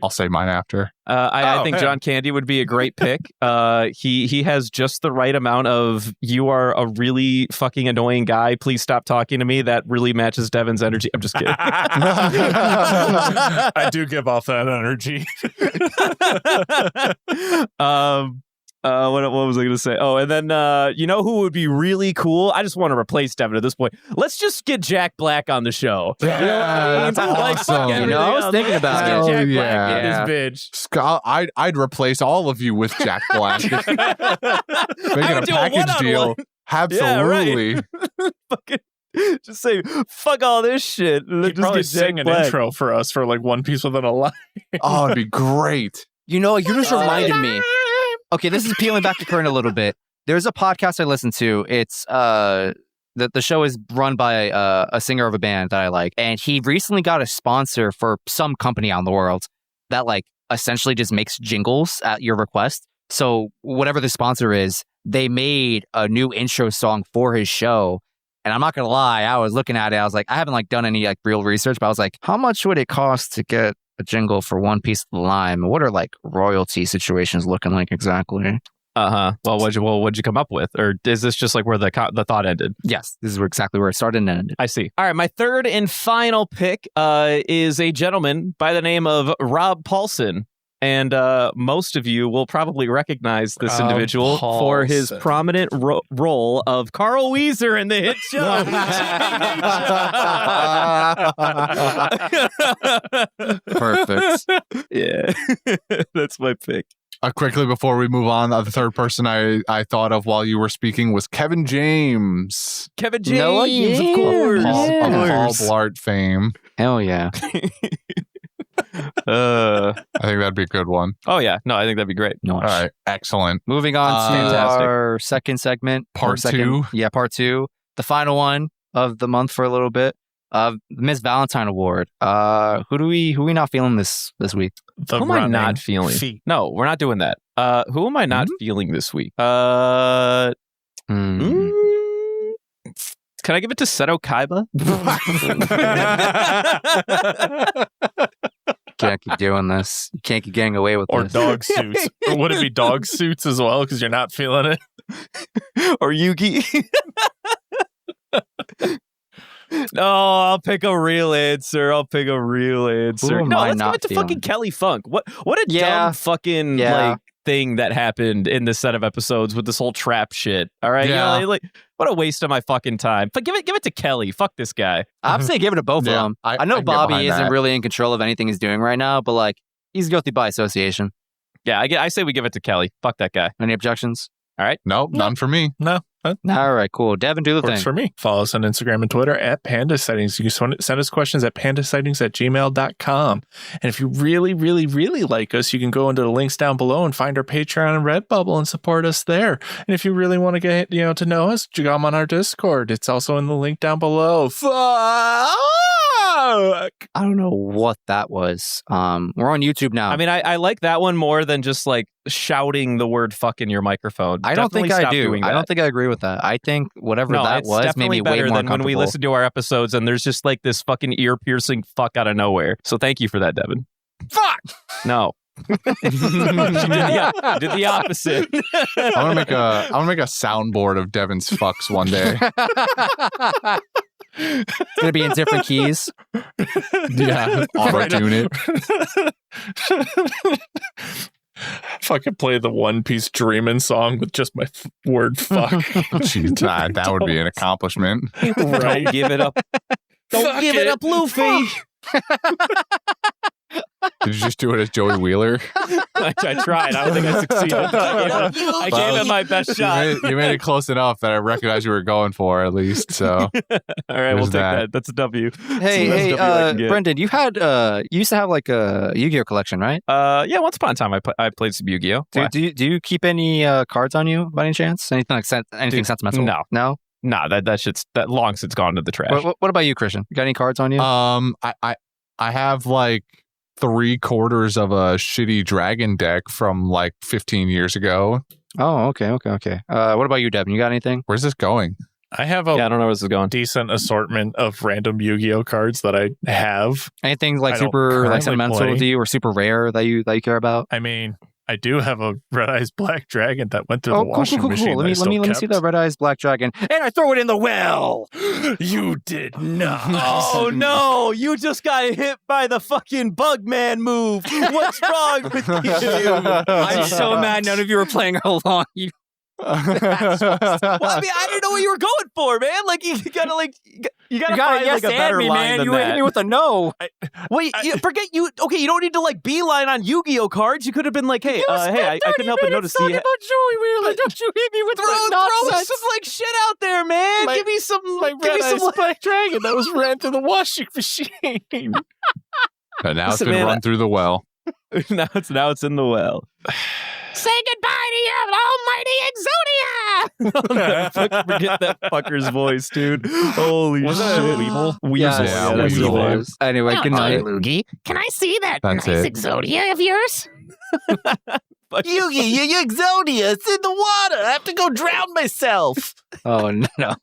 S2: I'll say mine after.
S1: I think
S3: yeah.
S1: John Candy would be a great pick. He has just the right amount of "you are a really fucking annoying guy. Please stop talking to me." That really matches Devin's energy. I'm just kidding.
S3: I do give off that energy.
S1: What was I going to say? Oh, and then you know who would be really cool? I just want to replace Devin at this point. Let's just get Jack Black on the show.
S2: Yeah,
S1: You know what I mean?
S2: that's
S1: Like, fuck
S2: awesome.
S1: everything
S4: You know, I was
S1: else.
S4: thinking
S1: Let's
S4: about
S1: just
S4: it.
S1: get
S2: Hell
S1: Jack
S2: yeah.
S1: Black in this bitch.
S2: Scott, I'd replace all of you with Jack Black. Making
S1: I
S2: a
S1: would do a
S2: package
S1: one-on-one.
S2: deal. Absolutely.
S1: Fucking just say fuck all this shit. And then
S3: He'd
S1: just
S3: probably
S1: get Jack
S3: sing an
S1: Black.
S3: intro for us for like One Piece Within a Line.
S2: Oh, it'd be great.
S4: You know, you just reminded me. Okay, this is peeling back the curtain a little bit. There's a podcast I listen to. It's the show is run by a singer of a band that I like, and he recently got a sponsor for some company out in the world that like essentially just makes jingles at your request. So whatever the sponsor is, they made a new intro song for his show, And I'm not going to lie, I was looking at it. I was like, I haven't like done any like real research, but I was like, how much would it cost to get a jingle for One Piece of the Lime? What are like royalty situations looking like exactly?
S1: Well, what'd you come up with? Or is this just like where the thought ended?
S4: Yes, this is exactly where it started and ended.
S1: I see. All right, my third and final pick is a gentleman by the name of Rob Paulson. And most of you will probably recognize this individual for his prominent role of Carl Weezer in the hit show.
S4: Perfect.
S1: Yeah, that's my pick.
S2: Quickly before we move on, the third person I thought of while you were speaking was Kevin James.
S1: Kevin James,
S4: Noah,
S1: of course.
S2: Of Paul Blart fame.
S4: Hell yeah.
S2: I think that'd be a good one.
S1: Oh, yeah. No, I think that'd be great.
S2: All right. Excellent.
S4: Moving on to
S1: Fantastic.
S4: our second segment.
S2: Part two.
S4: Yeah, part 2. The final one of the month for a little bit. Miss Valentine Award. Who we not feeling this week?
S3: The
S1: Who am I
S3: running
S1: not feeling?
S3: feet.
S1: No, we're not doing that. Who am I not feeling this week? Can I give it to Seto Kaiba?
S4: Can't keep doing this. You can't keep getting away with
S3: Or
S4: this.
S3: dog suits. Or would it be dog suits as well? Because you're not feeling it.
S1: Or Yugi? No, I'll pick a real answer.
S4: Who am
S1: No,
S4: I
S1: let's give
S4: not
S1: it to
S4: feeling?
S1: fucking Kelly Funk. What a
S4: Yeah.
S1: dumb fucking like thing that happened in this set of episodes with this whole trap shit. All right,
S2: Yeah.
S1: You know, like what a waste of my fucking time. But give it to Kelly. Fuck this guy.
S4: I'm saying give it to both of them. I know
S2: can get
S4: Bobby
S2: behind
S4: isn't
S2: that.
S4: really in control of anything he's doing right now, but like he's guilty by association.
S1: Yeah, I say we give it to Kelly. Fuck that guy.
S4: Any objections?
S2: Nope, none for me.
S3: No.
S4: All right, cool. Devin, do the
S3: Works
S4: thing.
S3: for me. Follow us on Instagram and Twitter at Panda Sightings. You can send us questions at pandasightings@gmail.com. And if you really, really, really like us, you can go into the links down below and find our Patreon and Redbubble and support us there. And if you really want to get to know us, you come on our Discord. It's also in the link down below. Fuck!
S4: I don't know what that was. We're on YouTube now.
S1: I mean, I like that one more than just like shouting the word "fuck" in your microphone.
S4: I don't think
S1: Definitely
S4: I
S1: stop
S4: do.
S1: doing
S4: I
S1: that.
S4: don't think I agree with that. I think whatever
S1: No,
S4: that
S1: it's
S4: was made
S1: definitely
S4: me way
S1: better
S4: more
S1: than when we
S4: comfortable.
S1: listen to our episodes and there's just like this fucking ear-piercing fuck out of nowhere. So thank you for that, Devin.
S3: Fuck!
S1: No. You did the opposite.
S2: I'm gonna make a soundboard of Devin's fucks one day.
S4: It's gonna be in different keys.
S2: Yeah, auto-tune it.
S3: Fucking play the One Piece Dreamin' song with just my word fuck.
S2: Jeez, that would be an accomplishment.
S1: Don't give it up. Don't
S3: Fuck
S1: give it up, Luffy.
S2: Did you just do it as Joey Wheeler?
S1: I tried. I don't think I succeeded. I gave it my best shot.
S2: You made it close enough that I recognized you were going for at least. So
S1: All right, we'll
S2: There's
S1: take
S2: that.
S1: that. That's a W.
S4: Hey,
S1: That's the best W I can get.
S4: Brendan, you used to have like a Yu-Gi-Oh collection, right?
S1: Yeah, once upon a time I played some Yu-Gi-Oh. Why?
S4: Do you keep any cards on you by any chance? Anything like anything
S1: Dude,
S4: sentimental?
S1: no.
S4: No.
S1: Nah, that shit's that long since gone to the trash.
S4: What about you, Christian? You got any cards on you?
S2: I have like 3/4 of a shitty dragon deck from like 15 years ago.
S4: Oh, okay. What about you, Devin? You got anything?
S2: Where's this going?
S3: I have
S1: Yeah, I
S3: a
S1: don't know where this is going.
S3: decent assortment of random Yu-Gi-Oh cards that I have.
S4: Anything like
S3: I don't
S4: super
S3: currently
S4: like sentimental
S3: play.
S4: to you or super rare that you care about?
S3: I mean, I do have a Red Eyes Black Dragon that went through the
S4: Oh,
S3: washing machine.
S4: Let me see that Red Eyes Black Dragon, and I throw it in the well.
S3: You did not.
S1: Oh no, you just got hit by the fucking bug man move. What's wrong with you?
S4: I'm so mad none of you were playing along.
S1: Well, I mean, I didn't know what you were going for, man. Like you gotta find like a better
S4: me,
S1: line
S4: man.
S1: than
S4: You
S1: that.
S4: hit me with a no.
S1: Wait, forget you. Okay, you don't need to like beeline on Yu-Gi-Oh cards. You could have been like, hey, I couldn't help but notice
S4: talking about Joey Wheeler. Don't you hit me with
S1: throw
S4: nonsense.
S1: some like shit out there, man. Give me some.
S3: My
S1: give
S3: Red
S1: me some.
S3: Eyes Black Dragon that was ran through the washing machine.
S2: And now it's
S1: Listen,
S2: been
S1: man,
S2: run through the well.
S1: now it's in the well.
S5: Say goodbye to your almighty Exodia!
S1: I'll never forget that fucker's voice, dude. Holy
S3: Was
S1: shit.
S3: that Weevil?
S1: Weasel.
S2: Yeah,
S1: that's
S2: Weevil.
S1: the name.
S4: Anyway, good
S5: Oh,
S4: night.
S5: Loogie, can I see that
S2: That's
S5: nice
S2: it.
S5: Exodia of yours?
S6: Yugi, Exodia, it's in the water. I have to go drown myself.
S4: Oh no.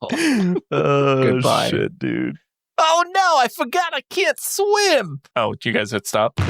S3: Oh,
S4: Goodbye.
S3: shit, dude.
S6: Oh no, I forgot I can't swim.
S3: Oh, you guys hit stop?